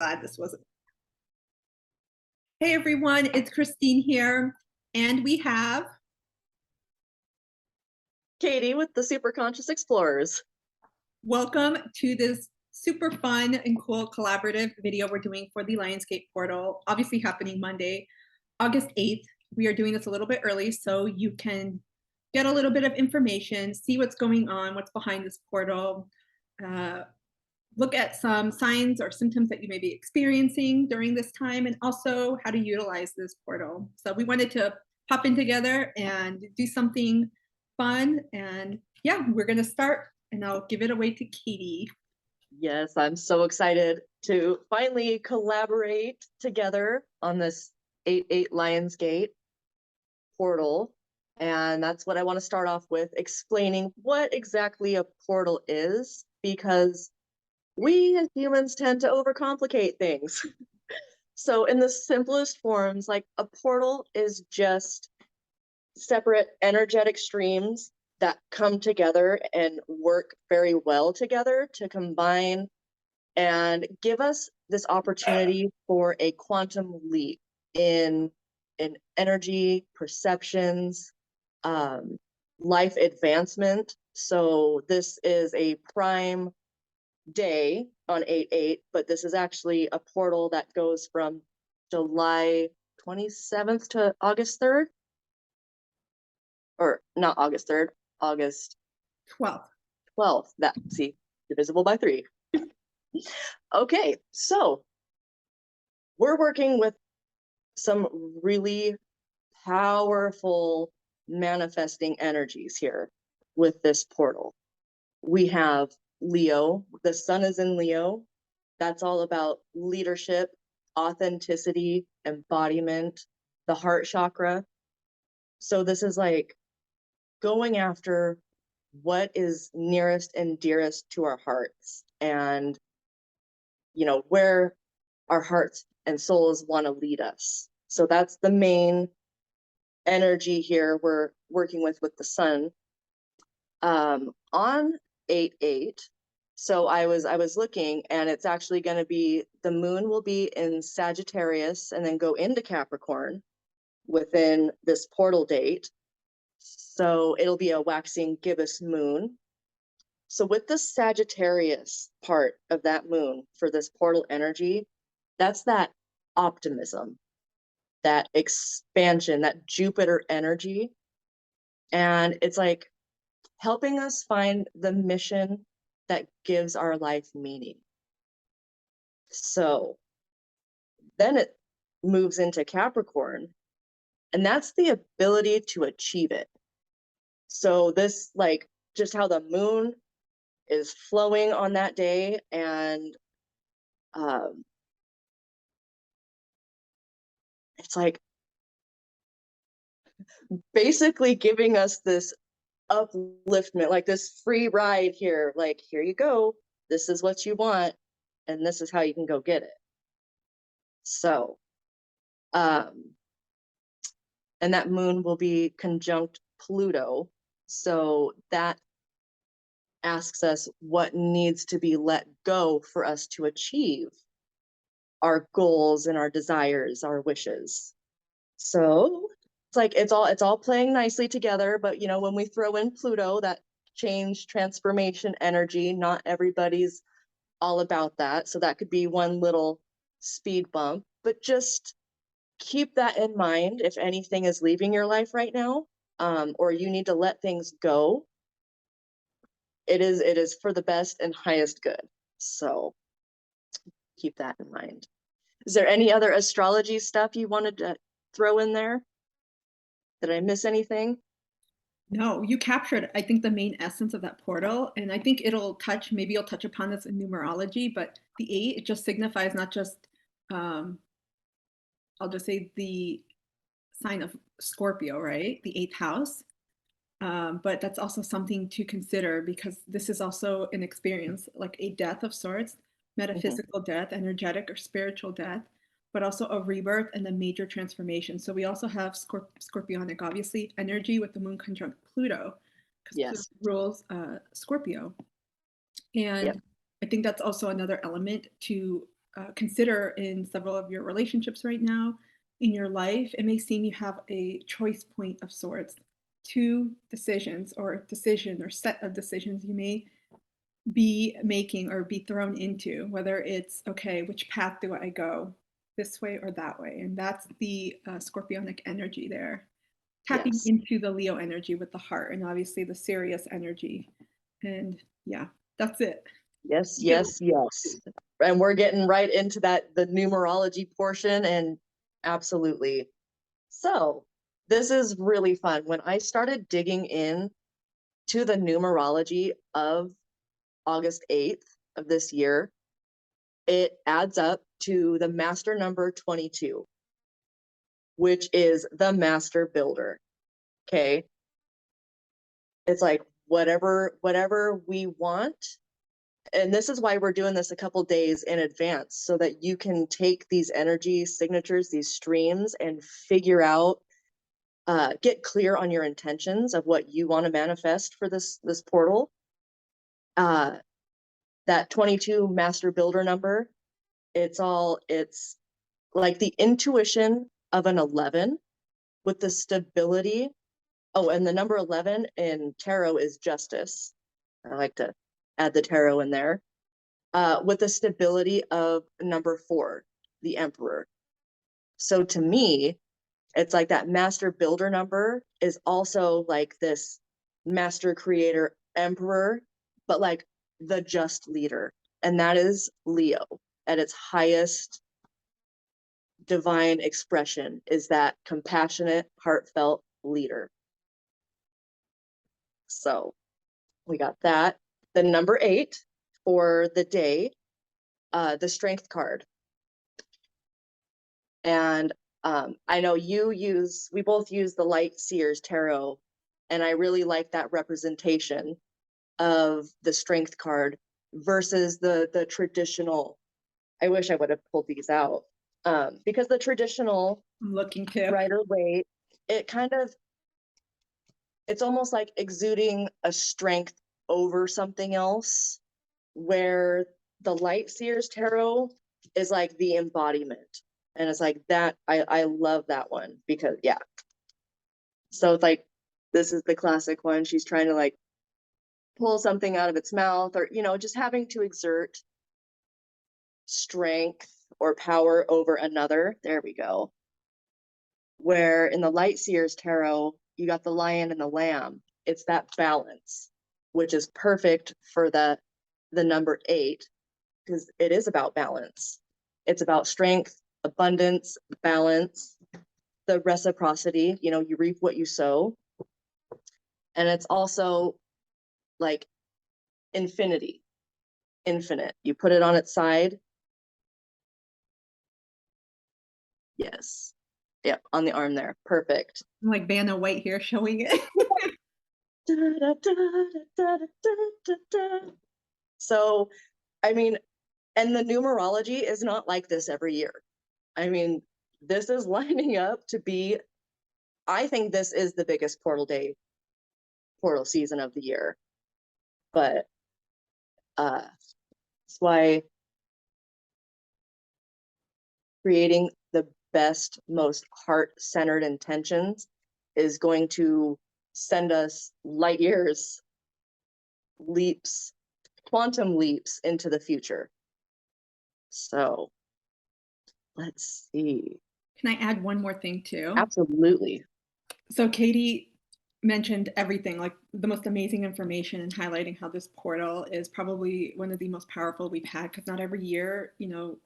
glad this wasn't. Hey everyone, it's Christine here, and we have Katie with the Superconscious Explorers. welcome to this super fun and cool collaborative video we're doing for the Lionsgate portal, obviously happening Monday, August 8th. We are doing this a little bit early so you can get a little bit of information, see what's going on, what's behind this portal, look at some signs or symptoms that you may be experiencing during this time, and also how to utilize this portal. So we wanted to pop in together and do something fun. And yeah, we're going to start, and I'll give it away to Katie. Yes, I'm so excited to finally collaborate together on this 8/8 Lionsgate portal. And that's what I want to start off with, explaining what exactly a portal is, because we as humans tend to overcomplicate things. So in the simplest forms, like a portal is just separate energetic streams that come together and work very well together to combine and give us this opportunity for a quantum leap in energy, perceptions, life advancement. So this is a prime day on 8/8, but this is actually a portal that goes from July 27th to August 3rd. Or not August 3rd, August 12th. That, see, divisible by 3. Okay, so we're working with some really powerful manifesting energies here with this portal. We have Leo, the sun is in Leo. That's all about leadership, authenticity, embodiment, the heart chakra. So this is like going after what is nearest and dearest to our hearts, and where our hearts and souls want to lead us. So that's the main energy here we're working with the sun. On 8/8, so I was looking, and it's actually going to be, the moon will be in Sagittarius and then go into Capricorn within this portal date. So it'll be a waxing gibbous moon. So with the Sagittarius part of that moon for this portal energy, that's that optimism, that expansion, that Jupiter energy. And it's like helping us find the mission that gives our life meaning. So then it moves into Capricorn, and that's the ability to achieve it. So this, like, just how the moon is flowing on that day, and it's like basically giving us this upliftment, like this free ride here, like, here you go, this is what you want, and this is how you can go get it. So and that moon will be conjunct Pluto, so that asks us what needs to be let go for us to achieve our goals and our desires, our wishes. So it's like it's all playing nicely together, but when we throw in Pluto, that change, transformation energy, not everybody's all about that. So that could be one little speed bump, but just keep that in mind if anything is leaving your life right now, or you need to let things go. It is for the best and highest good. So keep that in mind. Is there any other astrology stuff you wanted to throw in there? Did I miss anything? No, you captured, I think, the main essence of that portal. And I think maybe you'll touch upon this in numerology, but the 8, it just signifies not just, I'll just say the sign of Scorpio, right? The 8th house. But that's also something to consider, because this is also an experience, like a death of sorts, metaphysical death, energetic or spiritual death, but also a rebirth and a major transformation. So we also have scorpionic, obviously, energy with the moon conjunct Pluto, because Yes. Pluto rules Scorpio. And I think that's also another element to consider in several of your relationships right now in your life, it may seem you have a choice point of sorts, two decisions or a decision or set of decisions you may be making or be thrown into, whether it's, okay, which path do I go, this way or that way? And that's the Scorpionic energy there, tapping Yes. into the Leo energy with the heart, and obviously the Sirius energy. And yeah, that's it. Yes, yes, yes. And we're getting right into that, the numerology portion, and absolutely. So this is really fun. When I started digging in to the numerology of August 8th of this year, it adds up to the master number 22, which is the master builder. Okay. It's like whatever we want. And this is why we're doing this a couple days in advance, so that you can take these energy signatures, these streams, and figure out, get clear on your intentions of what you want to manifest for this portal. That 22 master builder number, it's like the intuition of an 11 with the stability. Oh, and the number 11 in tarot is justice. I like to add the tarot in there. With the stability of number 4, the emperor. So to me, it's like that master builder number is also like this master creator emperor, but like the just leader. And that is Leo at its highest divine expression, is that compassionate, heartfelt leader. So we got that. The number 8 for the day, the strength card. And I know we both use the Light Seers Tarot, and I really like that representation of the strength card versus the traditional. I wish I would have pulled these out, because the traditional I'm looking to Rider-Waite, it's almost like exuding a strength over something else, where the Light Seers Tarot is like the embodiment. And it's like that, I love that one, because yeah. So it's like, this is the classic one. She's trying to like pull something out of its mouth, or, just having to exert strength or power over another. There we go. Where in the Light Seers Tarot, you got the lion and the lamb. It's that balance, which is perfect for the number 8, because it is about balance. It's about strength, abundance, balance, the reciprocity, you reap what you sow. And it's also like infinite. You put it on its side. Yes. Yep, on the arm there. Perfect. I'm like Vanna White here showing it. So, I mean, and the numerology is not like this every year. I mean, this is lining up to be, I think this is the biggest portal season of the year. But that's why creating the best, most heart-centered intentions is going to send us light years, leaps, quantum leaps into the future. So let's see. Can I add one more thing too? Absolutely. So Katie mentioned everything, like the most amazing information, and highlighting how this portal is probably one of the most powerful we've had, because not every year,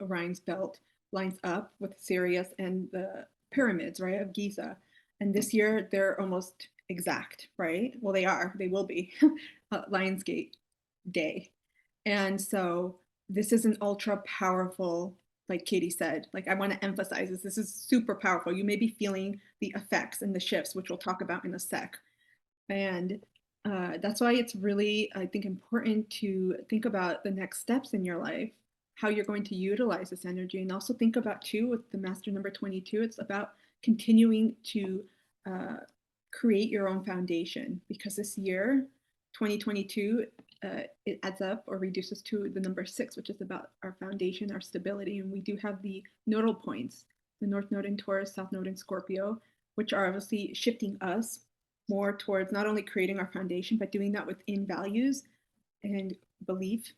Orion's belt lines up with Sirius and the pyramids, right, of Giza. And this year they're almost exact, right? Well, they will be Lionsgate Day. And so this is an ultra powerful, like Katie said, like I want to emphasize this is super powerful. You may be feeling the effects and the shifts, which we'll talk about in a sec. And that's why it's really, I think, important to think about the next steps in your life, how you're going to utilize this energy. And also think about, too, with the master number 22, it's about continuing to create your own foundation, because this year, 2022, it adds up or reduces to the number 6, which is about our foundation, our stability. And we do have the nodal points, the North Node in Taurus, South Node in Scorpio, which are obviously shifting us more towards not only creating our foundation, but doing that within values and belief.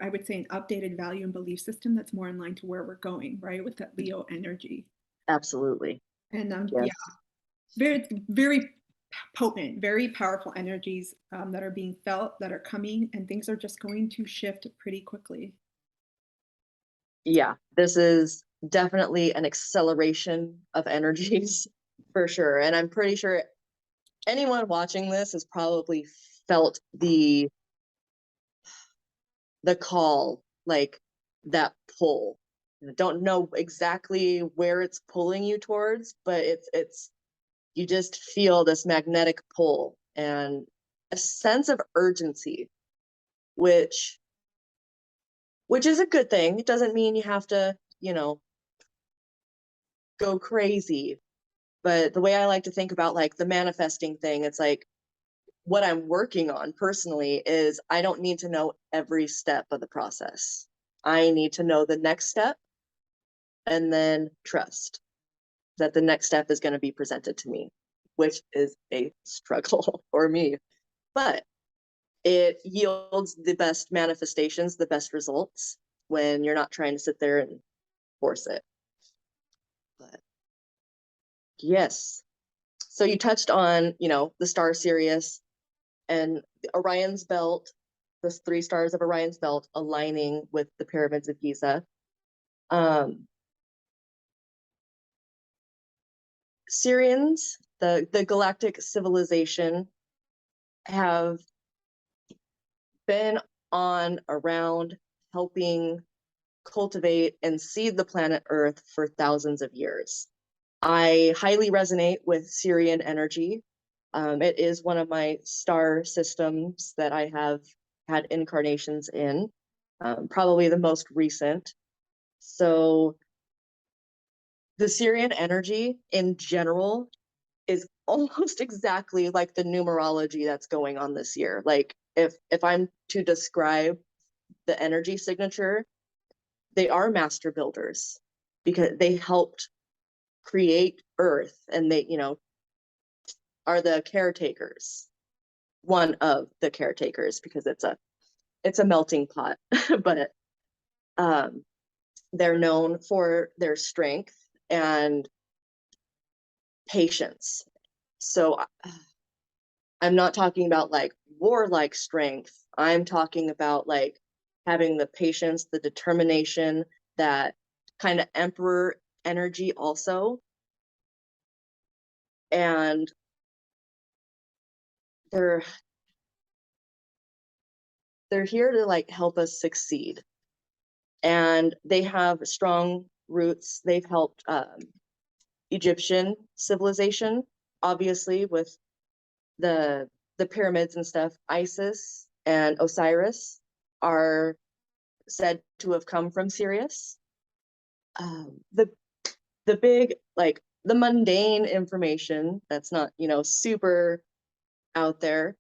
I would say an updated value and belief system that's more in line to where we're going, right? With that Leo energy. Absolutely. And yes. Yeah, very potent, very powerful energies that are being felt, that are coming, and things are just going to shift pretty quickly. Yeah, this is definitely an acceleration of energies for sure. And I'm pretty sure anyone watching this has probably felt the call, like that pull. I don't know exactly where it's pulling you towards, but it's you just feel this magnetic pull and a sense of urgency, which is a good thing. It doesn't mean you have to, go crazy. But the way I like to think about like the manifesting thing, it's like what I'm working on personally is I don't need to know every step of the process. I need to know the next step and then trust that the next step is going to be presented to me, which is a struggle for me. But it yields the best manifestations, the best results when you're not trying to sit there and force it. But yes. So you touched on, the star Sirius and Orion's belt, the 3 stars of Orion's belt aligning with the pyramids of Giza. Sirians, the galactic civilization, have been on around helping cultivate and seed the planet Earth for thousands of years. I highly resonate with Sirian energy. It is one of my star systems that I have had incarnations in, probably the most recent. So the Sirian energy in general is almost exactly like the numerology that's going on this year. Like if I'm to describe the energy signature, they are master builders because they helped create Earth, and they, are the caretakers, one of the caretakers, because it's a melting pot. But they're known for their strength and patience. So I'm not talking about like warlike strength. I'm talking about like having the patience, the determination, that kind of emperor energy also. And they're here to like help us succeed. And they have strong roots. They've helped Egyptian civilization, obviously, with the pyramids and stuff. Isis and Osiris are said to have come from Sirius. The big, like the mundane information that's not, super out there,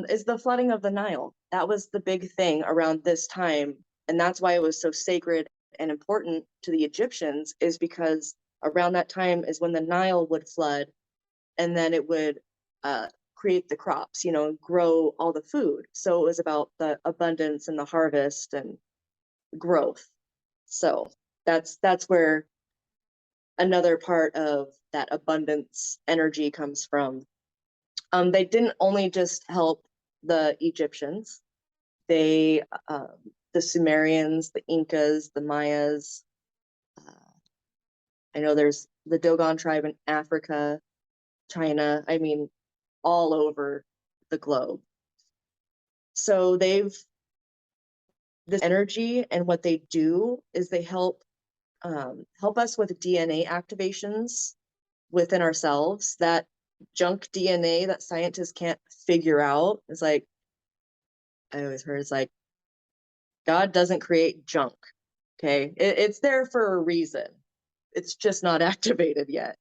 is the flooding of the Nile. That was the big thing around this time, and that's why it was so sacred and important to the Egyptians, is because around that time is when the Nile would flood, and then it would create the crops, grow all the food. So it was about the abundance and the harvest and growth. So that's where another part of that abundance energy comes from. They didn't only just help the Egyptians. They, the Sumerians, the Incas, the Mayas. I know there's the Dogon tribe in Africa, China. I mean, all over the globe. So this energy, and what they do is they help us with DNA activations within ourselves. That junk DNA that scientists can't figure out is like, I always heard, it's like, God doesn't create junk. Okay, it's there for a reason. It's just not activated yet.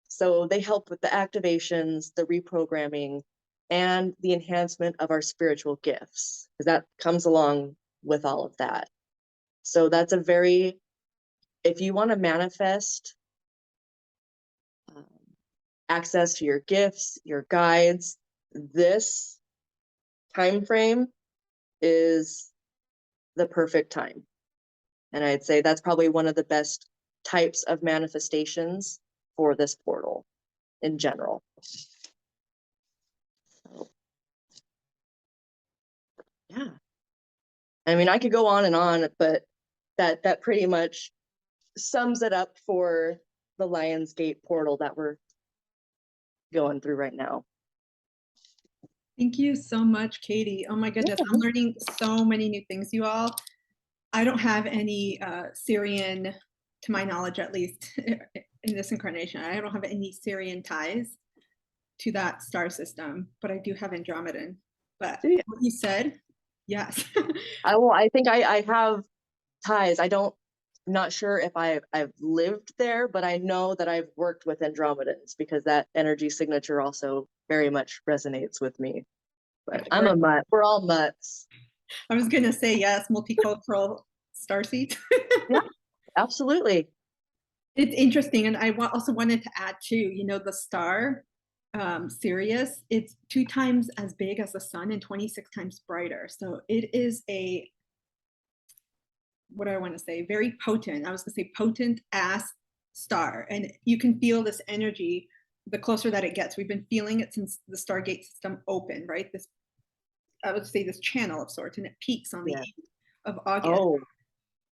So they help with the activations, the reprogramming, and the enhancement of our spiritual gifts, because that comes along with all of that. So that's a very, if you want to manifest access to your gifts, your guides, this time frame is the perfect time. And I'd say that's probably one of the best types of manifestations for this portal in general. So, yeah. I mean, I could go on and on, but that pretty much sums it up for the Lionsgate portal that we're going through right now. Thank you so much, Katie. Oh my goodness, I'm learning so many new things, you all. I don't have any Sirian, to my knowledge at least, in this incarnation. I don't have any Sirian ties to that star system, but I do have Andromedan. But what you said, yes. I think I have ties. Not sure if I've lived there, but I know that I've worked with Andromedans because that energy signature also very much resonates with me. But I'm a mutt. We're all mutts. I was gonna say yes, multicultural starseeds. Yeah, absolutely. It's interesting, and I also wanted to add too. You know, the star Sirius, it's 2 times as big as the sun and 26 times brighter. So it is a, what do I want to say, very potent. I was going to say potent ass star, and you can feel this energy the closer that it gets. We've been feeling it since the Stargate system opened, right? This, I would say, this channel of sorts, and it peaks on the 8th of August. Oh,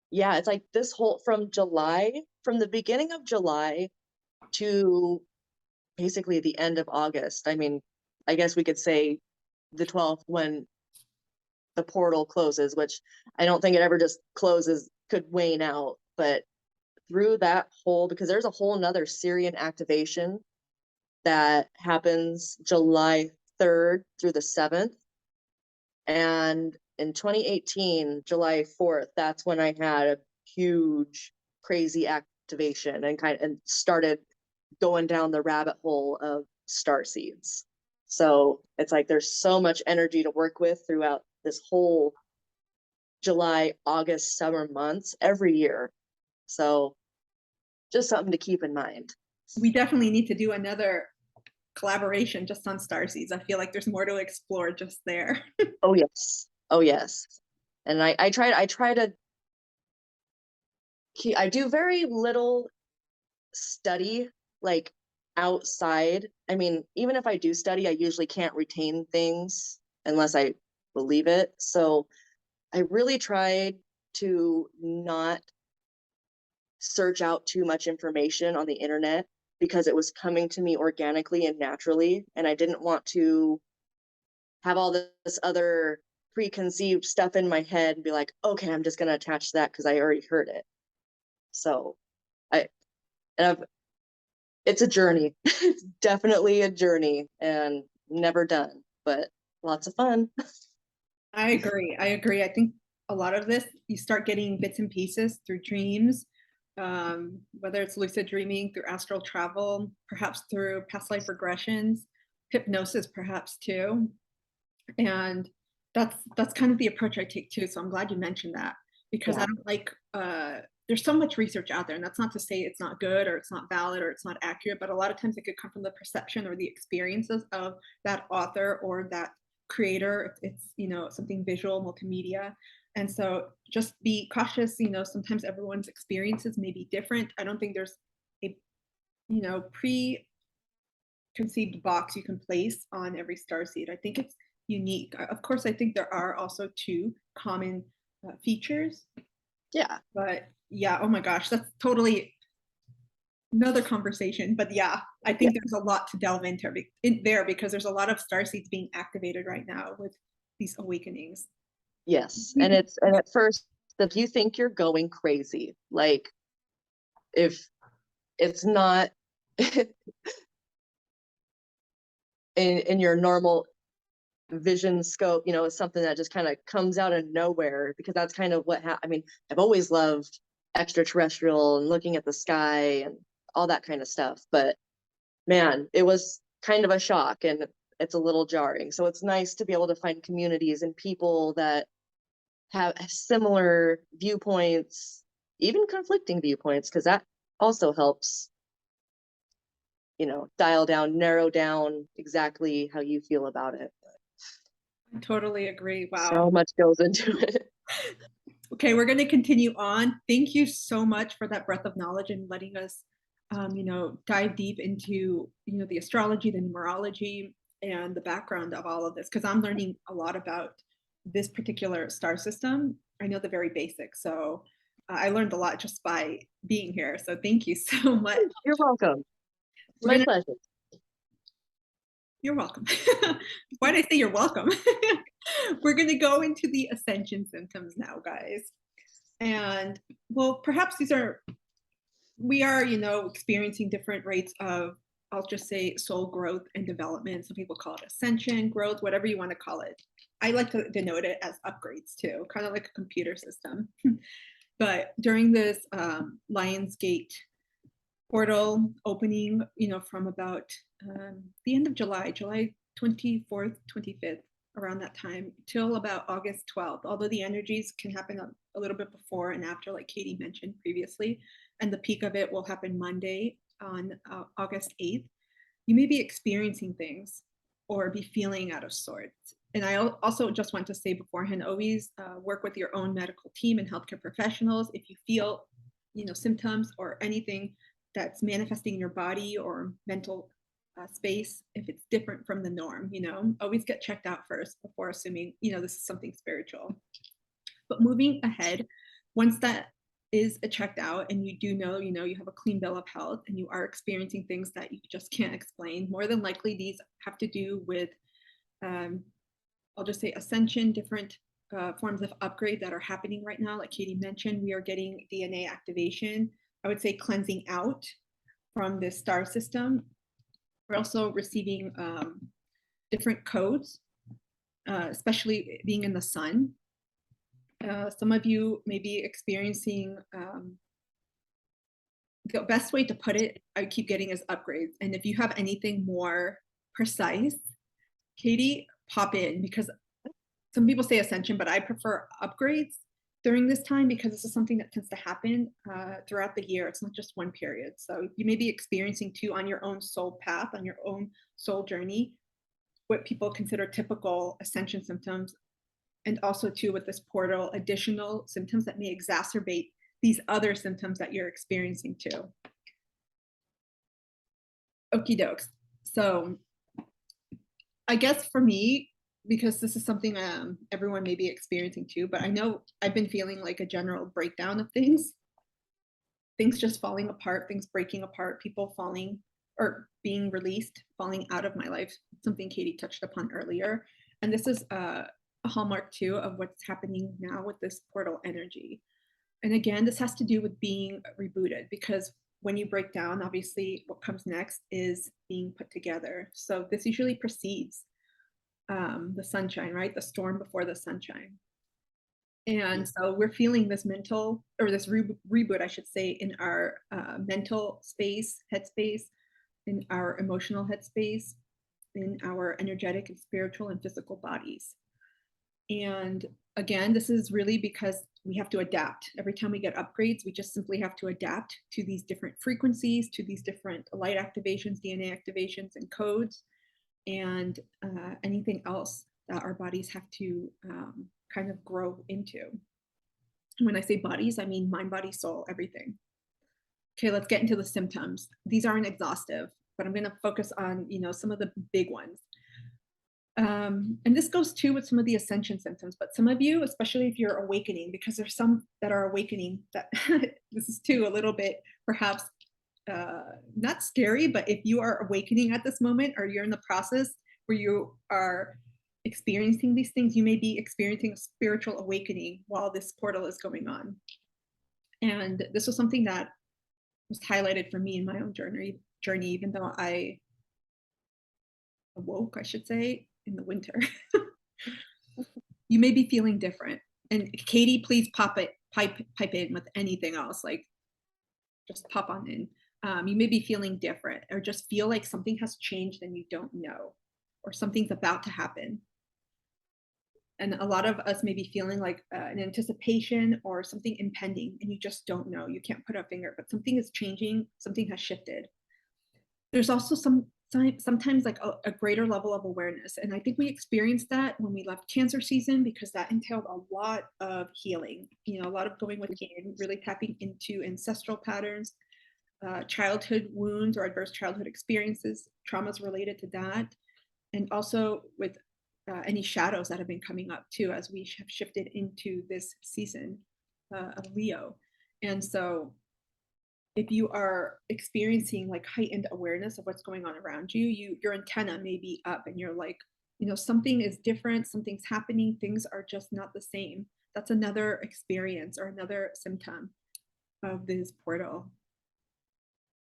yeah, it's like this whole from the beginning of July to basically the end of August. I mean, I guess we could say the 12th when the portal closes, which I don't think it ever just closes, could wane out, but through that whole, because there's a whole nother Sirian activation that happens July 3rd through the 7th. And in 2018, July 4th, that's when I had a huge, crazy activation and started going down the rabbit hole of starseeds. So it's like there's so much energy to work with throughout this whole July, August, summer months every year. So just something to keep in mind. We definitely need to do another collaboration just on starseeds. I feel like there's more to explore just there. Oh yes. Oh yes. And I try to I do very little study like outside. I mean, even if I do study, I usually can't retain things unless I believe it. So I really tried to not search out too much information on the internet because it was coming to me organically and naturally. And I didn't want to have all this other preconceived stuff in my head and be like, okay, I'm just going to attach that because I already heard it. So it's a journey. It's definitely a journey and never done, but lots of fun. I agree. I think a lot of this, you start getting bits and pieces through dreams, whether it's lucid dreaming, through astral travel, perhaps through past life regressions, hypnosis perhaps too. And that's kind of the approach I take too. So I'm glad you mentioned that, because I don't like, there's so much research out there, and that's not to say it's not good or it's not valid or it's not accurate, but a lot of times it could come from the perception or the experiences of that author or that creator, if it's, you know, something visual, multimedia. And so just be cautious. You know, sometimes everyone's experiences may be different. I don't think there's a, you know, preconceived box you can place on every starseed. I think it's unique. Of course, I think there are also 2 common features. Yeah. But yeah, oh my gosh, that's totally another conversation. But yeah, I think there's a lot to delve into there because there's a lot of starseeds being activated right now with these awakenings. Yes. And at first, if you think you're going crazy, like if it's not in your normal vision scope, you know, it's something that just kind of comes out of nowhere, because that's kind of what I mean, I've always loved extraterrestrial and looking at the sky and all that kind of stuff, but man, it was kind of a shock. And it's a little jarring. So it's nice to be able to find communities and people that have similar viewpoints, even conflicting viewpoints, because that also helps, you know, dial down, narrow down exactly how you feel about it. I totally agree. Wow. So much goes into it. Okay, we're going to continue on. Thank you so much for that breadth of knowledge and letting us, you know, dive deep into, you know, the astrology, the numerology, and the background of all of this, because I'm learning a lot about this particular star system. I know the very basics, so I learned a lot just by being here. So thank you so much. You're welcome. My pleasure. You're welcome. Why did I say you're welcome? We're going to go into the ascension symptoms now, guys. And well, perhaps we are, you know, experiencing different rates of, I'll just say, soul growth and development. Some people call it ascension, growth, whatever you want to call it. I like to denote it as upgrades too, kind of like a computer system. But during this Lionsgate portal opening, you know, from about the end of July 24th, 25th, around that time, till about August 12th, although the energies can happen a little bit before and after, like Katie mentioned previously, and the peak of it will happen Monday on August 8th, you may be experiencing things or be feeling out of sorts. And I also just want to say beforehand, always work with your own medical team and healthcare professionals. If you feel, you know, symptoms or anything that's manifesting in your body or mental space, if it's different from the norm, you know, always get checked out first before assuming, you know, this is something spiritual. But moving ahead, once that is checked out and you do know, you know, you have a clean bill of health and you are experiencing things that you just can't explain, more than likely these have to do with, I'll just say ascension, different forms of upgrade that are happening right now. Like Katie mentioned, we are getting DNA activation. I would say cleansing out from this star system. We're also receiving different codes, especially being in the sun. Some of you may be experiencing, the best way to put it, I keep getting is upgrades. And if you have anything more precise, Katie, pop in, because some people say ascension, but I prefer upgrades during this time because this is something that tends to happen throughout the year. It's not just one period. So you may be experiencing too on your own soul path, on your own soul journey, what people consider typical ascension symptoms. And also too with this portal, additional symptoms that may exacerbate these other symptoms that you're experiencing too. Okie dokes. So I guess for me, because this is something everyone may be experiencing too, but I know I've been feeling like a general breakdown of things just falling apart, things breaking apart, people falling or being released, falling out of my life, something Katie touched upon earlier. And this is a hallmark too of what's happening now with this portal energy. And again, this has to do with being rebooted, because when you break down, obviously what comes next is being put together. So this usually precedes the sunshine, right? The storm before the sunshine. And so we're feeling this mental, or this reboot, I should say, in our mental space, headspace, in our emotional headspace, in our energetic and spiritual and physical bodies. And again, this is really because we have to adapt. Every time we get upgrades, we just simply have to adapt to these different frequencies, to these different light activations, DNA activations, and codes, and anything else that our bodies have to kind of grow into. When I say bodies, I mean mind, body, soul, everything. Okay, let's get into the symptoms. These aren't exhaustive, but I'm going to focus on, you know, some of the big ones. And this goes too with some of the ascension symptoms, but some of you, especially if you're awakening, because there's some that are awakening, that this is too a little bit perhaps not scary, but if you are awakening at this moment, or you're in the process where you are experiencing these things, you may be experiencing a spiritual awakening while this portal is going on. And this was something that was highlighted for me in my own journey, even though I awoke, I should say, in the winter. You may be feeling different. And Katie, please pipe in with anything else, like just pop on in. You may be feeling different, or just feel like something has changed and you don't know. or something's about to happen. And a lot of us may be feeling like an anticipation or something impending, and you just don't know. You can't put a finger, but something is changing, something has shifted. There's also sometimes like a greater level of awareness. And I think we experienced that when we left cancer season, because that entailed a lot of healing, a lot of going within, really tapping into ancestral patterns, childhood wounds or adverse childhood experiences, traumas related to that, and also with any shadows that have been coming up too, as we have shifted into this season of Leo. And so if you are experiencing like heightened awareness of what's going on around you, your antenna may be up and you're like, something is different, something's happening, things are just not the same. That's another experience or another symptom of this portal.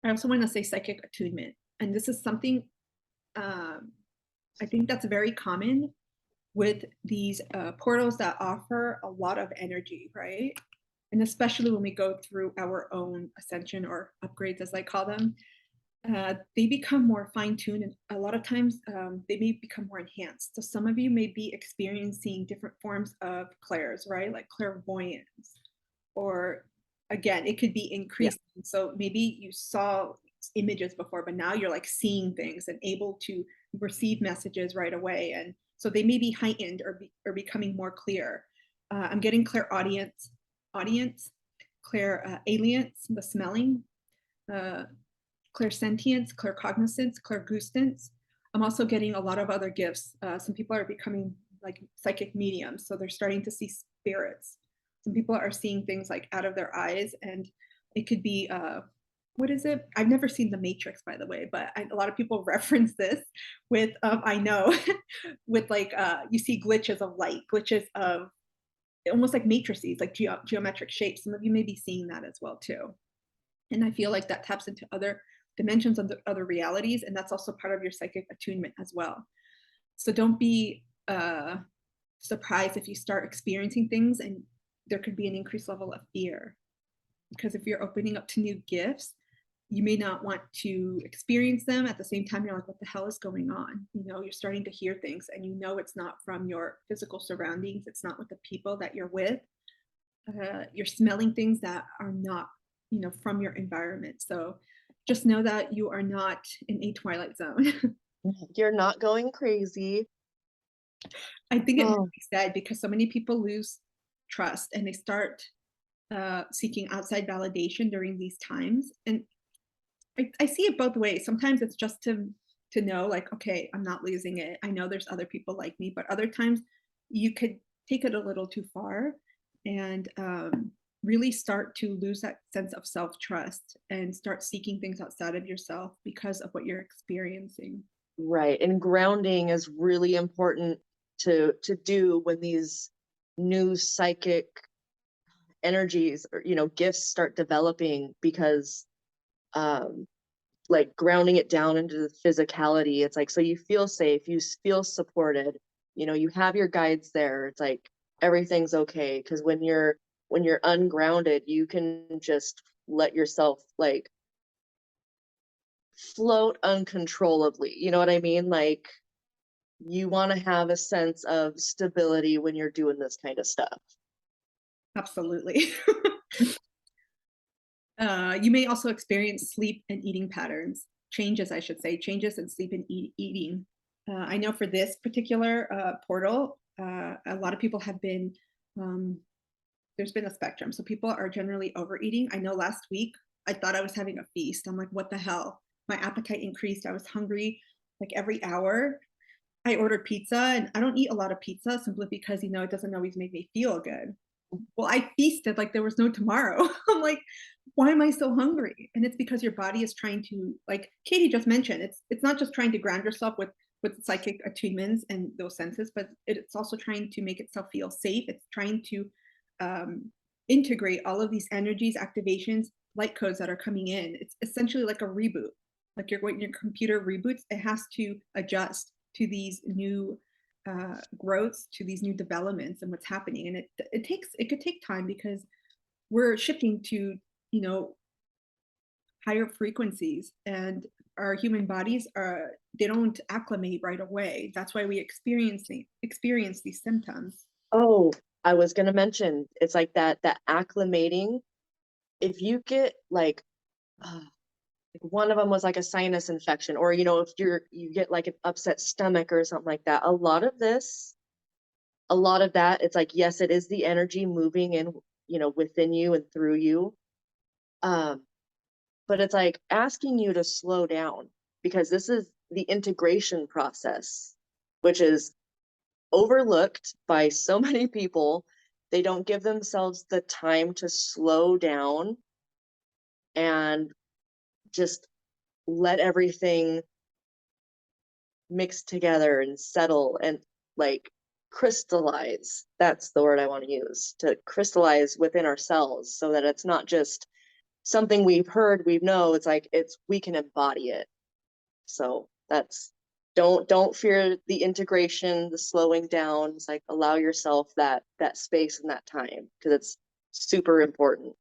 I also want to say psychic attunement. And this is something I think that's very common with these portals that offer a lot of energy, right? And especially when we go through our own ascension or upgrades, as I call them, they become more fine-tuned, and a lot of times they may become more enhanced. So some of you may be experiencing different forms of clairs, right? Like clairvoyance, or again, it could be increasing. Yeah. So maybe you saw images before, but now you're like seeing things and able to receive messages right away. And so they may be heightened or becoming more clear. I'm getting clairaudience, clairalience, the smelling, clairsentience, claircognizance, clairgustance. I'm also getting a lot of other gifts. Some people are becoming like psychic mediums, so they're starting to see spirits. Some people are seeing things like out of their eyes, and it could be what is it? I've never seen The Matrix, by the way, but a lot of people reference this with I know with like you see glitches of light, glitches of almost like matrices, like geometric shapes. Some of you may be seeing that as well too. And I feel like that taps into other dimensions of the other realities, and that's also part of your psychic attunement as well. So don't be surprised if you start experiencing things and there could be an increased level of fear, because if you're opening up to new gifts, you may not want to experience them. At the same time, you're like, what the hell is going on? You're starting to hear things, and it's not from your physical surroundings. It's not with the people that you're with. You're smelling things that are not, from your environment. So just know that you are not in a twilight zone. You're not going crazy. I think it must be said, because so many people lose trust and they start seeking outside validation during these times. And I see it both ways. Sometimes it's just to know, like, okay, I'm not losing it. I know there's other people like me, but other times you could take it a little too far and really start to lose that sense of self-trust and start seeking things outside of yourself because of what you're experiencing. Right. And grounding is really important to do when these new psychic energies or, gifts start developing, because like grounding it down into the physicality, it's like, so you feel safe, you feel supported, you have your guides there. It's like everything's okay, because when you're ungrounded, you can just let yourself like float uncontrollably. You know what I mean? Like, you want to have a sense of stability when you're doing this kind of stuff. Absolutely. You may also experience sleep and eating patterns, changes in sleep and eating. I know for this particular portal, a lot of people have been, there's been a spectrum. So people are generally overeating. I know last week I thought I was having a feast. I'm like, what the hell? My appetite increased. I was hungry like every hour. I ordered pizza, and I don't eat a lot of pizza simply because, it doesn't always make me feel good. Well, I feasted like there was no tomorrow. I'm like, why am I so hungry? And it's because your body is trying to, like Katie just mentioned, it's not just trying to ground yourself with psychic attunements and those senses, but it's also trying to make itself feel safe. It's trying to integrate all of these energies, activations, light codes that are coming in. It's essentially like a reboot. Like when your computer reboots, it has to adjust to these new growths, to these new developments and what's happening. And it could take time, because we're shifting to, higher frequencies, and our human bodies they don't acclimate right away. That's why we experience these symptoms. Oh, I was gonna mention, it's like that acclimating. If you get like one of them was like a sinus infection, or if you get like an upset stomach or something like that, a lot of that, it's like, yes, it is the energy moving in, within you and through you. But it's like asking you to slow down, because this is the integration process, which is overlooked by so many people. They don't give themselves the time to slow down and just let everything mix together and settle and like crystallize. That's the word I want to use, to crystallize within ourselves, so that it's not just something we've heard, it's like we can embody it. So that's, don't fear the integration, the slowing down. It's like, allow yourself that space and that time, because it's super important.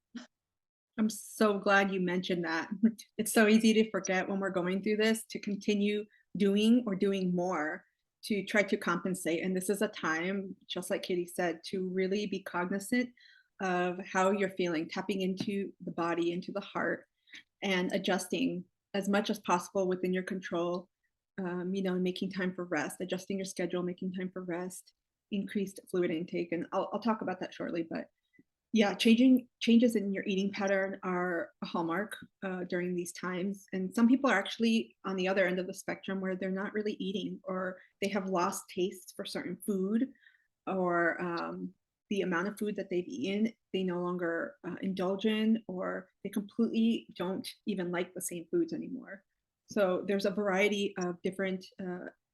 I'm so glad you mentioned that. It's so easy to forget when we're going through this to continue doing or doing more to try to compensate. And this is a time, just like Katie said, to really be cognizant of how you're feeling, tapping into the body, into the heart, and adjusting as much as possible within your control. Making time for rest, adjusting your schedule, making time for rest, increased fluid intake. And I'll talk about that shortly, but yeah, changes in your eating pattern are a hallmark during these times. And some people are actually on the other end of the spectrum, where they're not really eating, or they have lost taste for certain food, or the amount of food that they've eaten, they no longer indulge in, or they completely don't even like the same foods anymore. So there's a variety of different,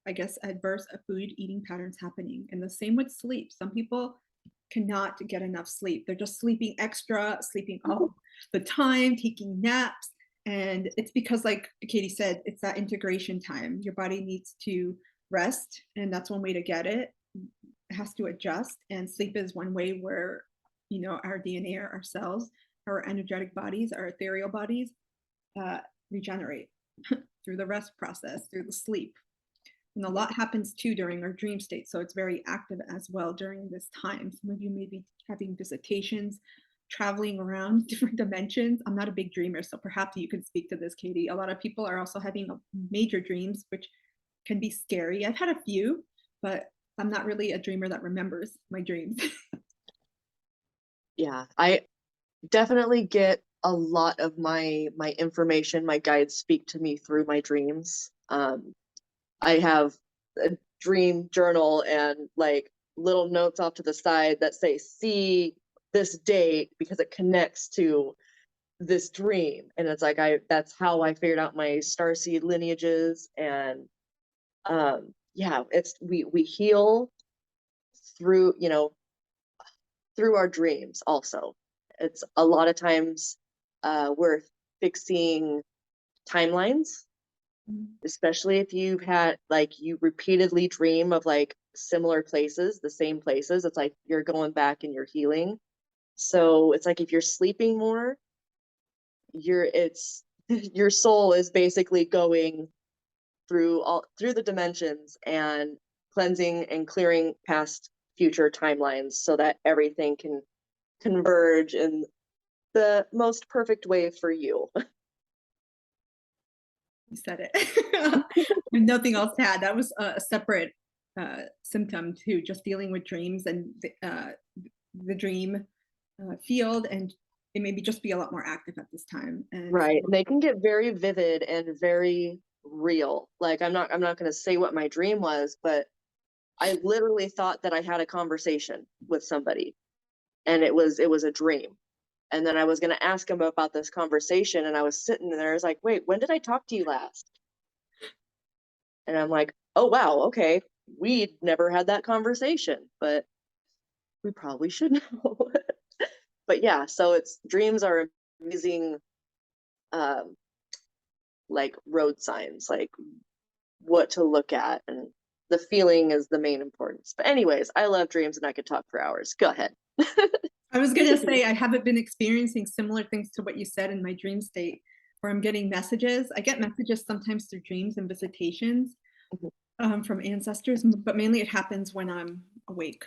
adverse food eating patterns happening. And the same with sleep. Some people cannot get enough sleep. They're just sleeping extra, sleeping all the time, taking naps. And it's because, like Katie said, it's that integration time. Your body needs to rest, and that's one way to get it. It has to adjust, and sleep is one way where, our DNA, our cells, our energetic bodies, our ethereal bodies regenerate through the rest process, through the sleep. And a lot happens too during our dream state. So it's very active as well during this time. Some of you may be having visitations, traveling around different dimensions. I'm not a big dreamer, so perhaps you can speak to this, Katie. A lot of people are also having major dreams, which can be scary. I've had a few, but I'm not really a dreamer that remembers my dreams. Yeah, I definitely get a lot of my information. My guides speak to me through my dreams. I have a dream journal and like little notes off to the side that say, see this date, because it connects to this dream. And it's like, that's how I figured out my starseed lineages. And we heal through, through our dreams also. It's a lot of times we're fixing timelines, especially if you've had, like, you repeatedly dream of like similar places, the same places. It's like you're going back and you're healing. So it's like, if you're sleeping more, your soul is basically going through the dimensions and cleansing and clearing past future timelines, so that everything can converge in the most perfect way for you. You said it. Nothing else to add. That was a separate symptom too, just dealing with dreams and the dream field, and it maybe just be a lot more active at this time. And right, they can get very vivid and very real. Like, I'm not going to say what my dream was, but I literally thought that I had a conversation with somebody, and it was a dream. And then I was going to ask him about this conversation, and I was sitting there, I was like, wait, when did I talk to you last? And I'm like, oh wow, okay, we'd never had that conversation, but we probably should know. But yeah, so dreams are amazing, like road signs, like what to look at, and the feeling is the main importance. But anyways, I love dreams and I could talk for hours. Go ahead. I was going to say, I haven't been experiencing similar things to what you said in my dream state or I'm getting messages. I get messages sometimes through dreams and visitations Mhm. from ancestors, but mainly it happens when I'm awake.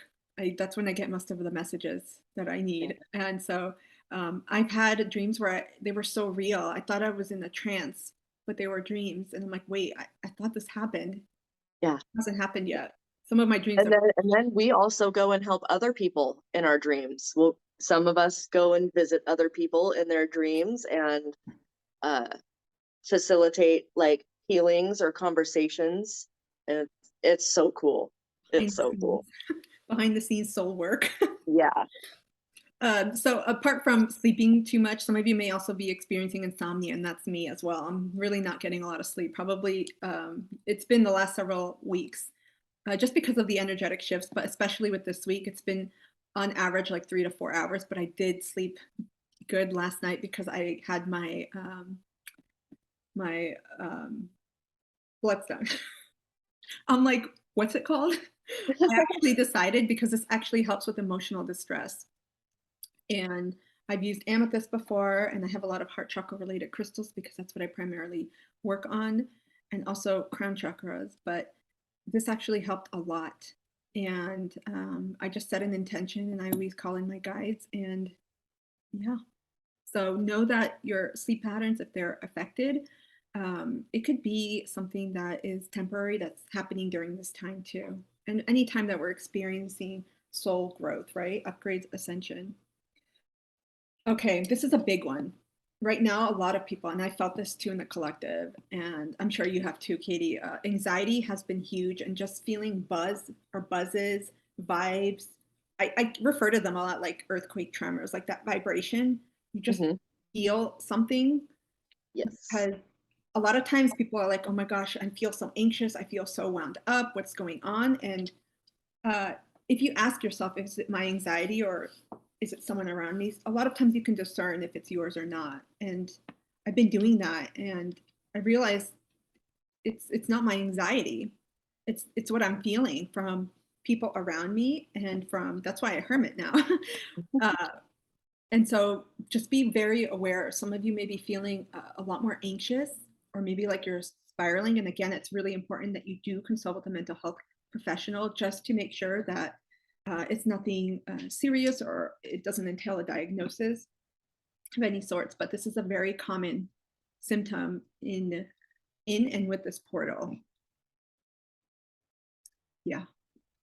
That's when I get most of the messages that I Yeah. need. And so I've had dreams where they were so real. I thought I was in a trance, but they were dreams. And I'm like, wait, I thought this happened. It Yeah. hasn't happened yet. Some of my dreams have. And then we also go and help other people in our dreams. Well, some of us go and visit other people in their dreams and uh, facilitate like healings or conversations. And it's so cool. Behind It's the so scenes, cool. behind the scenes soul work. Yeah. So apart from sleeping too much, some of you may also be experiencing insomnia, and that's me as well. I'm really not getting a lot of sleep. Probably it's been the last several weeks, just because of the energetic shifts, but especially with this week, it's been on average like 3 to 4 hours. But I did sleep good last night because I had my bloodstone. I'm like, what's it called? I actually decided because this actually helps with emotional distress. And I've used amethyst before, and I have a lot of heart chakra related crystals because that's what I primarily work on, and also crown chakras. But this actually helped a lot. And I just set an intention, and I always call in my guides. And yeah, so know that your sleep patterns, if they're affected, it could be something that is temporary that's happening during this time too. And any time that we're experiencing soul growth, right? Upgrades, ascension. Okay, this is a big one. Right now, a lot of people, and I felt this too in the collective, and I'm sure you have too, Katie. Anxiety has been huge, and just feeling buzz or buzzes, vibes. I refer to them a lot like earthquake tremors, like that vibration. You just Hmm. feel something Yes. because a lot of times people are like, oh my gosh, I feel so anxious. I feel so wound up. What's going on? And uh, if you ask yourself, is it my anxiety or is it someone around me? A lot of times you can discern if it's yours or not. And I've been doing that, and I realized it's not my anxiety. It's what I'm feeling from people around me, and from that's why I hermit now. uh, and so just be very aware. Some of you may be feeling a lot more anxious, or maybe like you're spiraling. And again, it's really important that you do consult with a mental health professional just to make sure that it's nothing serious or it doesn't entail a diagnosis of any sorts. But this is a very common symptom in and with this portal. Yeah.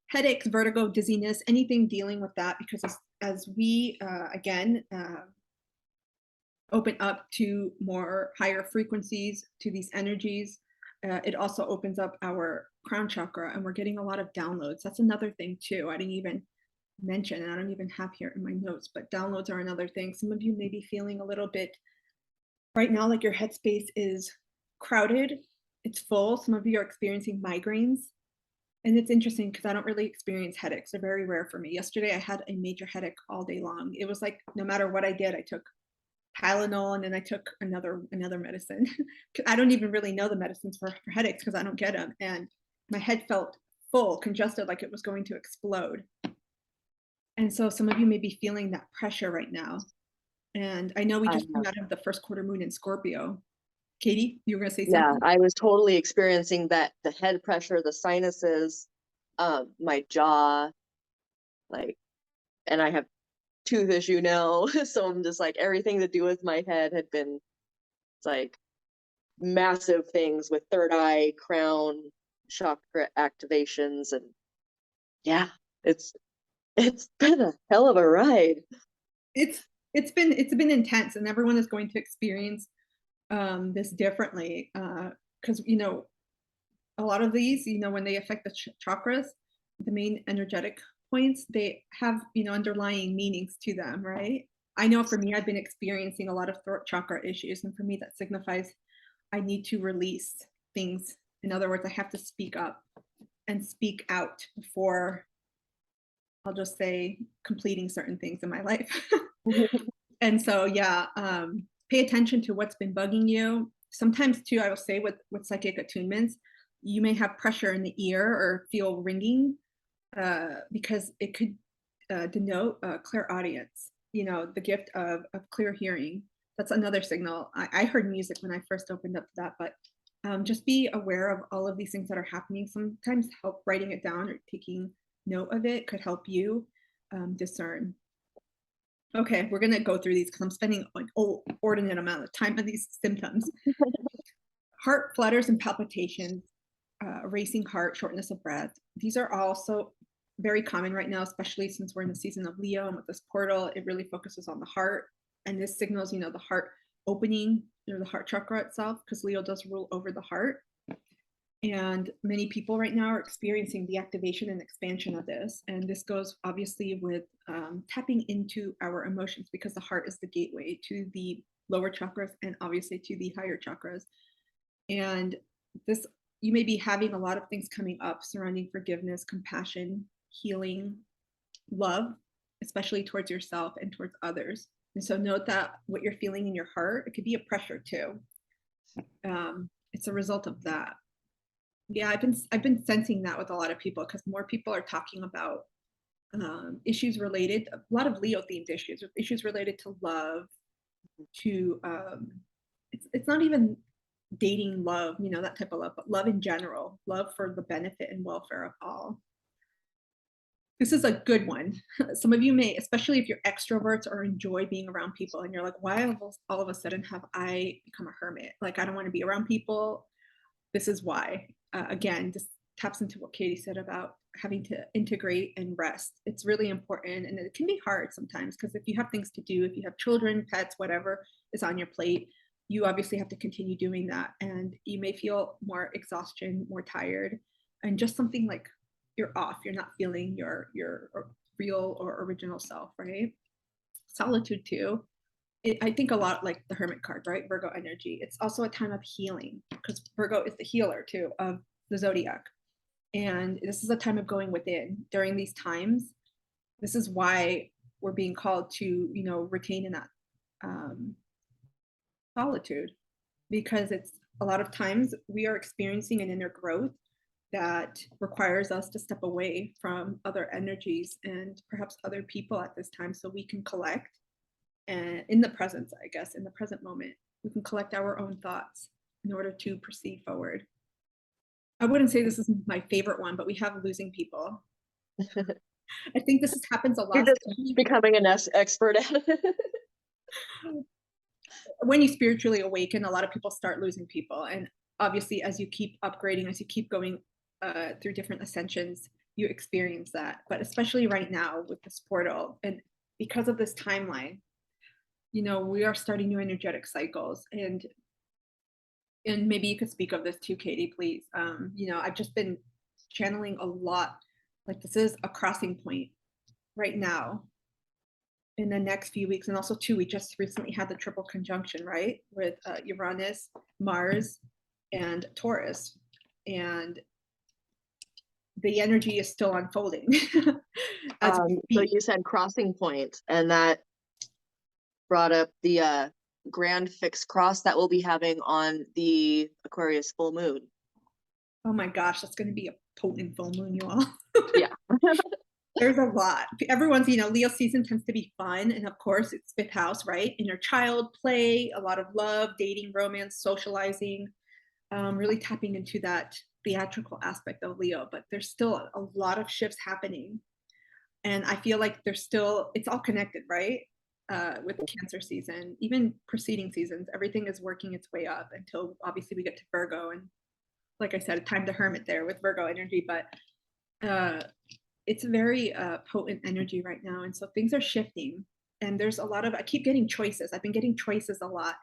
Headaches, vertigo, dizziness, anything dealing with that, because as we again open up to more higher frequencies, to these energies. It also opens up our crown chakra, and we're getting a lot of downloads. That's another thing too. I didn't even mention, and I don't even have here in my notes, but downloads are another thing. Some of you may be feeling a little bit right now like your headspace is crowded, it's full. Some of you are experiencing migraines. And it's interesting because I don't really experience headaches. They're very rare for me. Yesterday, I had a major headache all day long. It was like no matter what I did, I took Tylenol, and then I took another medicine. I don't even really know the medicines for headaches because I don't get them. And my head felt full, congested, like it was going to explode. And so some of you may be feeling that pressure right now. And I know we I just came know. out of the first quarter moon in Scorpio. Katie, you were going to say Yeah, something? I was totally experiencing that, the head pressure, the sinuses, my jaw, like, and I have tooth issue now. So I'm just like, everything to do with my head had been, it's like massive things with third eye, crown, chakra activations. And yeah, it's been a hell of a ride. It's it's been intense, and everyone is going to experience this differently because a lot of these, when they affect the chakras, the main energetic points, they have, underlying meanings to them, right? I know for me, I've been experiencing a lot of throat chakra issues, and for me, that signifies I need to release things. In other words, I have to speak up and speak out before, I'll just say, completing certain things in my life. And so, yeah, pay attention to what's been bugging you. Sometimes, too, I will say with psychic attunements, you may have pressure in the ear or feel ringing because it could denote clairaudience, the gift of clear hearing. That's another signal. I heard music when I first opened up to that, but just be aware of all of these things that are happening. Sometimes help writing it down or taking note of it could help you discern. Okay, we're gonna go through these because I'm spending an inordinate amount of time on these symptoms. Heart flutters and palpitations, racing heart, shortness of breath. These are also very common right now, especially since we're in the season of Leo, and with this portal, it really focuses on the heart. And this signals, the heart opening, the heart chakra itself, because Leo does rule over the heart. And many people right now are experiencing the activation and expansion of this. And this goes obviously with tapping into our emotions, because the heart is the gateway to the lower chakras and obviously to the higher chakras. And this, you may be having a lot of things coming up surrounding forgiveness, compassion, healing, love, especially towards yourself and towards others. And so note that what you're feeling in your heart, it could be a pressure too. It's a result of that. Yeah, I've been sensing that with a lot of people, because more people are talking about issues related, a lot of Leo themed issues related to love, to it's not even dating love, that type of love, but love in general, love for the benefit and welfare of all. This is a good one. Some of you may, especially if you're extroverts or enjoy being around people, and you're like, why all of a sudden have I become a hermit? Like, I don't want to be around people. This is why. Again, this taps into what Katie said about having to integrate and rest. It's really important, and it can be hard sometimes, because if you have things to do, if you have children, pets, whatever is on your plate, you obviously have to continue doing that, and you may feel more exhaustion, more tired, and just something like you're off, you're not feeling your real or original self, right? Solitude too. I think a lot like the Hermit card, right? Virgo energy. It's also a time of healing, because Virgo is the healer too of the zodiac. And this is a time of going within during these times. This is why we're being called to, retain in that solitude, because it's a lot of times we are experiencing an inner growth that requires us to step away from other energies and perhaps other people at this time, so we can collect. And in the presence, I guess, in the present moment, we can collect our own thoughts in order to proceed forward. I wouldn't say this is my favorite one, but we have losing people. I think this happens a lot. You're just becoming an expert at it. When you spiritually awaken, a lot of people start losing people. And obviously, as you keep upgrading, as you keep going through different ascensions, you experience that. But especially right now with this portal, and because of this timeline, we are starting new energetic cycles, and maybe you could speak of this too, Katie, please. I've just been channeling a lot, like this is a crossing point right now in the next few weeks. And also too, we just recently had the triple conjunction, right? With Uranus, Mars, and Taurus. And the energy is still unfolding. So you said crossing point, and that brought up the grand fixed cross that we'll be having on the Aquarius full moon. Oh my gosh, that's going to be a potent full moon, you all. Yeah. There's a lot. Everyone's, Leo season tends to be fun. And of course, it's fifth house, right? Inner child play, a lot of love, dating, romance, socializing, really tapping into that theatrical aspect of Leo. But there's still a lot of shifts happening. And I feel like it's all connected, right? With the Cancer season, even preceding seasons, everything is working its way up until obviously we get to Virgo. And like I said, time to hermit there with Virgo energy. But it's a very potent energy right now. And so things are shifting. And there's a lot of, I keep getting choices. I've been getting choices a lot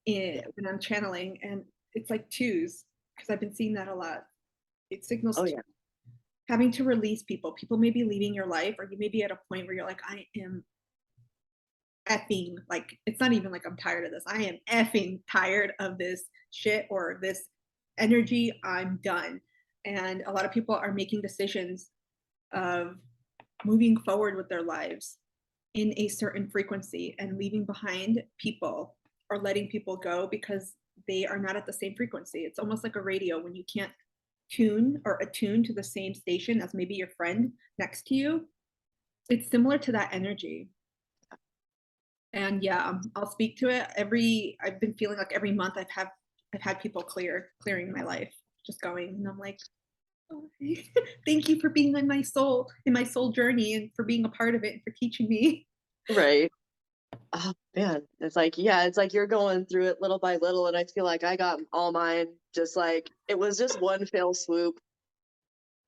when I'm channeling. And it's like twos, because I've been seeing that a lot. It signals having to release people. People may be leaving your life, or you may be at a point where you're like, I am effing, like, it's not even like I'm tired of this. I am effing tired of this shit or this energy. I'm done. And a lot of people are making decisions of moving forward with their lives in a certain frequency and leaving behind people or letting people go because they are not at the same frequency. It's almost like a radio when you can't tune or attune to the same station as maybe your friend next to you. It's similar to that energy. And yeah, I'll speak to it I've been feeling like every month I've had people clearing my life, just going, and I'm like, oh, thank you for being in my soul journey, and for being a part of it, and for teaching me. Right. Oh man, it's like, yeah, it's like you're going through it little by little, and I feel like I got all mine just like it was just one fell swoop.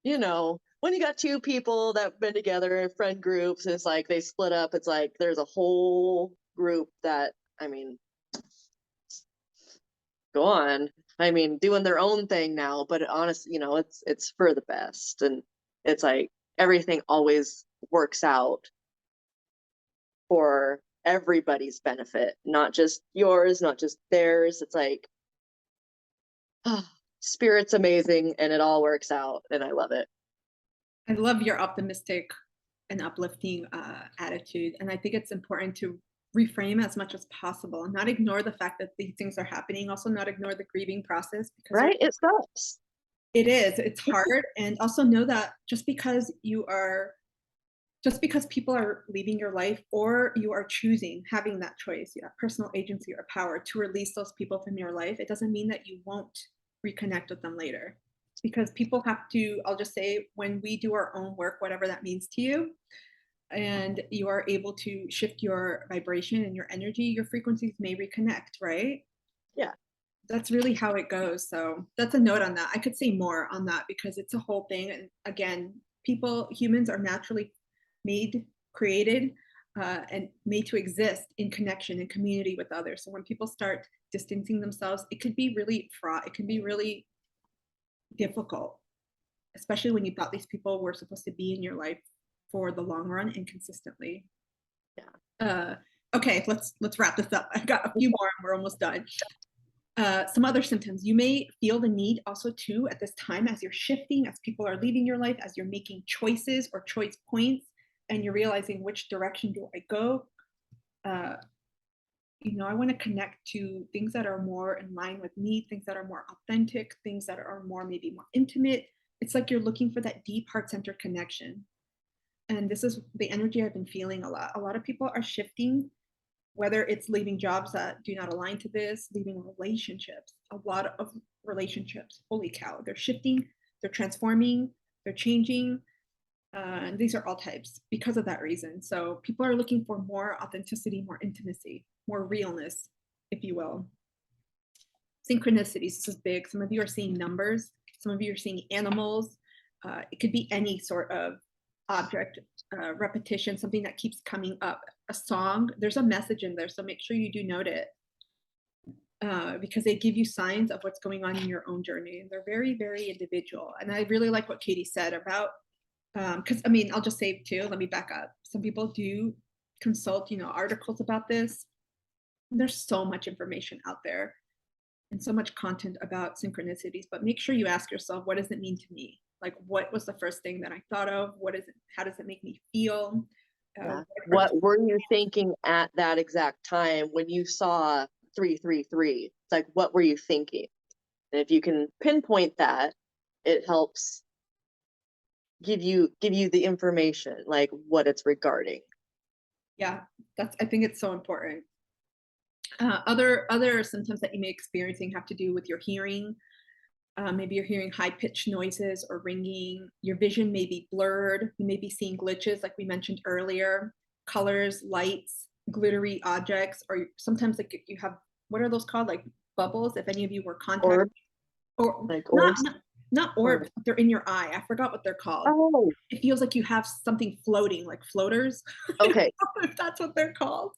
You know, when you got two people that have been together in friend groups, and it's like they split up, it's like there's a whole group that, I mean, go on. I mean, doing their own thing now, but honestly, it's for the best, and it's like everything always works out for everybody's benefit, not just yours, not just theirs. It's like, spirit's amazing, and it all works out, and I love it. I love your optimistic and uplifting attitude, and I think it's important to reframe as much as possible and not ignore the fact that these things are happening. Also, not ignore the grieving process, because Right? It sucks. it is. It's hard, and also know that just because people are leaving your life, or you are choosing, having that choice, you have personal agency or power to release those people from your life, it doesn't mean that you won't reconnect with them later. Because people have to, I'll just say, when we do our own work, whatever that means to you, and you are able to shift your vibration and your energy, your frequencies may reconnect, right? Yeah. That's really how it goes. So that's a note on that. I could say more on that because it's a whole thing. And again, humans are naturally made, created, and made to exist in connection and community with others. So when people start distancing themselves, it could be really fraught. It can be really difficult, especially when you thought these people were supposed to be in your life for the long run and consistently. Okay, let's wrap this up. I've got a few more and we're almost done. Some other symptoms. You may feel the need also too at this time, as you're shifting, as people are leaving your life, as you're making choices or choice points, and you're realizing, which direction do I go? I want to connect to things that are more in line with me, things that are more authentic, things that are maybe more intimate. It's like you're looking for that deep heart center connection. And this is the energy I've been feeling a lot. A lot of people are shifting, whether it's leaving jobs that do not align to this, leaving relationships, a lot of relationships. Holy cow, they're shifting, they're transforming, they're changing. And these are all types because of that reason. So people are looking for more authenticity, more intimacy, more realness, if you will. Synchronicities, this is big. Some of you are seeing numbers, some of you are seeing animals. It could be any sort of object, repetition, something that keeps coming up, a song. There's a message in there, so make sure you do note it, because they give you signs of what's going on in your own journey. They're very, very individual. And I really like what Katie said about, because I'll just say too, let me back up. Some people do consult, articles about this. There's so much information out there and so much content about synchronicities, but make sure you ask yourself, what does it mean to me? Like, what was the first thing that I thought of? What is it? How does it make me feel? Yeah. What were you thinking at that exact time when you saw 333? It's like, what were you thinking? And if you can pinpoint that, it helps give you the information, like what it's regarding. Yeah, I think it's so important. Other symptoms that you may be experiencing have to do with your hearing. Maybe you're hearing high-pitched noises or ringing. Your vision may be blurred. You may be seeing glitches, like we mentioned earlier. Colors, lights, glittery objects, or sometimes like you have, what are those called? Like bubbles, if any of you were contacted. Or like not orbs, but they're in your eye. I forgot what they're called. Oh. It feels like you have something floating, like floaters. Okay. If that's what they're called.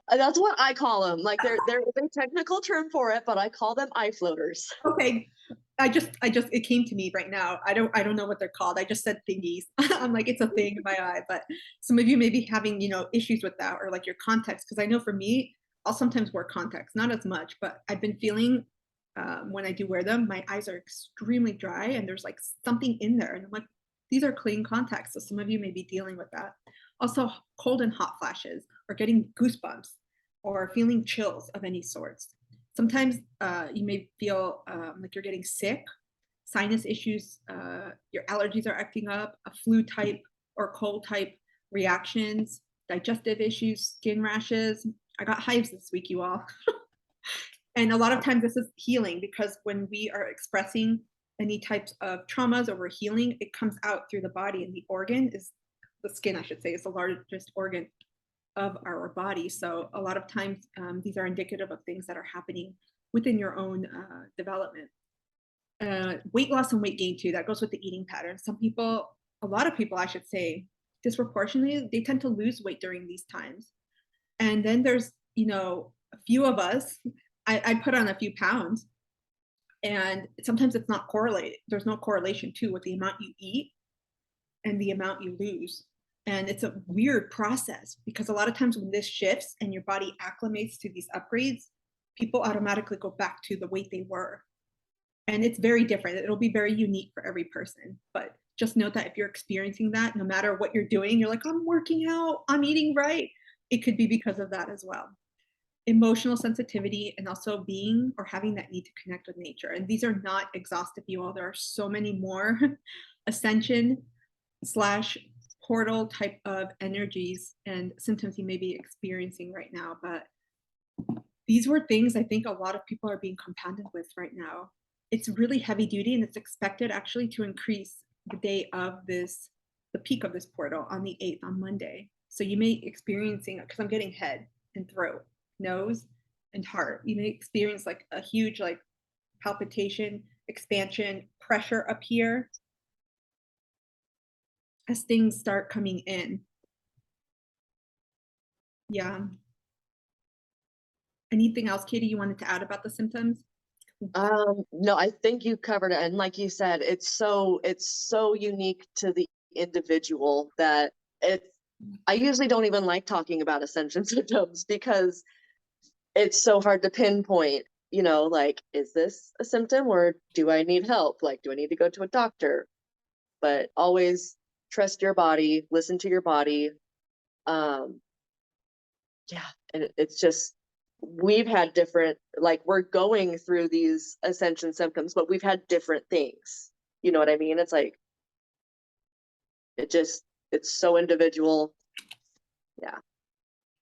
That's what I call them. Like there is a technical term for it, but I call them eye floaters. Okay. It came to me right now. I don't know what they're called. I just said thingies. I'm like, it's a thing in my eye, but some of you may be having, issues with that, or like your contacts. Cause I know for me, I'll sometimes wear contacts, not as much, but I've been feeling, when I do wear them, my eyes are extremely dry and there's like something in there. And I'm like, these are clean contacts. So some of you may be dealing with that. Also, cold and hot flashes, or getting goosebumps, or feeling chills of any sorts. Sometimes you may feel like you're getting sick, sinus issues, your allergies are acting up, a flu type or cold type reactions, digestive issues, skin rashes, I got hives this week, you all. And a lot of times this is healing, because when we are expressing any types of traumas or we're healing, it comes out through the body, and the organ is the skin, I should say, is the largest organ of our body. So a lot of times these are indicative of things that are happening within your own development. Weight loss and weight gain too, that goes with the eating pattern. Some people, a lot of people I should say, disproportionately, they tend to lose weight during these times. And then there's, a few of us, I put on a few pounds, and sometimes it's not correlated. There's no correlation too with the amount you eat and the amount you lose. And it's a weird process, because a lot of times when this shifts and your body acclimates to these upgrades, people automatically go back to the weight they were. And it's very different. It'll be very unique for every person. But just note that if you're experiencing that, no matter what you're doing, you're like, I'm working out, I'm eating right, it could be because of that as well. Emotional sensitivity, and also being or having that need to connect with nature. And these are not exhaustive, you all. There are so many more ascension / portal type of energies and symptoms you may be experiencing right now. But these were things I think a lot of people are being compounded with right now. It's really heavy duty, and it's expected actually to increase the day of this, the peak of this portal on the 8th, on Monday. So you may experiencing, because I'm getting head and throat, nose, and heart. You may experience like a huge like palpitation, expansion, pressure up here as things start coming in. Yeah. Anything else, Katie, you wanted to add about the symptoms? No, I think you covered it. And like you said, it's so unique to the individual that I usually don't even like talking about ascension symptoms, because it's so hard to pinpoint, like, is this a symptom, or do I need help? Like, do I need to go to a doctor? But always trust your body, listen to your body. Yeah. And it's just, we've had different, like, we're going through these ascension symptoms, but we've had different things. You know what I mean? It's like, it's so individual. Yeah.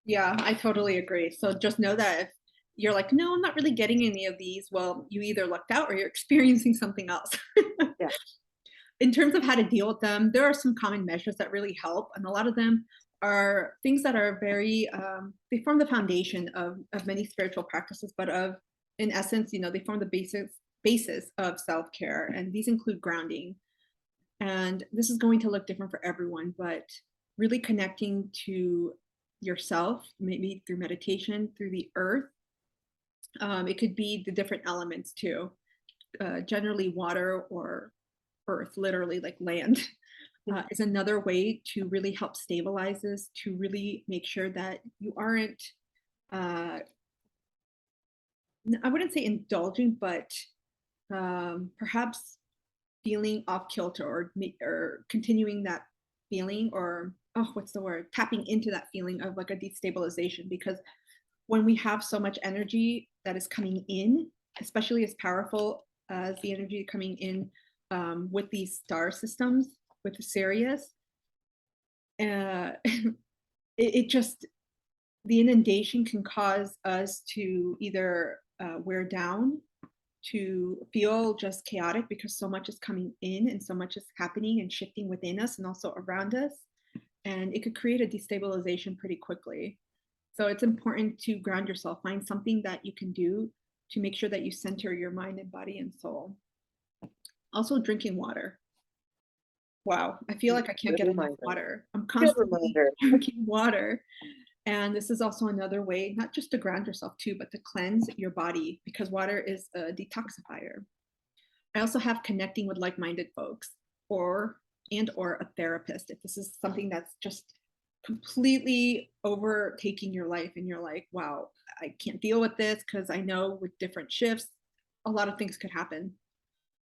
Yeah, I totally agree. So just know that if you're like, no, I'm not really getting any of these, well, you either lucked out or you're experiencing something else. Yeah. In terms of how to deal with them, there are some common measures that really help. And a lot of them are things that are very, they form the foundation of many spiritual practices, but in essence, they form the basis of self-care. And these include grounding. And this is going to look different for everyone, but really connecting to yourself, maybe through meditation, through the earth. It could be the different elements too. Generally water or earth, literally like land, is another way to really help stabilize this, to really make sure that you aren't, I wouldn't say indulging, but perhaps feeling off kilter, or continuing that feeling, or what's the word? Tapping into that feeling of like a destabilization. Because when we have so much energy that is coming in, especially as powerful as the energy coming in with these star systems, with the Sirius, it just, the inundation can cause us to either wear down, to feel just chaotic, because so much is coming in and so much is happening and shifting within us and also around us. And it could create a destabilization pretty quickly. So it's important to ground yourself, find something that you can do to make sure that you center your mind and body and soul. Also, drinking water. Wow, I feel like I can't get enough water. I'm constantly drinking water. And this is also another way, not just to ground yourself too, but to cleanse your body, because water is a detoxifier. I also have connecting with like-minded folks, or a therapist. If this is something that's just completely overtaking your life and you're like, wow, I can't deal with this, because I know with different shifts, a lot of things could happen.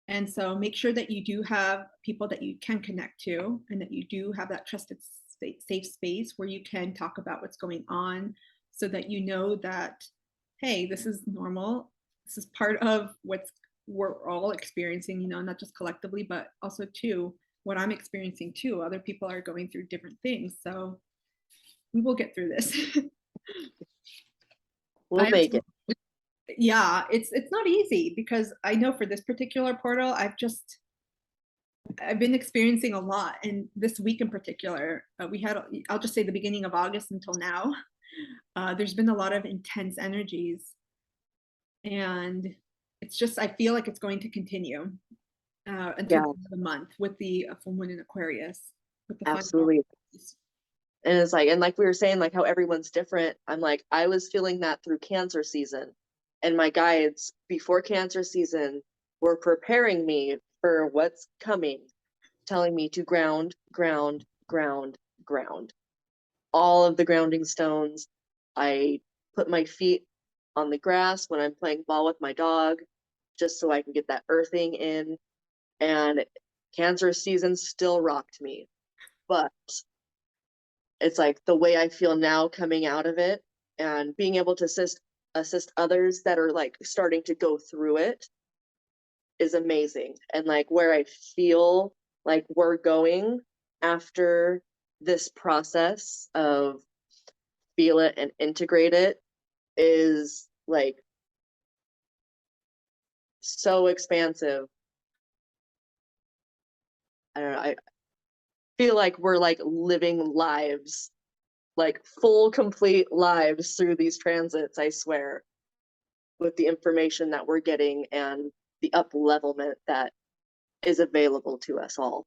And so make sure that you do have people that you can connect to, and that you do have that trusted safe space where you can talk about what's going on, so that you know that, hey, this is normal. This is part of we're all experiencing, not just collectively, but also too, what I'm experiencing too. Other people are going through different things. So we will get through this. We'll make it. Yeah, it's not easy because I know for this particular portal, I've been experiencing a lot, and this week in particular, I'll just say the beginning of August until now, there's been a lot of intense energies, and it's just I feel like it's going to continue until the end of the month with the full moon in Aquarius, with the absolutely. And it's like, and like we were saying, like how everyone's different. I'm like, I was feeling that through Cancer season, and my guides before Cancer season were preparing me for what's coming, telling me to ground, ground, ground, ground. All of the grounding stones. I put my feet on the grass when I'm playing ball with my dog, just so I can get that earthing in. And Cancer season still rocked me. But it's like the way I feel now coming out of it and being able to assist others that are like starting to go through it is amazing. And like where I feel like we're going after this process of feel it and integrate it is like so expansive. I don't know. I feel like we're like living lives, like full, complete lives through these transits, I swear, with the information that we're getting and the up levelment that is available to us all.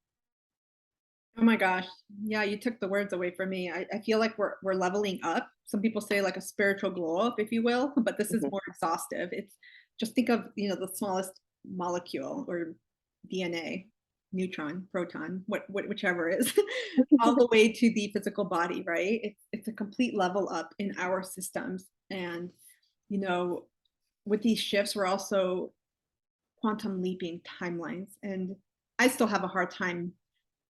Oh my gosh. Yeah, you took the words away from me. I feel like we're leveling up. Some people say like a spiritual glow up, if you will, but this is more exhaustive. It's just think of, the smallest molecule or DNA, neutron, proton, whichever is, all the way to the physical body, right? It's a complete level up in our systems. And, with these shifts, we're also quantum leaping timelines. And I still have a hard time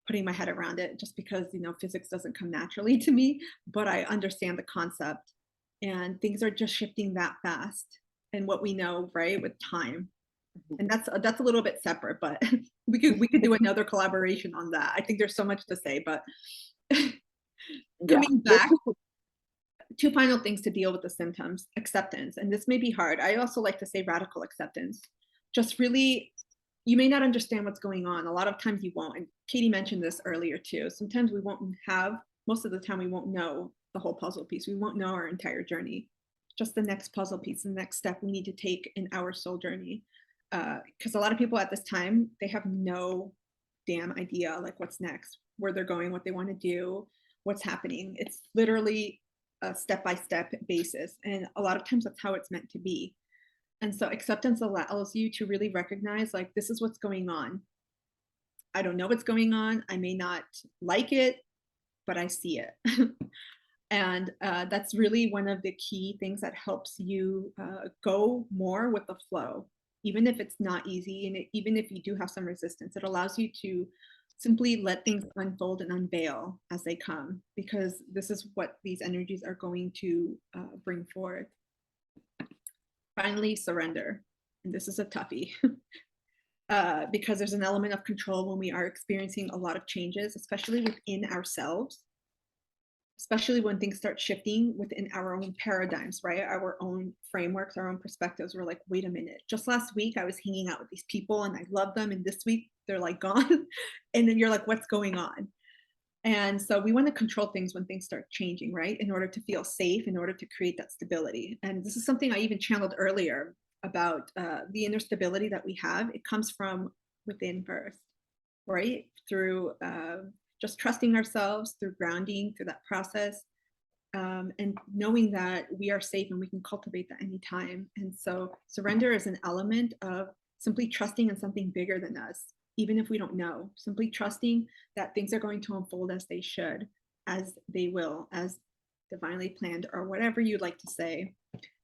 putting my head around it just because physics doesn't come naturally to me, but I understand the concept, and things are just shifting that fast. And what we know, right, with time, and that's a little bit separate, but we could do another collaboration on that. I think there's so much to say, but coming back, two final things to deal with the symptoms: acceptance, and this may be hard. I also like to say radical acceptance. Just really, you may not understand what's going on. A lot of times you won't. And Katie mentioned this earlier too. Sometimes we won't most of the time we won't know the whole puzzle piece. We won't know our entire journey. Just the next puzzle piece, the next step we need to take in our soul journey. Because a lot of people at this time, they have no damn idea like what's next, where they're going, what they want to do, what's happening. It's literally a step-by-step basis. And a lot of times that's how it's meant to be. And so acceptance allows you to really recognize, like, this is what's going on. I don't know what's going on. I may not like it, but I see it. And that's really one of the key things that helps you go more with the flow, even if it's not easy. And even if you do have some resistance, it allows you to simply let things unfold and unveil as they come, because this is what these energies are going to bring forth. Finally, surrender. And this is a toughie because there's an element of control when we are experiencing a lot of changes, especially within ourselves, especially when things start shifting within our own paradigms, right? Our own frameworks, our own perspectives. We're like, wait a minute. Just last week, I was hanging out with these people and I love them. And this week, they're like gone. And then you're like, what's going on? And so we want to control things when things start changing, right? In order to feel safe, in order to create that stability. And this is something I even channeled earlier about the inner stability that we have. It comes from within first, right? Through just trusting ourselves, through grounding, through that process, and knowing that we are safe and we can cultivate that anytime. And so surrender is an element of simply trusting in something bigger than us, even if we don't know, simply trusting that things are going to unfold as they should, as they will, as divinely planned, or whatever you'd like to say.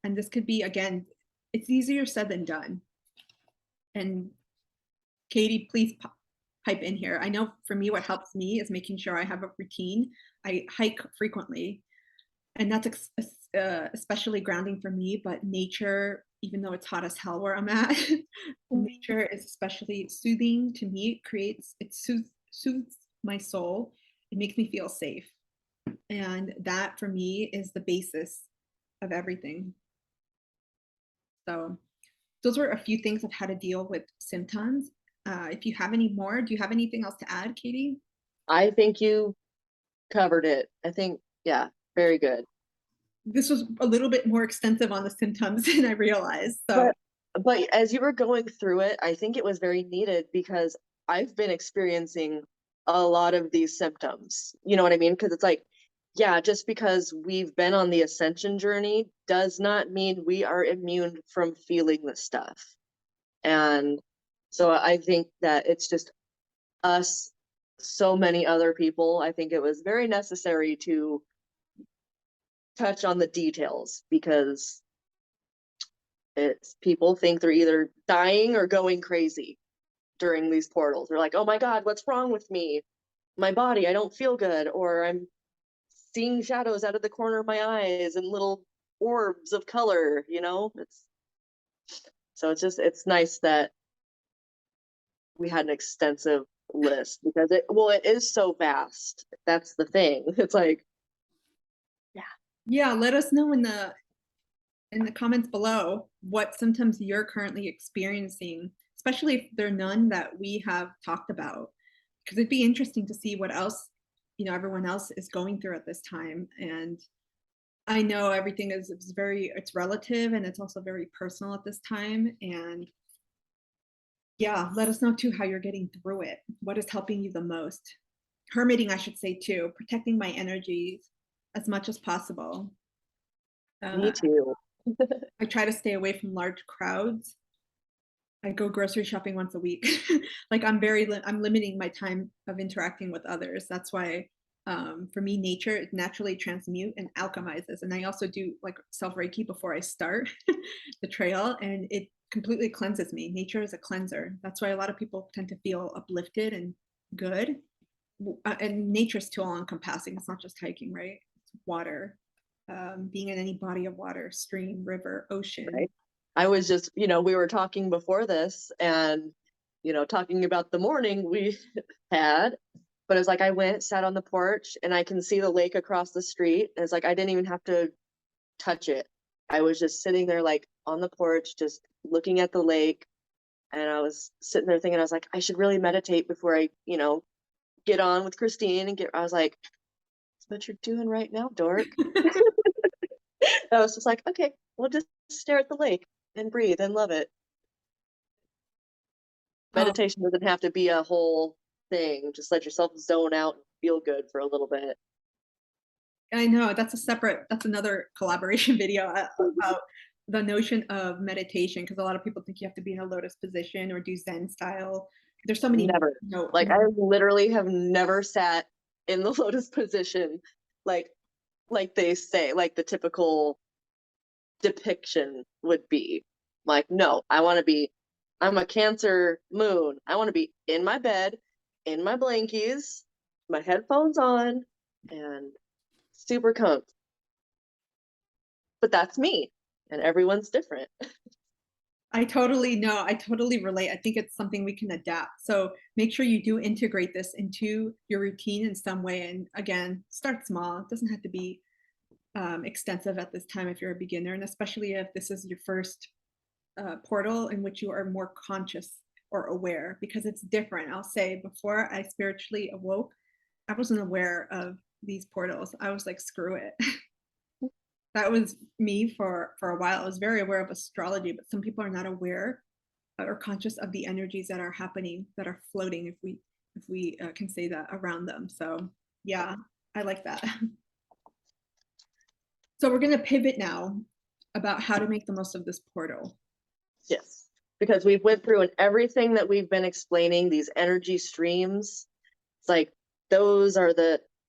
And this could be, again, it's easier said than done. And Katie, please pipe in here. I know for me, what helps me is making sure I have a routine. I hike frequently, and that's especially grounding for me, but nature, even though it's hot as hell where I'm at, nature is especially soothing to me. It soothes my soul. It makes me feel safe. And that for me is the basis of everything. So those were a few things of how to deal with symptoms. If you have any more, do you have anything else to add, Katie? I think you covered it. I think, yeah, very good. This was a little bit more extensive on the symptoms than I realized. So but as you were going through it, I think it was very needed because I've been experiencing a lot of these symptoms. You know what I mean? Because it's like, yeah, just because we've been on the ascension journey does not mean we are immune from feeling this stuff. And so I think that it's just us, so many other people. I think it was very necessary to touch on the details because it's people think they're either dying or going crazy during these portals. They're like, oh my God, what's wrong with me? My body, I don't feel good, or I'm seeing shadows out of the corner of my eyes and little orbs of color, you know? It's nice that we had an extensive list because it is so vast. That's the thing. It's like, yeah, let us know in the comments below what symptoms you're currently experiencing, especially if there are none that we have talked about, because it'd be interesting to see what else, everyone else is going through at this time. And I know everything is it's relative, and it's also very personal at this time. And yeah, let us know too how you're getting through it. What is helping you the most? Hermiting, I should say too, protecting my energies as much as possible. me too. I try to stay away from large crowds. I go grocery shopping once a week. Like I'm limiting my time of interacting with others. That's why for me, nature it naturally transmute and alchemizes. And I also do like self Reiki before I start the trail, and it completely cleanses me. Nature is a cleanser. That's why a lot of people tend to feel uplifted and good. And nature's too all encompassing. It's not just hiking, right? It's water, being in any body of water, stream, river, ocean. Right. I was just, we were talking before this and, talking about the morning we had, but it's like I went, sat on the porch, and I can see the lake across the street. And it's like I didn't even have to touch it. I was just sitting there, like on the porch, just looking at the lake. And I was sitting there thinking, I was like, I should really meditate before I, get on with Christine and I was like, that's what you're doing right now, dork. I was just like, okay, we'll just stare at the lake and breathe and love it. Meditation doesn't have to be a whole thing. Just let yourself zone out and feel good for a little bit. I know that's another collaboration video about the notion of meditation, because a lot of people think you have to be in a lotus position or do Zen style. There's so many. Never. Like I literally have never sat in the lotus position, like they say, like the typical depiction would be. Like, no, I'm a Cancer moon. I want to be in my bed, in my blankies, my headphones on, and super comfy. But that's me, and everyone's different. I totally know. I totally relate. I think it's something we can adapt. So make sure you do integrate this into your routine in some way. And again, start small. It doesn't have to be extensive at this time if you're a beginner, and especially if this is your first portal in which you are more conscious or aware, because it's different. I'll say before I spiritually awoke, I wasn't aware of these portals. I was like, screw it. That was me for a while. I was very aware of astrology, but some people are not aware or conscious of the energies that are happening, that are floating, if we can say that, around them. So yeah, I like that. So we're going to pivot now about how to make the most of this portal. Yes, because we've went through and everything that we've been explaining, these energy streams, it's like those are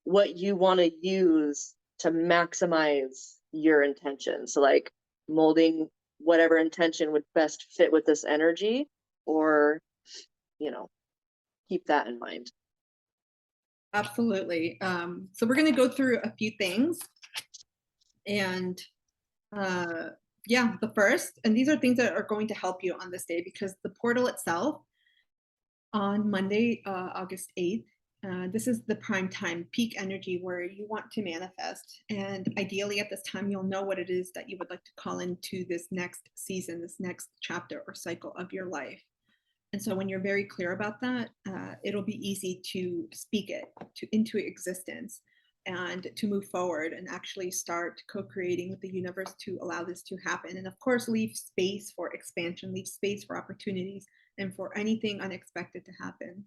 what you want to use to maximize your intention. So like molding whatever intention would best fit with this energy, or keep that in mind. Absolutely. So we're going to go through a few things, and yeah, the first, and these are things that are going to help you on this day, because the portal itself on Monday, August 8th, This is the prime time, peak energy where you want to manifest. And ideally, at this time, you'll know what it is that you would like to call into this next season, this next chapter or cycle of your life. And so when you're very clear about that, it'll be easy to speak it into existence and to move forward and actually start co-creating with the universe to allow this to happen. And of course, leave space for expansion, leave space for opportunities and for anything unexpected to happen.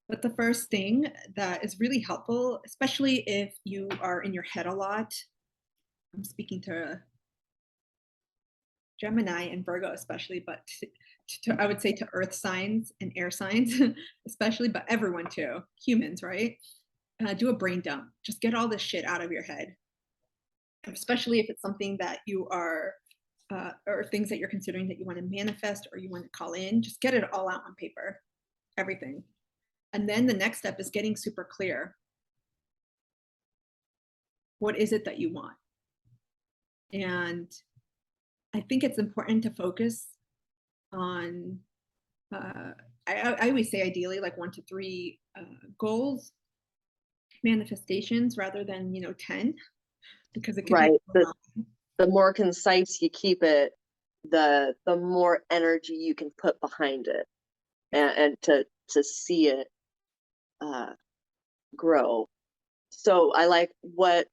But the first thing that is really helpful, especially if you are in your head a lot, I'm speaking to Gemini and Virgo especially, but I would say to earth signs and air signs especially, but everyone too, humans, right? Do a brain dump. Just get all this shit out of your head, especially if it's something that you are, or things that you're considering that you want to manifest or you want to call in. Just get it all out on paper, everything. And then the next step is getting super clear. What is it that you want? And I think it's important to focus on, I always say ideally like 1 to 3 goals, manifestations rather than, 10, because it can Right. be The more concise you keep it, the more energy you can put behind it, and to see it grow. So I like what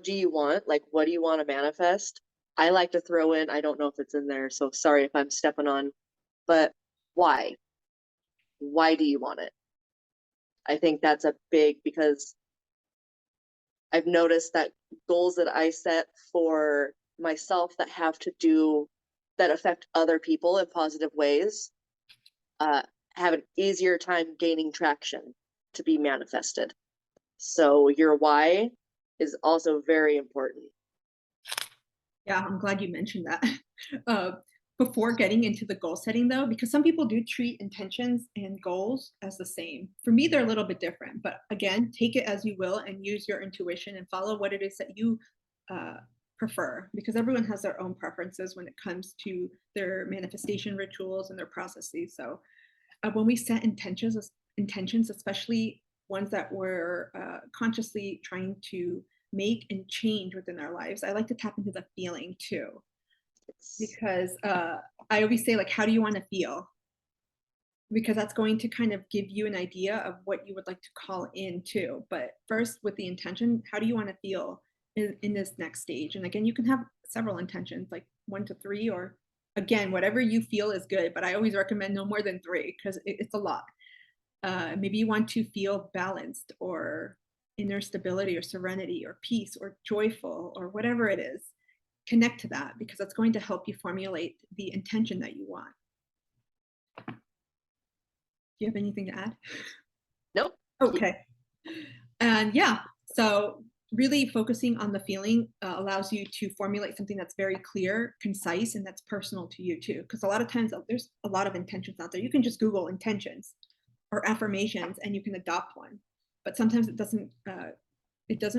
do you want? Like, what do you want to manifest? I like to throw in, I don't know if it's in there, so sorry if I'm stepping on, but why? Why do you want it? I think that's a big, because I've noticed that goals that I set for myself that affect other people in positive ways, have an easier time gaining traction to be manifested. So your why is also very important. Yeah, I'm glad you mentioned that. Before getting into the goal setting, though, because some people do treat intentions and goals as the same. For me, they're a little bit different. But again, take it as you will and use your intuition and follow what it is that you prefer, because everyone has their own preferences when it comes to their manifestation rituals and their processes. So when we set intentions, especially ones that we're consciously trying to make and change within our lives, I like to tap into the feeling too, because I always say, like, how do you want to feel? Because that's going to kind of give you an idea of what you would like to call in too. But first, with the intention, how do you want to feel in this next stage? And again, you can have several intentions, like 1 to 3, or again, whatever you feel is good. But I always recommend no more than 3 because it's a lot. Maybe you want to feel balanced or inner stability or serenity or peace or joyful or whatever it is. Connect to that because that's going to help you formulate the intention that you want. Do you have anything to add? Nope. Okay. And yeah, so really focusing on the feeling allows you to formulate something that's very clear, concise, and that's personal to you too. Because a lot of times there's a lot of intentions out there. You can just Google intentions or affirmations and you can adopt one. But sometimes it doesn't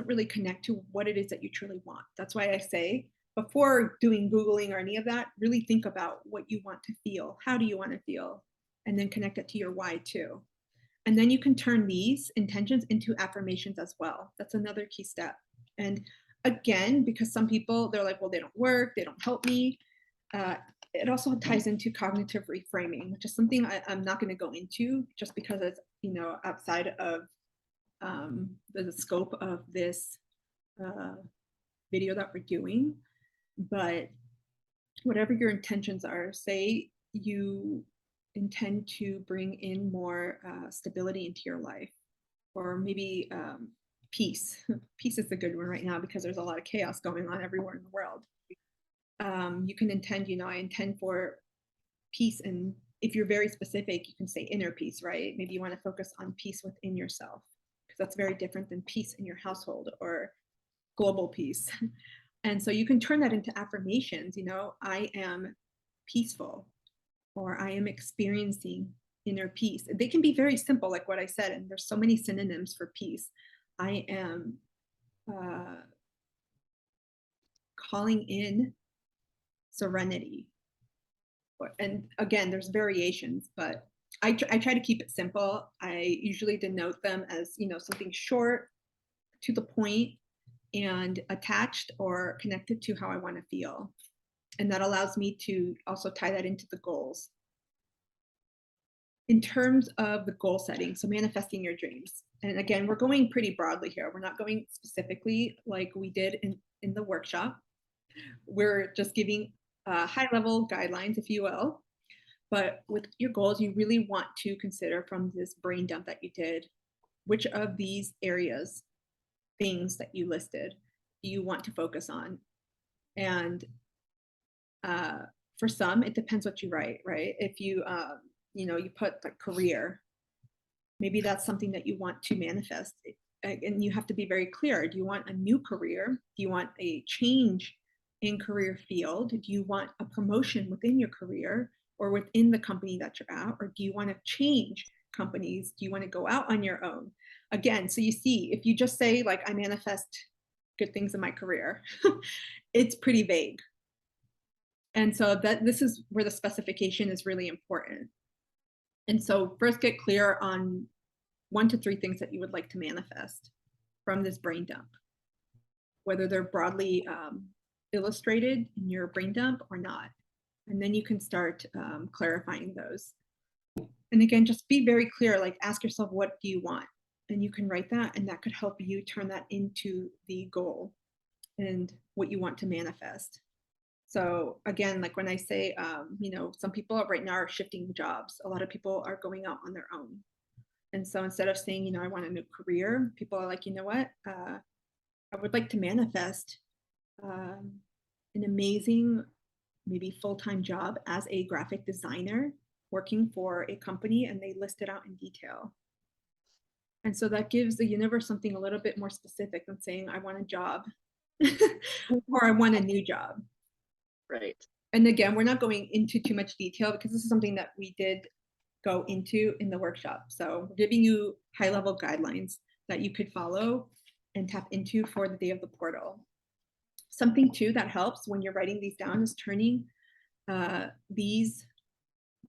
really connect to what it is that you truly want. That's why I say before doing Googling or any of that, really think about what you want to feel. How do you want to feel? And then connect it to your why too. And then you can turn these intentions into affirmations as well. That's another key step. And again, because some people, they're like, well, they don't work, they don't help me. It also ties into cognitive reframing, which is something I'm not going to go into just because it's, outside of the scope of this video that we're doing. But whatever your intentions are, say you intend to bring in more stability into your life, or maybe peace. Peace is a good one right now because there's a lot of chaos going on everywhere in the world. You can intend, I intend for peace. And if you're very specific, you can say inner peace, right? Maybe you want to focus on peace within yourself because that's very different than peace in your household or global peace. And so you can turn that into affirmations, I am peaceful, or I am experiencing inner peace. They can be very simple, like what I said, and there's so many synonyms for peace. I am calling in serenity. And again, there's variations, but I try to keep it simple. I usually denote them as, something short, to the point, and attached or connected to how I want to feel. And that allows me to also tie that into the goals. In terms of the goal setting, so manifesting your dreams. And again, we're going pretty broadly here. We're not going specifically like we did in the workshop. We're just giving high level guidelines, if you will. But with your goals, you really want to consider from this brain dump that you did, which of these areas, things that you listed, do you want to focus on? And for some, it depends what you write, right? If you, you put like career, maybe that's something that you want to manifest. And you have to be very clear. Do you want a new career? Do you want a change in career field? Do you want a promotion within your career or within the company that you're at? Or do you want to change companies? Do you want to go out on your own? Again, so you see, if you just say like, I manifest good things in my career, it's pretty vague. And so this is where the specification is really important. And so first get clear on 1 to 3 things that you would like to manifest from this brain dump, whether they're broadly illustrated in your brain dump or not. And then you can start clarifying those. And again, just be very clear, like ask yourself, what do you want? And you can write that, and that could help you turn that into the goal and what you want to manifest. So again, like when I say, some people right now are shifting jobs. A lot of people are going out on their own. And so instead of saying, I want a new career, people are like, you know what? I would like to manifest an amazing, maybe full-time job as a graphic designer working for a company, and they list it out in detail. And so that gives the universe something a little bit more specific than saying, I want a job or I want a new job. Right. And again, we're not going into too much detail because this is something that we did go into in the workshop. So we're giving you high level guidelines that you could follow and tap into for the day of the portal. Something too that helps when you're writing these down is turning these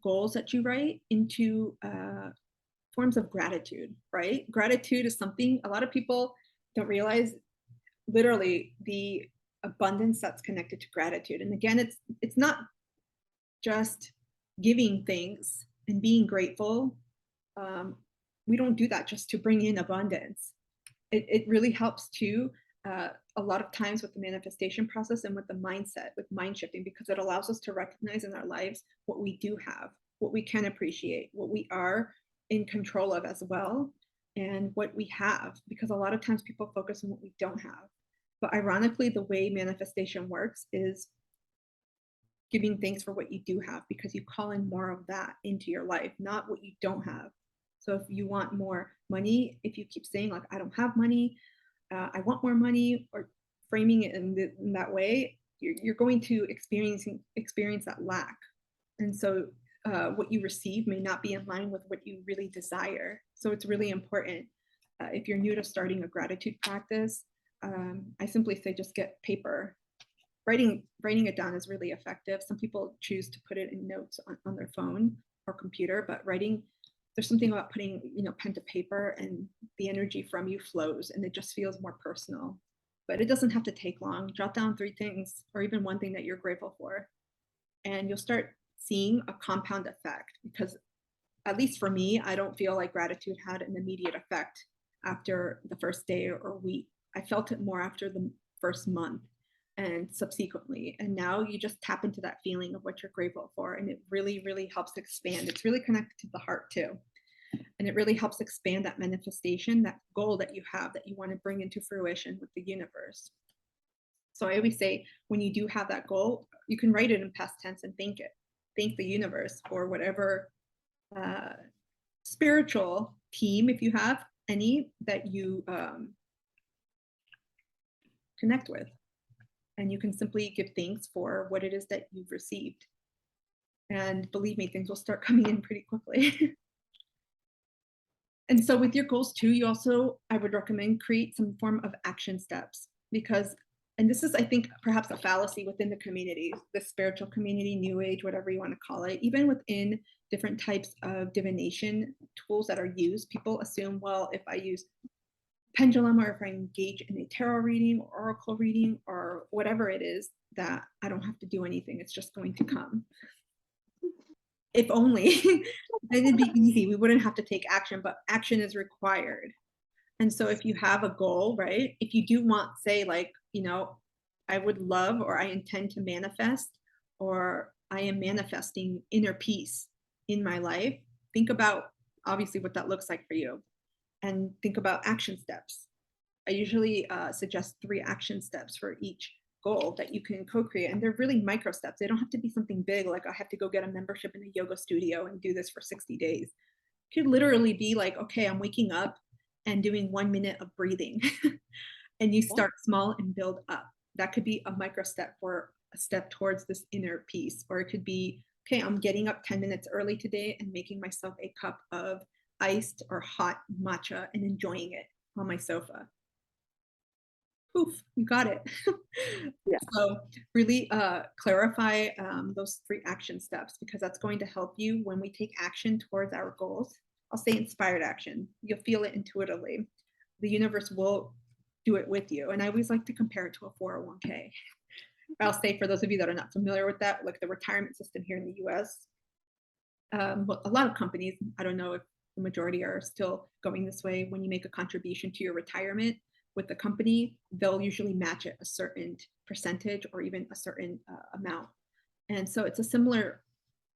goals that you write into forms of gratitude, right? Gratitude is something a lot of people don't realize, literally the abundance that's connected to gratitude. And again, it's not just giving things and being grateful. We don't do that just to bring in abundance. It really helps too, a lot of times with the manifestation process and with the mindset, with mind shifting, because it allows us to recognize in our lives what we do have, what we can appreciate, what we are in control of as well, and what we have, because a lot of times people focus on what we don't have. But ironically, the way manifestation works is giving thanks for what you do have, because you call in more of that into your life, not what you don't have. So if you want more money, if you keep saying like, I don't have money, I want more money, or framing it in that way, you're going to experience that lack. And so what you receive may not be in line with what you really desire. So it's really important. If you're new to starting a gratitude practice, I simply say just get paper. Writing it down is really effective. Some people choose to put it in notes on their phone or computer, but writing, there's something about putting pen to paper, and the energy from you flows, and it just feels more personal. But it doesn't have to take long. Jot down 3 things or even 1 thing that you're grateful for, and you'll start seeing a compound effect. Because at least for me, I don't feel like gratitude had an immediate effect after the first day or week. I felt it more after the first month and subsequently. And now you just tap into that feeling of what you're grateful for, and it really, really helps expand. It's really connected to the heart too. And it really helps expand that manifestation, that goal that you have that you want to bring into fruition with the universe. So I always say, when you do have that goal, you can write it in past tense and thank it. Thank the universe for whatever spiritual team, if you have any, that you connect with. And you can simply give thanks for what it is that you've received. And believe me, things will start coming in pretty quickly. And so with your goals too, you also, I would recommend create some form of action steps, because and this is, I think, perhaps a fallacy within the community, the spiritual community, new age, whatever you want to call it, even within different types of divination tools that are used, people assume, well, if I use pendulum or if I engage in a tarot reading or oracle reading or whatever it is, that I don't have to do anything. It's just going to come. If only. Then it'd be easy. We wouldn't have to take action, but action is required. And so if you have a goal, right? If you do want, say, like, I would love or I intend to manifest or I am manifesting inner peace in my life, think about obviously what that looks like for you and think about action steps. I usually suggest 3 action steps for each goal that you can co-create. And they're really micro steps. They don't have to be something big, like I have to go get a membership in a yoga studio and do this for 60 days. It could literally be like, okay, I'm waking up and doing 1 minute of breathing. And you start small and build up. That could be a micro step for a step towards this inner peace. Or it could be, okay, I'm getting up 10 minutes early today and making myself a cup of iced or hot matcha and enjoying it on my sofa. Poof, you got it. Yeah. So really clarify those 3 action steps, because that's going to help you when we take action towards our goals. I'll say inspired action. You'll feel it intuitively. The universe will do it with you. And I always like to compare it to a 401k. I'll say, for those of you that are not familiar with that, like the retirement system here in the US, well, a lot of companies, I don't know if the majority are still going this way. When you make a contribution to your retirement with the company, they'll usually match it a certain percentage or even a certain amount. And so it's a similar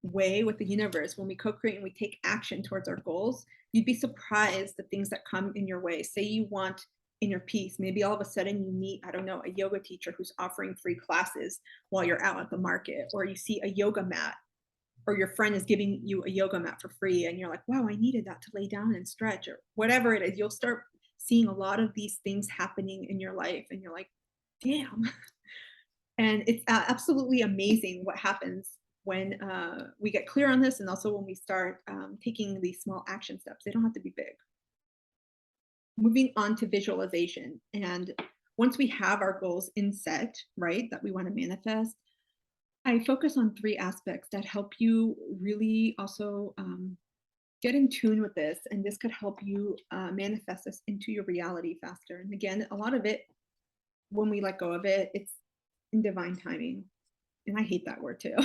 way with the universe. When we co-create and we take action towards our goals, you'd be surprised the things that come in your way. Say you want inner peace. Maybe all of a sudden you meet, I don't know, a yoga teacher who's offering free classes while you're out at the market, or you see a yoga mat, or your friend is giving you a yoga mat for free and you're like, wow, I needed that to lay down and stretch, or whatever it is. You'll start seeing a lot of these things happening in your life and you're like, damn. And it's absolutely amazing what happens when we get clear on this, and also when we start taking these small action steps. They don't have to be big. Moving on to visualization. And once we have our goals in set, right, that we want to manifest, I focus on 3 aspects that help you really also get in tune with this. And this could help you manifest this into your reality faster. And again, a lot of it, when we let go of it, it's in divine timing. And I hate that word too.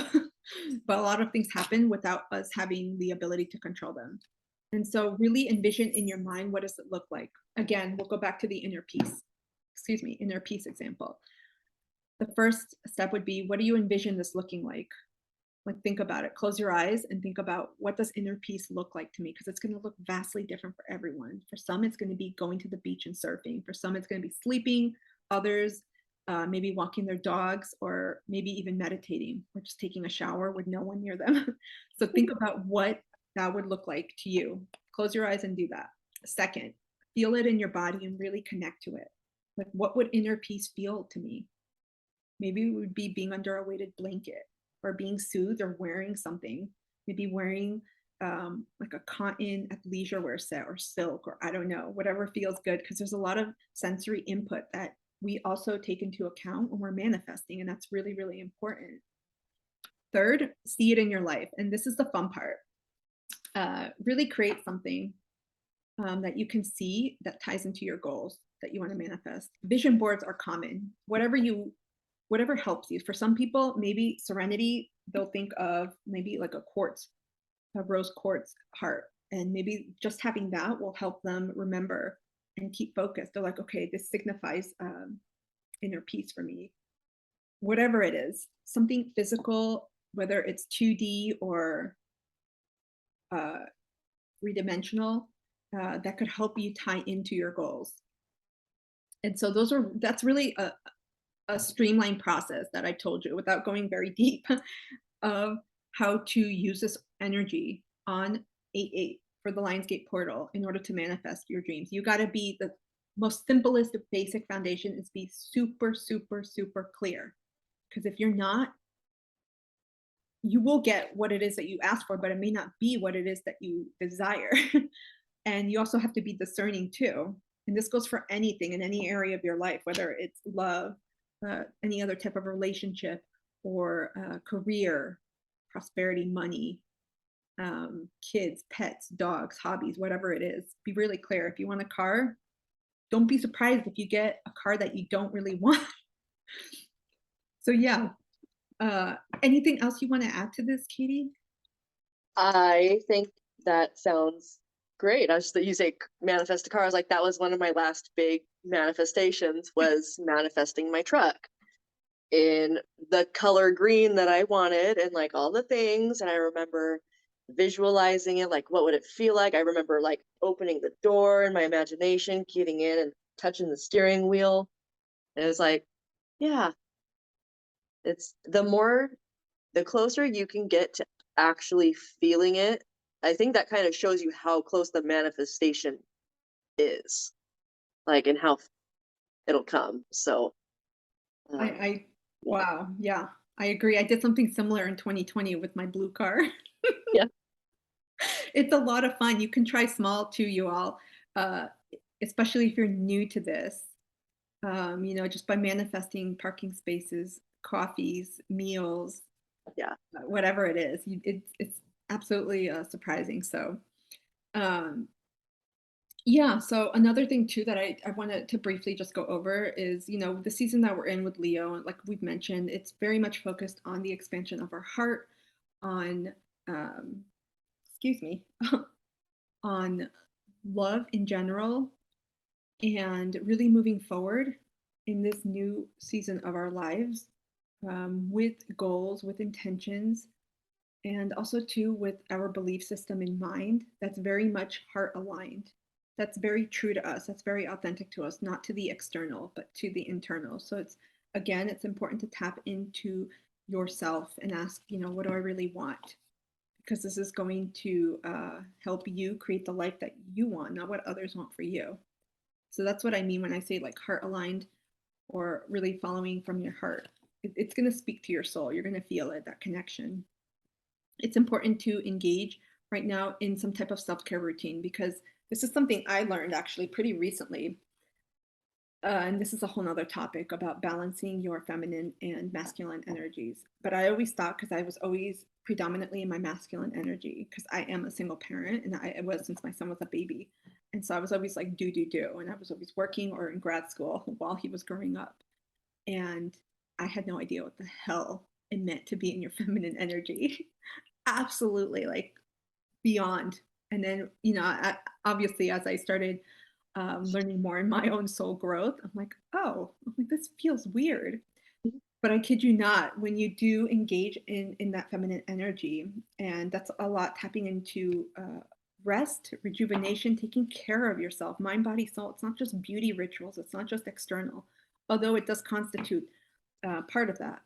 But a lot of things happen without us having the ability to control them. And so really envision in your mind, what does it look like? Again, we'll go back to the inner peace example. The first step would be, what do you envision this looking like? Like, think about it. Close your eyes and think about, what does inner peace look like to me? Because it's going to look vastly different for everyone. For some, it's going to be going to the beach and surfing. For some, it's going to be sleeping. Others, maybe walking their dogs, or maybe even meditating, or just taking a shower with no one near them. So think about what that would look like to you. Close your eyes and do that. Second, feel it in your body and really connect to it. Like, what would inner peace feel to me? Maybe it would be being under a weighted blanket, or being soothed, or wearing something. Maybe wearing like a cotton athleisure wear set, or silk, or I don't know, whatever feels good, because there's a lot of sensory input that we also take into account when we're manifesting, and that's really, really important. Third, see it in your life. And this is the fun part. Really create something that you can see that ties into your goals that you want to manifest. Vision boards are common. Whatever helps you. For some people, maybe serenity, they'll think of maybe like a rose quartz heart. And maybe just having that will help them remember and keep focused. They're like, okay, this signifies inner peace for me. Whatever it is, something physical, whether it's 2D or 3-dimensional, that could help you tie into your goals. And so that's really a streamlined process that I told you, without going very deep, of how to use this energy on 8/8 for the Lionsgate portal in order to manifest your dreams. You got to be, the most simplest basic foundation is be super, super, super clear. Because if you're not, you will get what it is that you ask for, but it may not be what it is that you desire. And you also have to be discerning too. And this goes for anything in any area of your life, whether it's love, any other type of relationship or career, prosperity, money, kids, pets, dogs, hobbies, whatever it is. Be really clear. If you want a car, don't be surprised if you get a car that you don't really want. So yeah. Anything else you want to add to this, Katie? I think that sounds great. I was that you say manifest a car. I was like, that was one of my last big manifestations was manifesting my truck in the color green that I wanted and like all the things. And I remember visualizing it, like what would it feel like? I remember like opening the door in my imagination, getting in and touching the steering wheel. And it was like, yeah, it's the closer you can get to actually feeling it, I think that kind of shows you how close the manifestation is, like, and how it'll come. So, um, I yeah, wow, yeah, I agree. I did something similar in 2020 with my blue car. yeah, It's a lot of fun. You can try small too, you all, uh, especially if you're new to this. Just by manifesting parking spaces, coffees, meals, yeah. whatever it is, it's absolutely surprising. So, um, yeah. So another thing too that I wanted to briefly just go over is, the season that we're in with Leo, and like we've mentioned, it's very much focused on the expansion of our heart, on um, excuse me, on love in general, and really moving forward in this new season of our lives, with goals, with intentions, and also too with our belief system in mind that's very much heart aligned. That's very true to us. That's very authentic to us, not to the external, but to the internal. So it's important to tap into yourself and ask, what do I really want? Because this is going to help you create the life that you want, not what others want for you. So that's what I mean when I say like heart aligned or really following from your heart. It's going to speak to your soul. You're going to feel it, that connection. It's important to engage right now in some type of self care routine because this is something I learned actually pretty recently. And this is a whole nother topic about balancing your feminine and masculine energies. But I always thought, because I was always predominantly in my masculine energy, because I am a single parent and I was since my son was a baby. And so I was always like, do, do, do. And I was always working or in grad school while he was growing up. And I had no idea what the hell it meant to be in your feminine energy. Absolutely, like beyond. And then, obviously, as I started learning more in my own soul growth, I'm like, this feels weird. But I kid you not, when you do engage in that feminine energy, and that's a lot tapping into rest, rejuvenation, taking care of yourself, mind, body, soul. It's not just beauty rituals. It's not just external, although it does constitute part of that.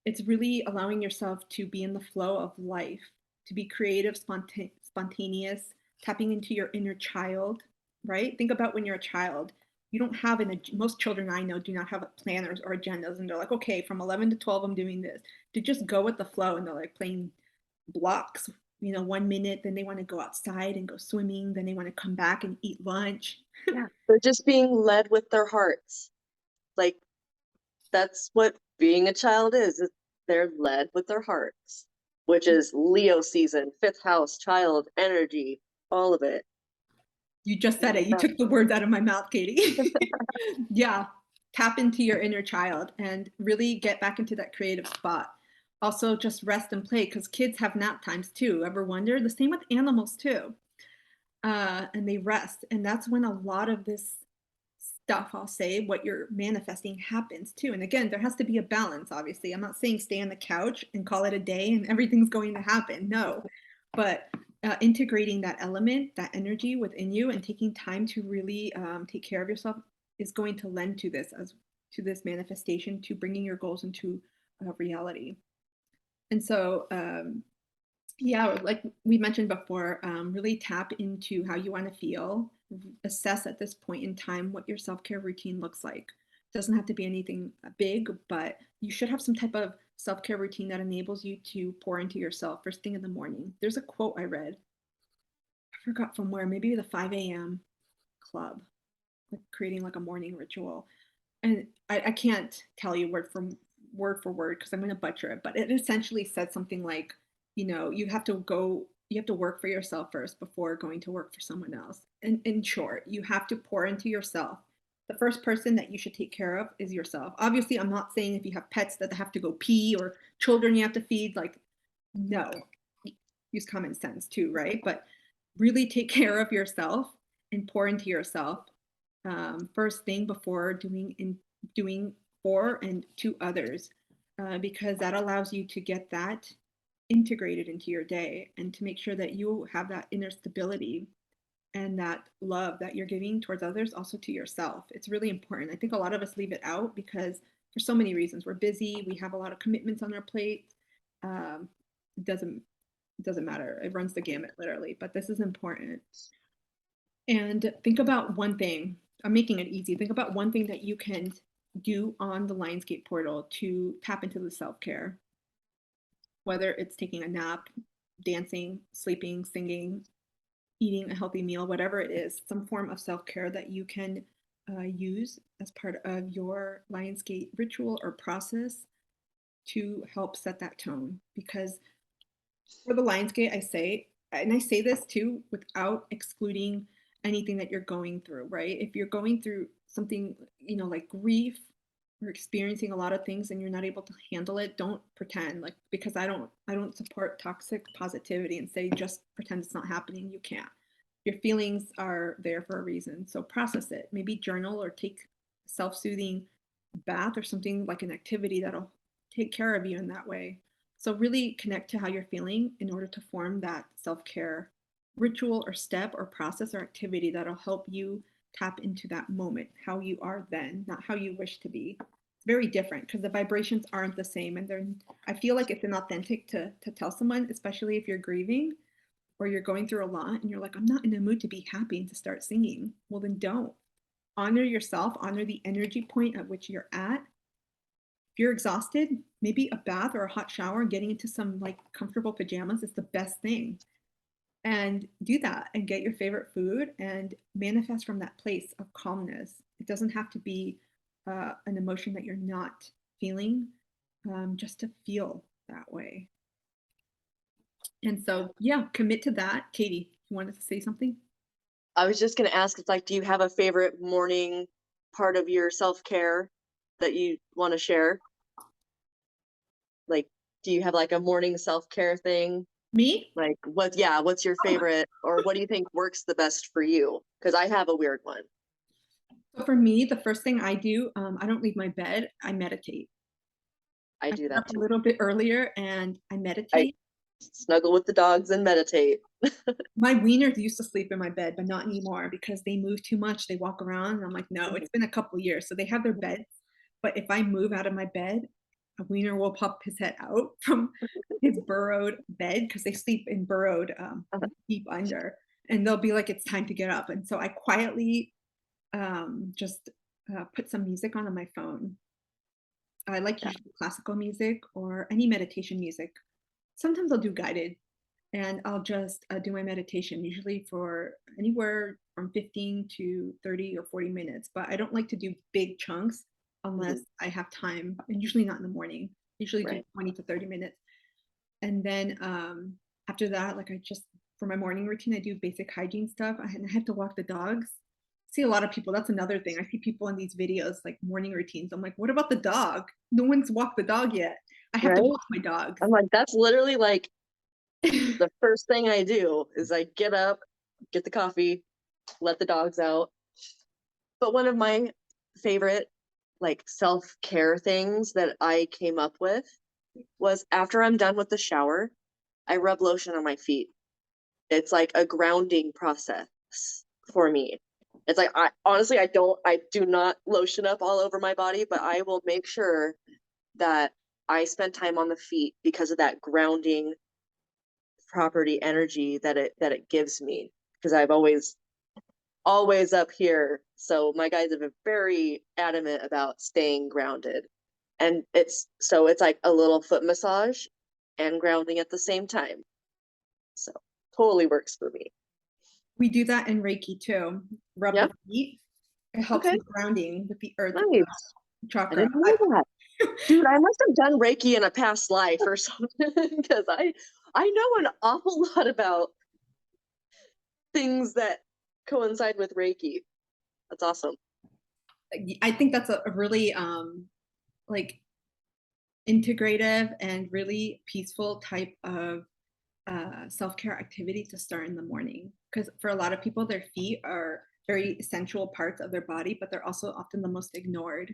It's really allowing yourself to be in the flow of life, to be creative, spontaneous, tapping into your inner child, right? Think about when you're a child. You don't have most children I know do not have planners or agendas, and they're like, okay, from 11 to 12, I'm doing this. To just go with the flow, and they're like playing blocks, 1 minute, then they want to go outside and go swimming, then they want to come back and eat lunch. Yeah. They're just being led with their hearts. Like that's what being a child is. They're led with their hearts, which is Leo season, fifth house, child, energy, all of it. You just said it. You took the words out of my mouth, Katie. Yeah. Tap into your inner child and really get back into that creative spot. Also, just rest and play because kids have nap times too. Ever wonder? The same with animals too. And they rest. And that's when a lot of this stuff, I'll say, what you're manifesting happens too. And again, there has to be a balance, obviously. I'm not saying stay on the couch and call it a day and everything's going to happen. No. But integrating that element, that energy within you, and taking time to really take care of yourself is going to lend to this manifestation, to bringing your goals into reality. And so, yeah, like we mentioned before, really tap into how you want to feel. Assess at this point in time what your self-care routine looks like. It doesn't have to be anything big, but you should have some type of self-care routine that enables you to pour into yourself first thing in the morning. There's a quote I read, I forgot from where, maybe the 5 a.m. club, like creating like a morning ritual. and I can't tell you word for word because I'm going to butcher it, but it essentially said something like, you have to work for yourself first before going to work for someone else. And in short, you have to pour into yourself. The first person that you should take care of is yourself. Obviously, I'm not saying if you have pets that have to go pee or children you have to feed, like, no, use common sense too, right? But really take care of yourself and pour into yourself first thing before doing for and to others, because that allows you to get that integrated into your day and to make sure that you have that inner stability and that love that you're giving towards others also to yourself. It's really important. I think a lot of us leave it out because for so many reasons. We're busy, we have a lot of commitments on our plate. Um, it doesn't matter. It runs the gamut literally, but this is important. And think about one thing. I'm making it easy. Think about one thing that you can do on the Lionsgate portal to tap into the self-care, whether it's taking a nap, dancing, sleeping, singing, eating a healthy meal, whatever it is, some form of self-care that you can use as part of your Lionsgate ritual or process to help set that tone. Because for the Lionsgate, I say, and I say this too without excluding anything that you're going through, right? If you're going through something, like grief or experiencing a lot of things and you're not able to handle it, don't pretend, like, because I don't support toxic positivity and say just pretend it's not happening. You can't. Your feelings are there for a reason. So process it. Maybe journal or take a self-soothing bath or something like an activity that'll take care of you in that way. So really connect to how you're feeling in order to form that self-care ritual or step or process or activity that'll help you tap into that moment, how you are then, not how you wish to be. It's very different because the vibrations aren't the same. And I feel like it's inauthentic to tell someone, especially if you're grieving or you're going through a lot and you're like, I'm not in the mood to be happy and to start singing. Well, then don't. Honor yourself, honor the energy point at which you're at. If you're exhausted, maybe a bath or a hot shower and getting into some like comfortable pajamas is the best thing. And do that and get your favorite food and manifest from that place of calmness. It doesn't have to be an emotion that you're not feeling, just to feel that way. And so, yeah, commit to that. Katie, you wanted to say something? I was just going to ask, it's like, do you have a favorite morning part of your self-care that you want to share? Like, do you have like a morning self-care thing? Me? Like, what's your favorite, or what do you think works the best for you? Because I have a weird one. So for me, the first thing I do, I don't leave my bed. I meditate. I I do get that up a too. little bit earlier and I I meditate. snuggle with the dogs and meditate. My wieners used to sleep in my bed, but not anymore because they move too much. They walk around, and I'm like, no, it's been a couple years. So they have their beds, but if I move out of my bed, a wiener will pop his head out from his burrowed bed because they sleep in burrowed deep under, and they'll be like, it's time to get up. And so I quietly just put some music on my phone. I like Yeah. usually classical music or any meditation music. Sometimes I'll do guided and I'll just do my meditation, usually for anywhere from 15 to 30 or 40 minutes. But I don't like to do big chunks unless I have time, and usually not in the morning. Usually do Right. 20 to 30 minutes. And then after that, like for my morning routine, I do basic hygiene stuff. And I have to walk the dogs. See a lot of people. That's another thing. I see people in these videos, like morning routines. I'm like, what about the dog? No one's walked the dog yet. I have to Right. walk my dogs. I'm like, that's literally like the first thing I do is I get up, get the coffee, let the dogs out. But one of my favorite like self-care things that I came up with was after I'm done with the shower, I rub lotion on my feet. It's like a grounding process for me. It's like I do not lotion up all over my body, but I will make sure that I spend time on the feet because of that grounding property energy that it gives me. Because I've always up here. So my guys have been very adamant about staying grounded. And it's like a little foot massage and grounding at the same time. So totally works for me. We do that in Reiki too. Rub Yep. the feet It helps with grounding with the earth Nice. chakra. I didn't know that. Dude, I must have done Reiki in a past life or something, because I know an awful lot about things that coincide with Reiki. That's awesome. I think that's a really like integrative and really peaceful type of self-care activity to start in the morning, because for a lot of people their feet are very essential parts of their body, but they're also often the most ignored.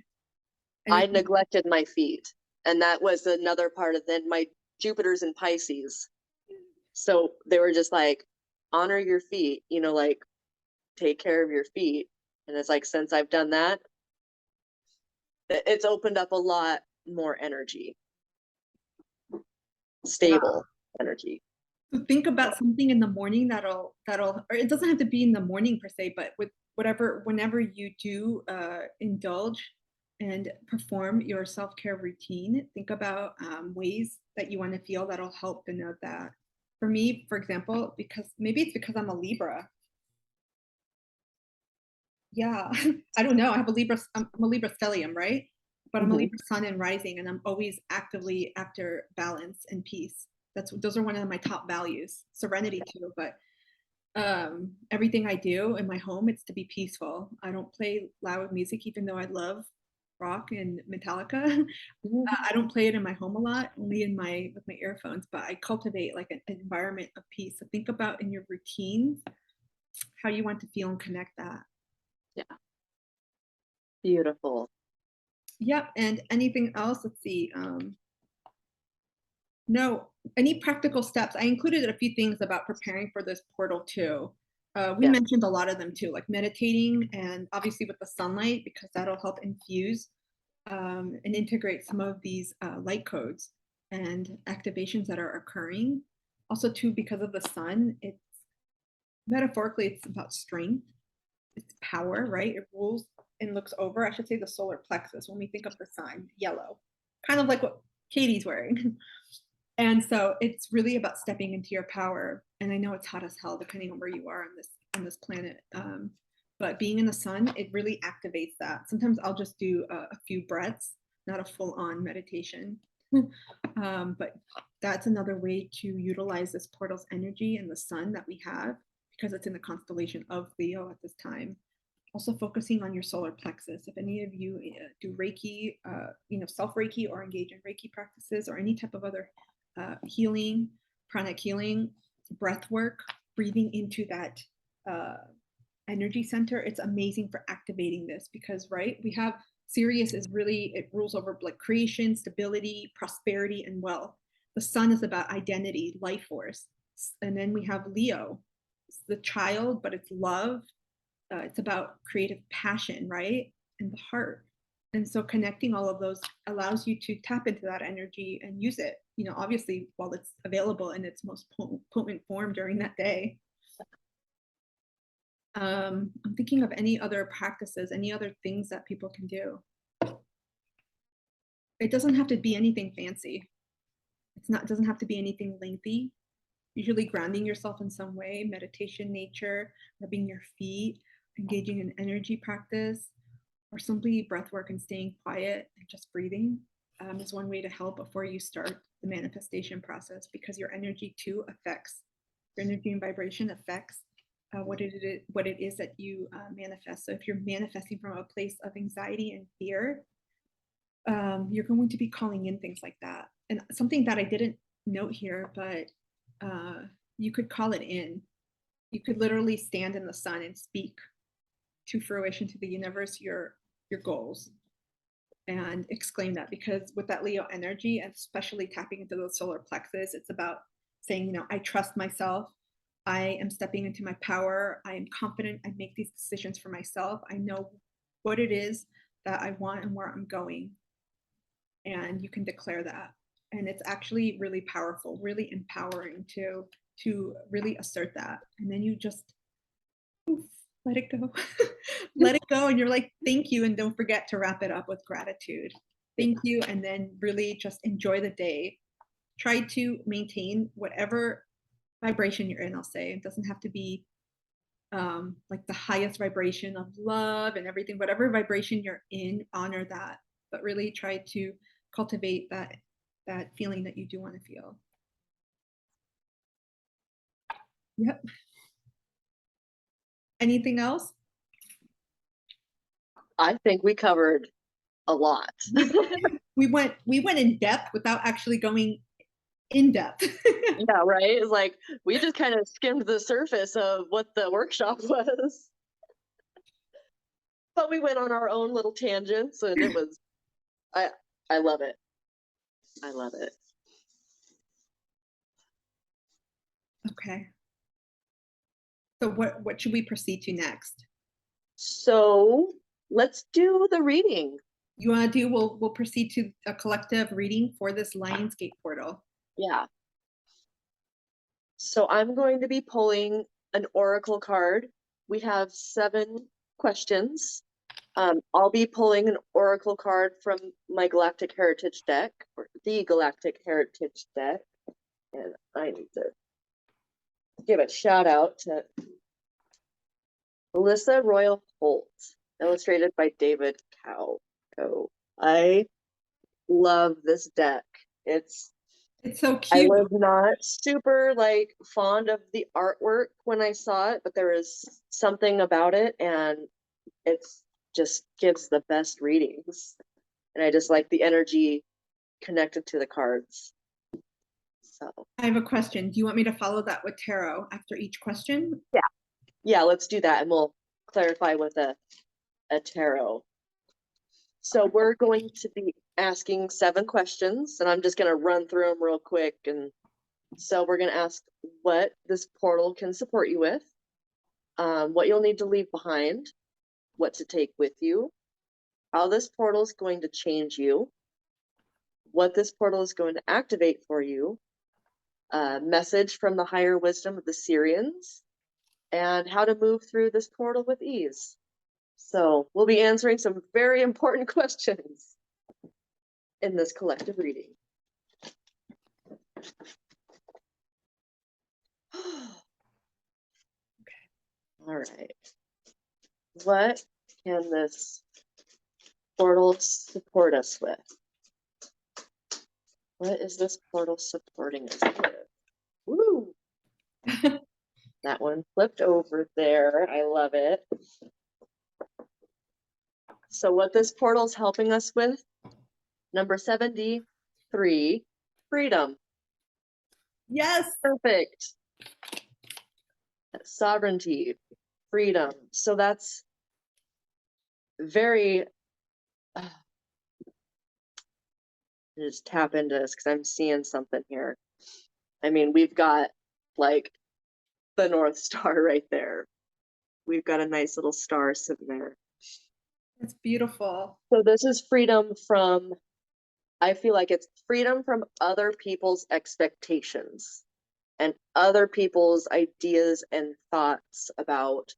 And I neglected my feet, and that was another part of then my Jupiter's in Pisces. So they were just like, honor your feet, you know, like take care of your feet. And it's like, since I've done that, it's opened up a lot more energy, stable energy. So think about something in the morning that'll, or it doesn't have to be in the morning per se, but with whenever you do indulge and perform your self-care routine, think about ways that you want to feel that'll help denote that. For me, for example, because maybe it's because I'm a Libra. Yeah, I don't know. I have a Libra. I'm a Libra stellium, right? But I'm a Libra sun and rising, and I'm always actively after balance and peace. Those are one of my top values. Serenity too, but everything I do in my home, it's to be peaceful. I don't play loud music, even though I love rock and Metallica. I don't play it in my home a lot, only with my earphones. But I cultivate like an environment of peace. So think about in your routines how you want to feel and connect that. Yeah. Beautiful. Yep. And anything else? Let's see. No, any practical steps? I included a few things about preparing for this portal too. We mentioned a lot of them too, like meditating and obviously with the sunlight, because that'll help infuse and integrate some of these light codes and activations that are occurring. Also too, because of the sun, it's metaphorically, it's about strength. It's power, right? It rules and looks over, I should say, the solar plexus when we think of the sun, yellow, kind of like what Katie's wearing. And so it's really about stepping into your power. And I know it's hot as hell, depending on where you are on this planet. But being in the sun, it really activates that. Sometimes I'll just do a few breaths, not a full-on meditation. But that's another way to utilize this portal's energy and the sun that we have, because it's in the constellation of Leo at this time. Also focusing on your solar plexus. If any of you do Reiki, self-Reiki or engage in Reiki practices or any type of other healing, pranic healing, breath work, breathing into that energy center, it's amazing for activating this, because, right, we have Sirius is really, it rules over like creation, stability, prosperity, and wealth. The sun is about identity, life force. And then we have Leo, it's the child, but it's love. It's about creative passion, right? And the heart. And so connecting all of those allows you to tap into that energy and use it, obviously while it's available in its most potent form during that day. I'm thinking of any other practices, any other things that people can do. It doesn't have to be anything fancy. It doesn't have to be anything lengthy. Usually grounding yourself in some way, meditation, nature, rubbing your feet, engaging in energy practice, or simply breath work and staying quiet and just breathing is one way to help before you start the manifestation process, because your energy too affects, your energy and vibration affects what it is that you manifest. So if you're manifesting from a place of anxiety and fear, you're going to be calling in things like that. And something that I didn't note here, but you could call it in. You could literally stand in the sun and speak to fruition, to the universe, your goals, and exclaim that, because with that Leo energy, and especially tapping into the solar plexus, it's about saying, I trust myself. I am stepping into my power. I am confident. I make these decisions for myself. I know what it is that I want and where I'm going. And you can declare that. And it's actually really powerful, really empowering to really assert that. And then you just let it go. Let it go. And you're like, thank you. And don't forget to wrap it up with gratitude. Thank you. And then really just enjoy the day. Try to maintain whatever vibration you're in, I'll say. It doesn't have to be like the highest vibration of love and everything, whatever vibration you're in, honor that, but really try to cultivate that feeling that you do want to feel. Yep. Anything else? I think we covered a lot. we went in depth without actually going in depth. Yeah, right. It's like we just kind of skimmed the surface of what the workshop was. But we went on our own little tangents, and it was I love it. I love it. Okay. So what should we proceed to next? So let's do the reading. You want to do? We'll proceed to a collective reading for this Lionsgate portal. Yeah. So I'm going to be pulling an oracle card. We have 7 questions. I'll be pulling an oracle card from my Galactic Heritage deck, or the Galactic Heritage deck. And I need to give a shout out to Melissa Royal Holt, illustrated by David Cow. I love this deck. It's so cute. I was not super like fond of the artwork when I saw it, but there is something about it, and it's just gives the best readings. And I just like the energy connected to the cards. So I have a question. Do you want me to follow that with tarot after each question? Yeah, let's do that, and we'll clarify with a tarot. So we're going to be asking 7 questions, and I'm just going to run through them real quick. And so we're going to ask what this portal can support you with, what you'll need to leave behind, what to take with you, how this portal is going to change you, what this portal is going to activate for you, a message from the higher wisdom of the Sirians, and how to move through this portal with ease. So we'll be answering some very important questions in this collective reading. All right. What can this portal support us with? What is this portal supporting us with? Woo! That one flipped over there. I love it. So what this portal is helping us with, number 73, freedom. Yes. Perfect. Sovereignty, freedom. So that's very, just tap into this because I'm seeing something here. I mean, we've got like the North Star right there. We've got a nice little star sitting there. It's beautiful. So this is freedom from, I feel like it's freedom from other people's expectations and other people's ideas and thoughts about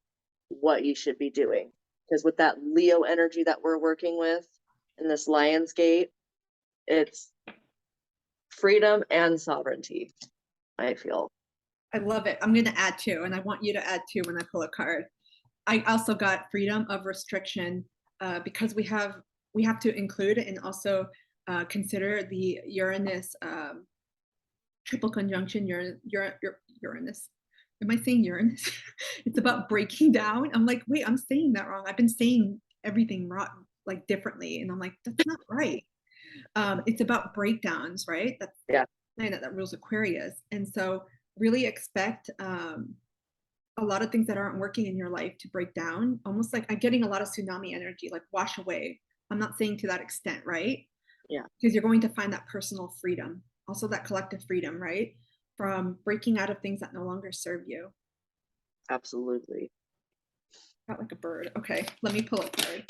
what you should be doing. Because with that Leo energy that we're working with in this Lionsgate, it's freedom and sovereignty, I feel. I love it. I'm going to add 2, and I want you to add 2 when I pull a card. I also got freedom of restriction because we have to include and also consider the Uranus triple conjunction Uranus. Am I saying Uranus? It's about breaking down. I'm like, wait, I'm saying that wrong. I've been saying everything wrong, like differently, and I'm like, that's not right. It's about breakdowns, right? That's the planet that rules Aquarius, and so really expect a lot of things that aren't working in your life to break down. Almost like I'm getting a lot of tsunami energy, like wash away. I'm not saying to that extent, right? Yeah. Because you're going to find that personal freedom, also that collective freedom, right? From breaking out of things that no longer serve you. Absolutely. Got like a bird. Okay, let me pull a card.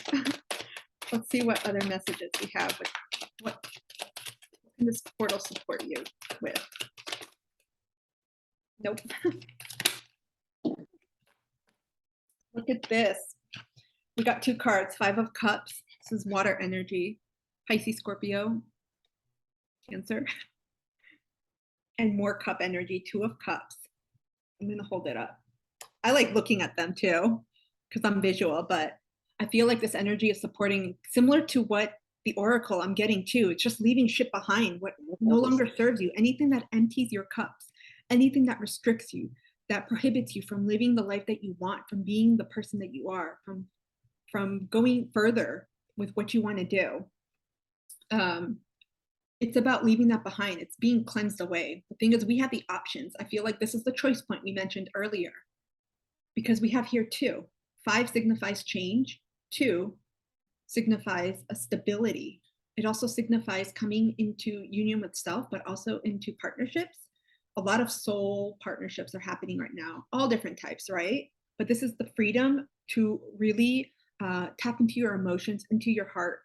Let's see what other messages we have. What can this portal support you with? Nope. Look at this. We got 2 cards, 5 of Cups. This is water energy. Pisces, Scorpio, Cancer. And more cup energy, 2 of Cups. I'm going to hold it up. I like looking at them too because I'm visual, but I feel like this energy is supporting similar to what the oracle I'm getting too. It's just leaving shit behind, what no longer serves you, anything that empties your cups, anything that restricts you, that prohibits you from living the life that you want, from being the person that you are, from going further with what you want to do. It's about leaving that behind. It's being cleansed away. The thing is, we have the options. I feel like this is the choice point we mentioned earlier, because we have here 2. 5 signifies change. 2 signifies a stability. It also signifies coming into union with self, but also into partnerships. A lot of soul partnerships are happening right now, all different types, right? But this is the freedom to really tap into your emotions, into your heart,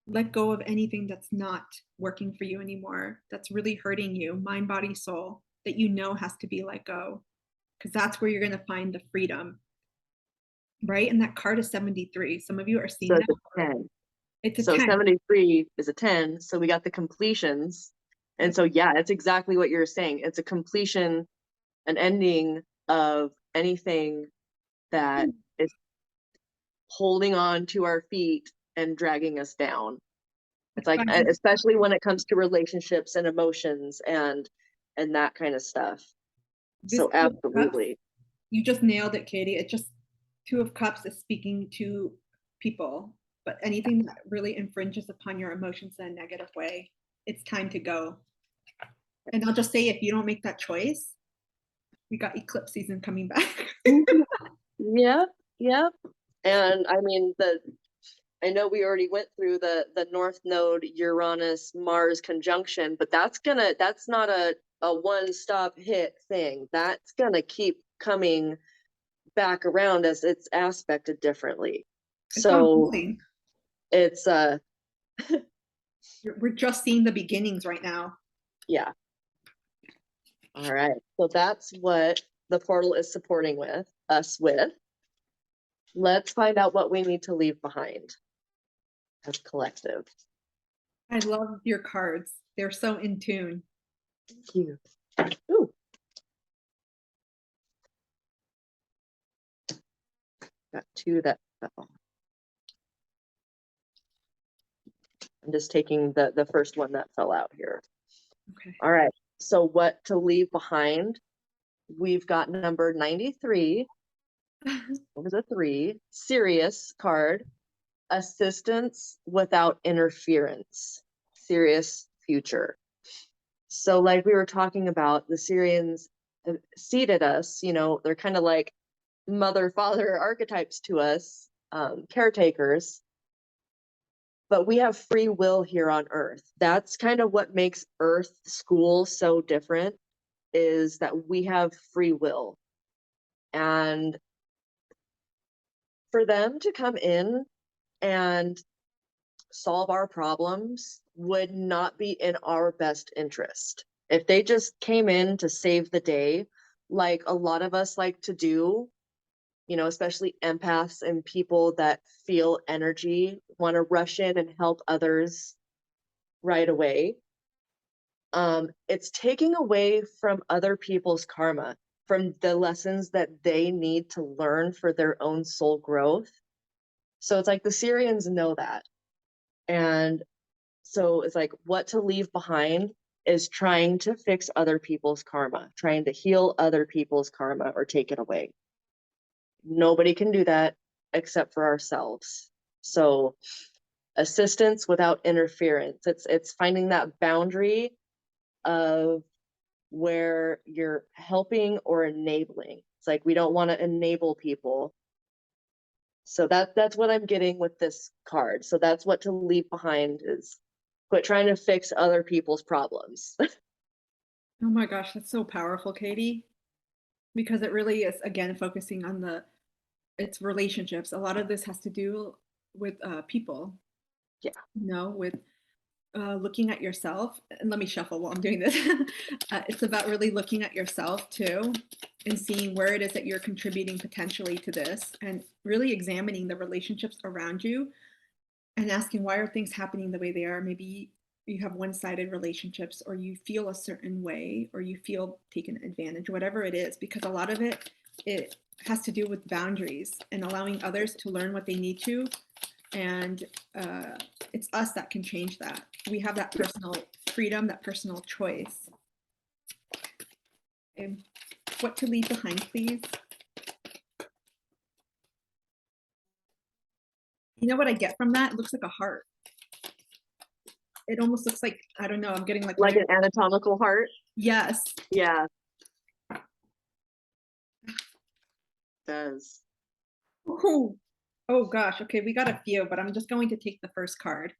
let go of anything that's not working for you anymore, that's really hurting you, mind, body, soul, that you know has to be let go, because that's where you're going to find the freedom, right? And that card is 73. Some of you are seeing So that. it's a 10. It's a So 10. 73 is a 10. So we got the completions. And so, yeah, it's exactly what you're saying. It's a completion, an ending of anything that is holding on to our feet and dragging us down. It's like, especially when it comes to relationships and emotions and that kind of stuff. So absolutely. You just nailed it, Katie. It just, 2 of Cups is speaking to people, but anything that really infringes upon your emotions in a negative way, it's time to go. And I'll just say, if you don't make that choice, we got eclipse season coming back. Yep. And I mean, I know we already went through the North Node Uranus Mars conjunction, but that's not a one-stop hit thing. That's gonna keep coming back around as it's aspected differently. So it's we're just seeing the beginnings right now. Yeah. All right. So that's what the portal is supporting us with. Let's find out what we need to leave behind as collective. I love your cards. They're so in tune. Thank you. Ooh. Got 2 that fell. I'm just taking the first one that fell out here. Okay. All right. So what to leave behind? We've got number 93. What was a 3? Sirius card. Assistance without interference. Sirius future. So like we were talking about, the Sirians seeded us, they're kind of like mother, father archetypes to us, caretakers. But we have free will here on Earth. That's kind of what makes Earth school so different, is that we have free will. And for them to come in and solve our problems would not be in our best interest. If they just came in to save the day, like a lot of us like to do, especially empaths and people that feel energy, want to rush in and help others right away. It's taking away from other people's karma, from the lessons that they need to learn for their own soul growth. So it's like the Sirians know that. And so it's like, what to leave behind is trying to fix other people's karma, trying to heal other people's karma or take it away. Nobody can do that except for ourselves. So assistance without interference. It's finding that boundary of where you're helping or enabling. It's like, we don't want to enable people. So that's what I'm getting with this card. So that's what to leave behind, is quit trying to fix other people's problems. Oh my gosh, that's so powerful, Katie. Because it really is, again, focusing on it's relationships. A lot of this has to do with people. Yeah. With looking at yourself. And let me shuffle while I'm doing this. It's about really looking at yourself too, and seeing where it is that you're contributing potentially to this, and really examining the relationships around you and asking, why are things happening the way they are? Maybe you have one-sided relationships, or you feel a certain way, or you feel taken advantage, whatever it is, because a lot of it has to do with boundaries and allowing others to learn what they need to. And it's us that can change that. We have that personal freedom, that personal choice. And what to leave behind, please. You know what I get from that? It looks like a heart. It almost looks like, I don't know, I'm getting like an anatomical heart. Yes. Yeah. Does. Ooh. Oh gosh. Okay, we got a few, but I'm just going to take the first card.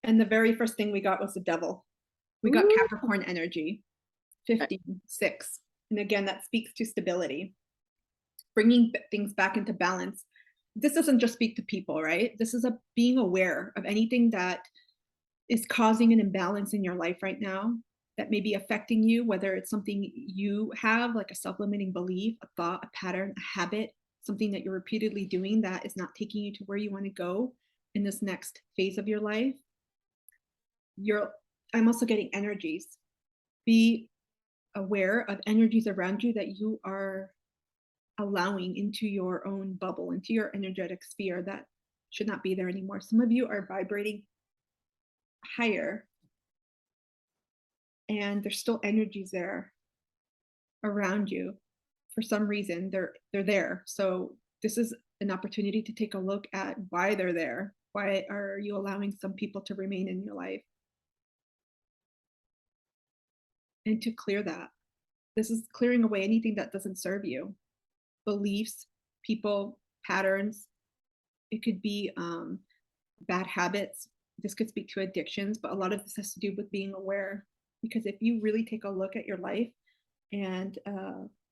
And the very first thing we got was the devil. We got Capricorn energy, 56. And again, that speaks to stability, bringing things back into balance. This doesn't just speak to people, right? This is being aware of anything that is causing an imbalance in your life right now that may be affecting you, whether it's something you have, like a self-limiting belief, a thought, a pattern, a habit, something that you're repeatedly doing that is not taking you to where you want to go in this next phase of your life. I'm also getting energies. Be aware of energies around you that you are allowing into your own bubble, into your energetic sphere that should not be there anymore. Some of you are vibrating higher and there's still energies there around you. For some reason, they're there. So this is an opportunity to take a look at why they're there. Why are you allowing some people to remain in your life? And to clear that. This is clearing away anything that doesn't serve you. Beliefs, people, patterns. It could be bad habits. This could speak to addictions, but a lot of this has to do with being aware. Because if you really take a look at your life and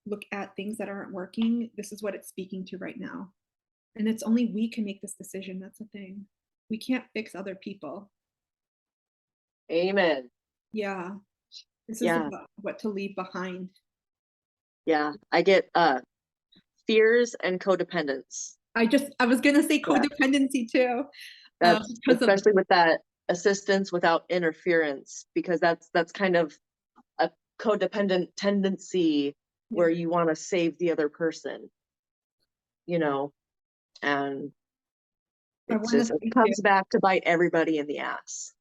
look at things that aren't working, this is what it's speaking to right now. And it's only we can make this decision. That's the thing. We can't fix other people. Amen. Yeah. This is about what to leave behind. Yeah. I get fears and codependence. I was going to say codependency too. That's especially with that assistance without interference, because that's kind of a codependent tendency where you want to save the other person, you know, and it comes back to bite everybody in the ass.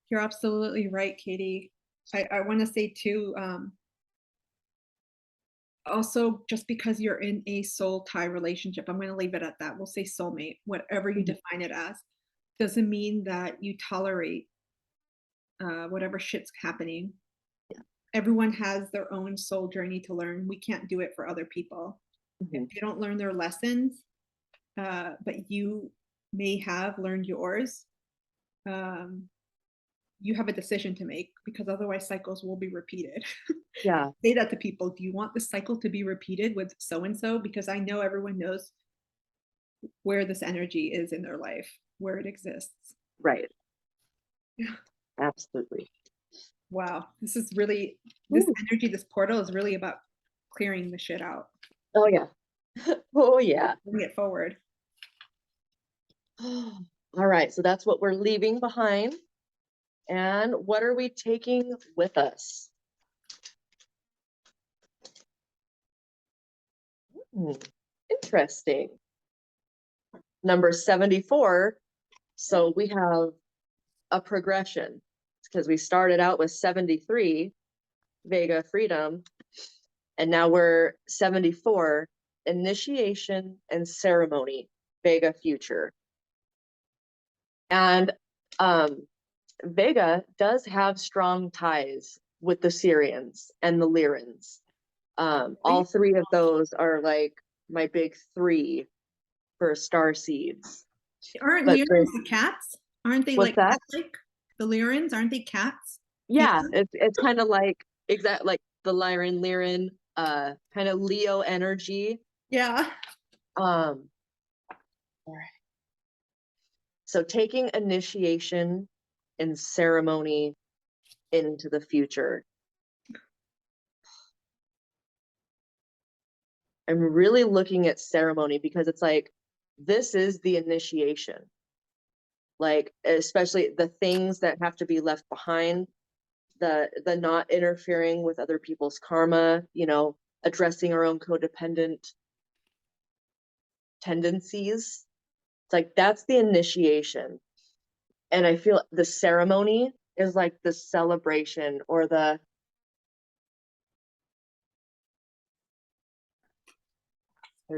You're absolutely right, Katie. I want to say too, also, just because you're in a soul tie relationship, I'm going to leave it at that. We'll say soulmate, whatever you define it as, doesn't mean that you tolerate whatever shit's happening. Yeah. Everyone has their own soul journey to learn. We can't do it for other people. If they don't learn their lessons, but you may have learned yours, you have a decision to make, because otherwise cycles will be repeated. Yeah. Say that to people. Do you want the cycle to be repeated with so-and-so? Because I know everyone knows where this energy is in their life, where it exists. Right. Yeah. Absolutely. Wow. This energy, this portal is really about clearing the shit out. Oh yeah. Oh yeah. Bring it forward. All right. So that's what we're leaving behind. And what are we taking with us? Interesting. Number 74. So we have a progression, because we started out with 73, Vega freedom, and now we're 74, initiation and ceremony, Vega future. And Vega does have strong ties with the Sirians and the Lyrans. All three of those are like my big three for star seeds. Aren't Lyrans the cats? Aren't they like that? Like the Lyrans? Aren't they cats? Yeah, it's kind of like like the Lyran, kind of Leo energy. Yeah. All right. So taking initiation and ceremony into the future. I'm really looking at ceremony because it's like, this is the initiation. Like, especially the things that have to be left behind, the not interfering with other people's karma, you know, addressing our own codependent tendencies. It's like, that's the initiation. And I feel the ceremony is like the celebration, or there's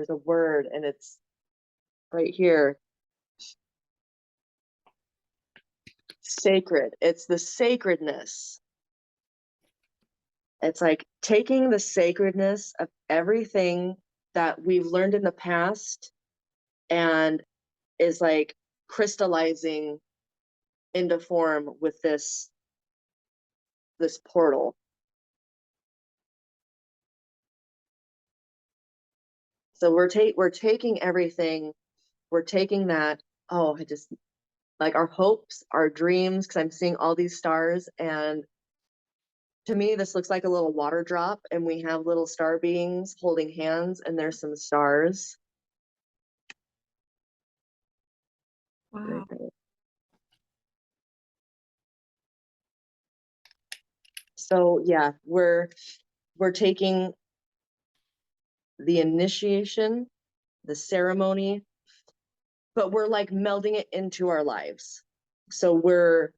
a word and it's right here. Sacred. It's the sacredness. It's like taking the sacredness of everything that we've learned in the past and is like crystallizing into form with this portal. So we're taking everything, we're taking that, oh, I just like our hopes, our dreams, because I'm seeing all these stars, and to me this looks like a little water drop, and we have little star beings holding hands, and there's some stars. Wow. So yeah, we're taking the initiation, the ceremony, but we're like melding it into our lives. So we're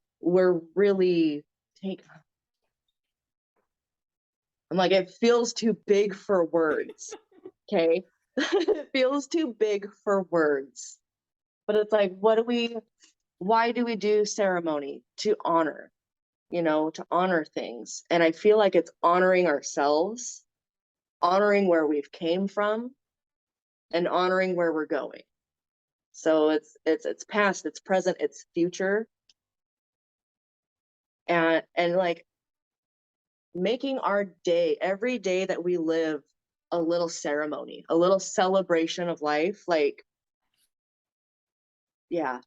really I'm like, it feels too big for words. Okay. It feels too big for words. But it's like, why do we do ceremony? To honor, to honor things. And I feel like it's honoring ourselves, honoring where we've came from, and honoring where we're going. So it's past, it's present, it's future. And like making our day, every day that we live, a little ceremony, a little celebration of life. Like, yeah.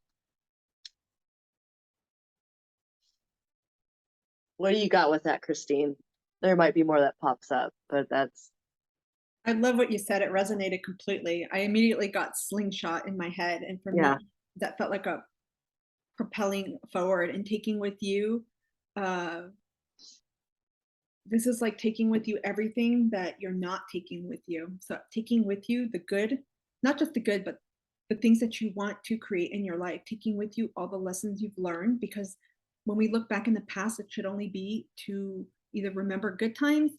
What do you got with that, Christine? There might be more that pops up, but that's. I love what you said. It resonated completely. I immediately got slingshot in my head. And for Yeah. me, that felt like a propelling forward and taking with you. This is like taking with you everything that you're not taking with you. So taking with you the good, not just the good, but the things that you want to create in your life, taking with you all the lessons you've learned, because when we look back in the past, it should only be to either remember good times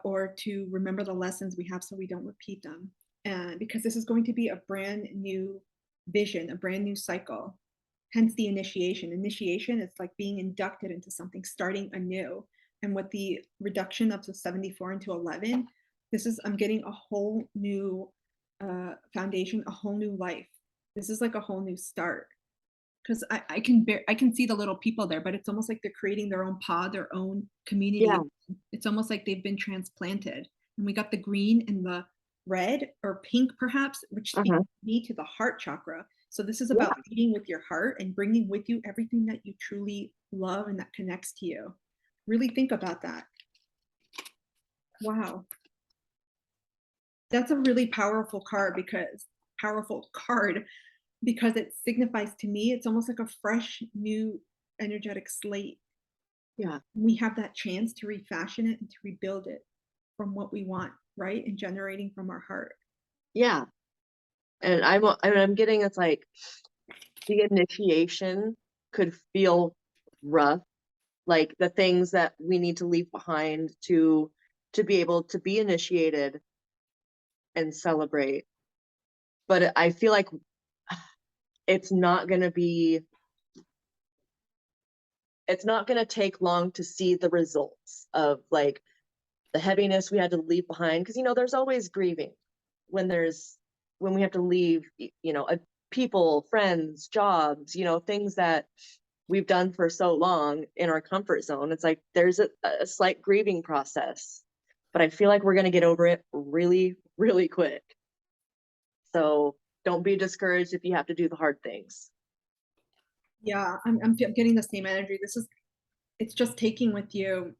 or to remember the lessons we have so we don't repeat them. And because this is going to be a brand new vision, a brand new cycle, hence the initiation. Initiation is like being inducted into something, starting anew. And with the reduction up to 74 into 11, I'm getting a whole new foundation, a whole new life. This is like a whole new start. Because I can see the little people there, but it's almost like they're creating their own pod, their own community. Yeah. It's almost like they've been transplanted. And we got the green and the red or pink, perhaps, which speaks me to the heart chakra. So this is about leading with your heart and bringing with you everything that you truly love and that connects to you. Really think about that. Wow. That's a really powerful card because it signifies to me, it's almost like a fresh, new, energetic slate. Yeah. We have that chance to refashion it and to rebuild it from what we want, right? And generating from our heart. Yeah. And I'm getting, it's like the initiation could feel rough, like the things that we need to leave behind to be able to be initiated and celebrate. But I feel like it's not going to take long to see the results of like the heaviness we had to leave behind. Because, there's always grieving when we have to leave, people, friends, jobs, things that we've done for so long in our comfort zone. It's like there's a slight grieving process, but I feel like we're going to get over it really, really quick. So don't be discouraged if you have to do the hard things. Yeah, I'm getting the same energy. It's just taking with you.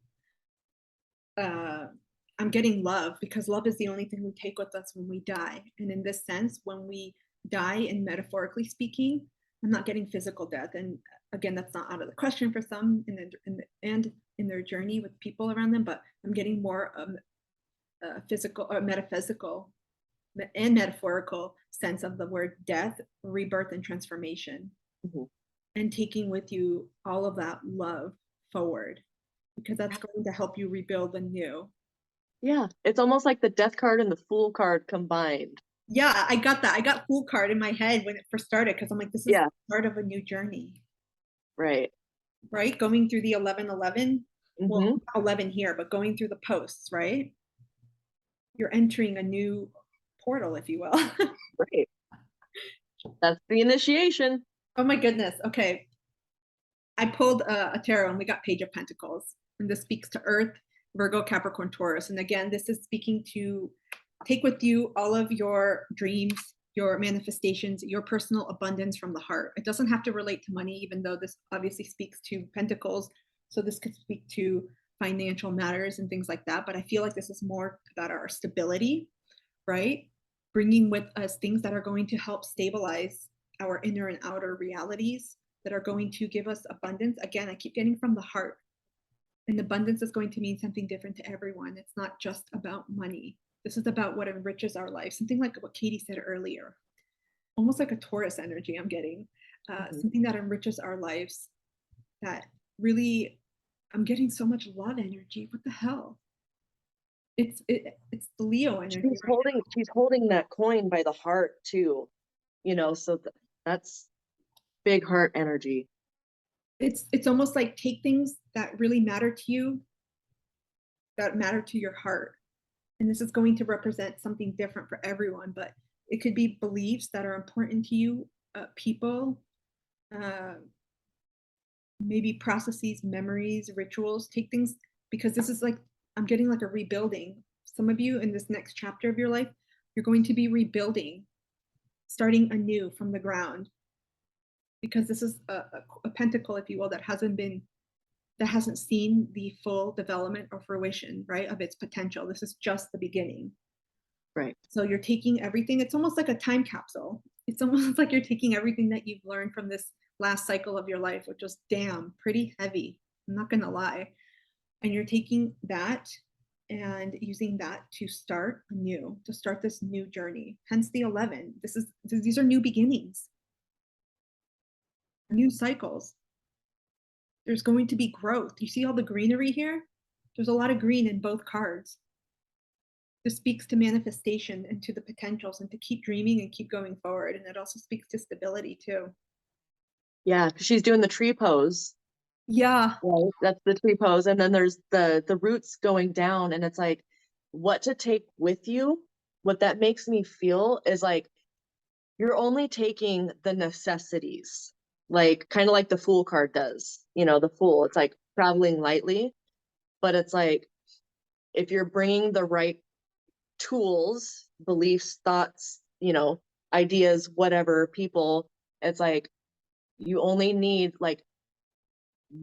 I'm getting love, because love is the only thing we take with us when we die. And in this sense, when we die, and metaphorically speaking, I'm not getting physical death. And again, that's not out of the question for some in their journey with people around them, but I'm getting more physical or metaphysical and metaphorical sense of the word death, rebirth, and transformation. Mm-hmm. And taking with you all of that love forward, because that's going to help you rebuild the new. Yeah, it's almost like the death card and the fool card combined. Yeah, I got that. I got fool card in my head when it first started, because I'm like, this is the start of a new journey. Right. Right? Going through the 1111. Mm-hmm. Well, 11 here, but going through the posts, right? You're entering a new portal, if you will. Right. That's the initiation. Oh my goodness. Okay. I pulled a tarot and we got Page of Pentacles. And this speaks to Earth, Virgo, Capricorn, Taurus. And again, this is speaking to take with you all of your dreams, your manifestations, your personal abundance from the heart. It doesn't have to relate to money, even though this obviously speaks to Pentacles. So this could speak to financial matters and things like that. But I feel like this is more about our stability, right? Bringing with us things that are going to help stabilize our inner and outer realities, that are going to give us abundance. Again, I keep getting from the heart. And abundance is going to mean something different to everyone. It's not just about money. This is about what enriches our life. Something like what Katie said earlier, almost like a Taurus energy I'm getting, something that enriches our lives, that really, I'm getting so much love energy. What the hell? It's the Leo energy. She's holding that coin by the heart too, so that's big heart energy. It's almost like take things that really matter to you, that matter to your heart. And this is going to represent something different for everyone, but it could be beliefs that are important to you, people, maybe processes, memories, rituals. Take things, because this is like, I'm getting like a rebuilding. Some of you in this next chapter of your life, you're going to be rebuilding, starting anew from the ground, because this is a pentacle, if you will, that hasn't seen the full development or fruition, right, of its potential. This is just the beginning. Right. So you're taking everything. It's almost like a time capsule. It's almost like you're taking everything that you've learned from this last cycle of your life, which was pretty heavy. I'm not going to lie. And you're taking that and using that to start anew, to start this new journey. Hence the 11. These are new beginnings, new cycles. There's going to be growth. You see all the greenery here? There's a lot of green in both cards. This speaks to manifestation and to the potentials and to keep dreaming and keep going forward. And it also speaks to stability too. Yeah, she's doing the tree pose. Yeah. Right? That's the tree pose. And then there's the roots going down, and it's like what to take with you. What that makes me feel is like you're only taking the necessities, like kind of like the Fool card does. The Fool, it's like traveling lightly, but it's like if you're bringing the right tools, beliefs, thoughts, ideas, whatever, people, it's like you only need like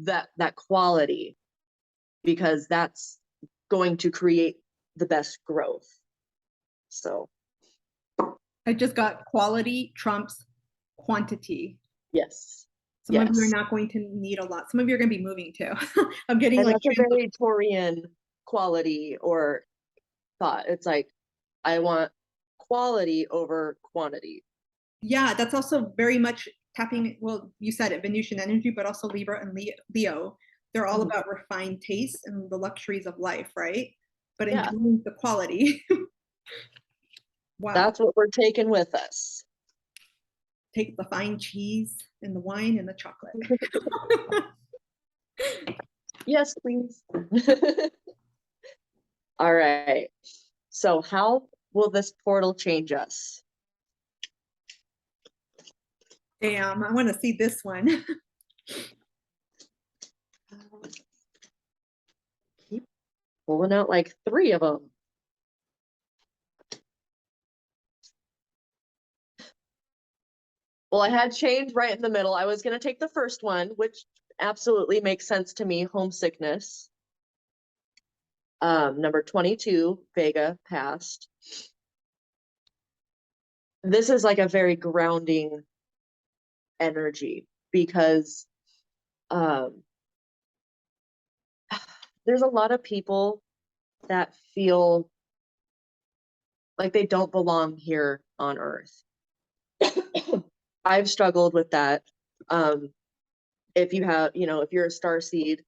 that quality, because that's going to create the best growth. So I just got quality trumps quantity. Yes. Some of you are not going to need a lot. Some of you are going to be moving too. I'm getting and like that's a very Taurian quality or thought. It's like, I want quality over quantity. Yeah, that's also very much tapping, well, you said it, Venusian energy, but also Libra and Leo. They're all about refined tastes and the luxuries of life, right? But enjoying the quality. Wow. That's what we're taking with us. Take the fine cheese and the wine and the chocolate. Yes, please. All right. So how will this portal change us? Damn, I want to see this one. Keep pulling out like 3 of them. Well, I had change right in the middle. I was going to take the first one, which absolutely makes sense to me, homesickness. Number 22, Vega, past. This is like a very grounding energy, because there's a lot of people that feel like they don't belong here on Earth. I've struggled with that. If you have, if you're a star seed,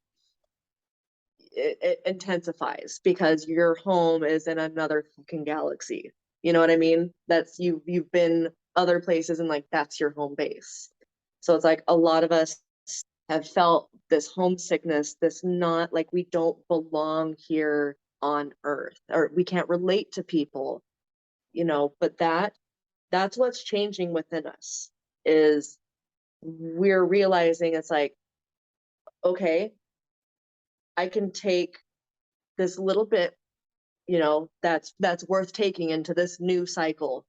it intensifies because your home is in another fucking galaxy. You know what I mean? That's you've been other places and like that's your home base. So it's like a lot of us have felt this homesickness, this not like we don't belong here on Earth or we can't relate to people, but that's what's changing within us is we're realizing it's like, okay, I can take this little bit, that's worth taking into this new cycle,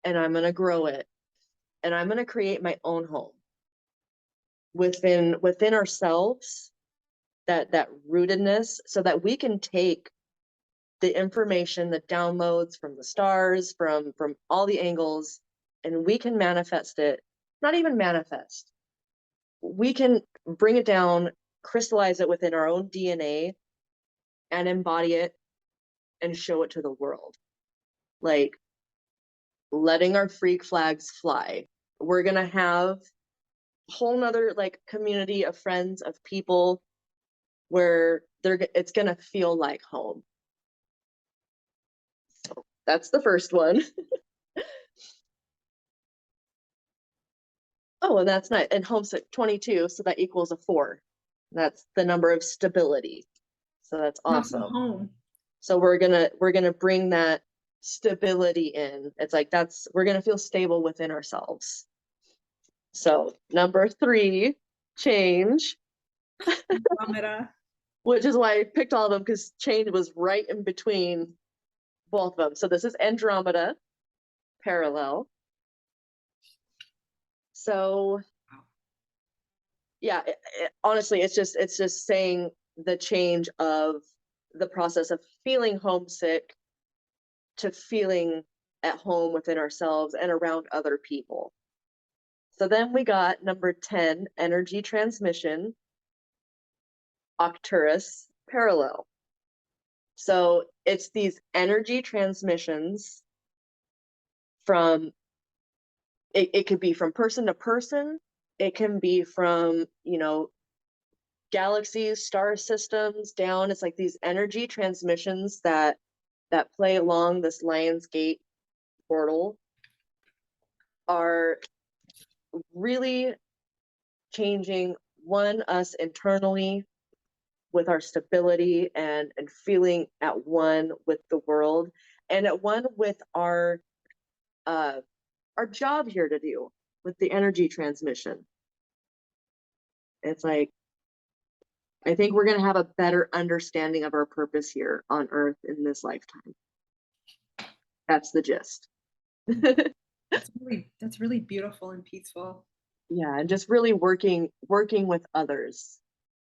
and I'm going to grow it, and I'm going to create my own home within ourselves, that rootedness, so that we can take the information, the downloads from the stars, from all the angles, and we can manifest it. Not even manifest. We can bring it down, crystallize it within our own DNA, and embody it and show it to the world. Like letting our freak flags fly. We're gonna have a whole nother like community of friends, of people where it's gonna feel like home. So that's the first one. Oh, and that's nice. And homesick 22, so that equals a 4. That's the number of stability. So that's awesome. Home. So we're gonna bring that stability in. It's like we're gonna feel stable within ourselves. So number 3, change. Which is why I picked all of them, because change was right in between both of them. So this is Andromeda parallel. So yeah, honestly, it's just saying the change of the process of feeling homesick to feeling at home within ourselves and around other people. So then we got number 10, energy transmission, Arcturus parallel. So it's these energy transmissions from, it could be from person to person. It can be from, galaxies, star systems down. It's like these energy transmissions that play along this Lion's Gate portal are really changing us internally with our stability and feeling at one with the world and at one with our job here to do with the energy transmission. It's like, I think we're going to have a better understanding of our purpose here on Earth in this lifetime. That's the gist. That's really beautiful and peaceful. Yeah, and just really working with others.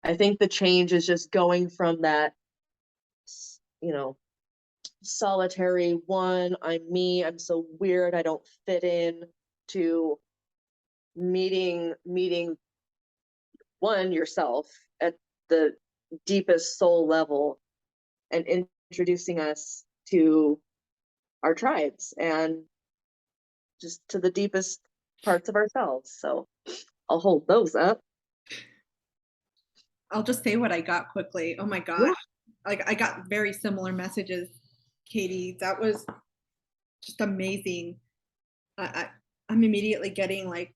I think the change is just going from that, solitary one, I'm me, I'm so weird, I don't fit in, to meeting one, yourself at the deepest soul level and introducing us to our tribes and just to the deepest parts of ourselves. So I'll hold those up. I'll just say what I got quickly. Oh my gosh. Yeah. Like I got very similar messages, Katie. That was just amazing. I'm immediately getting like,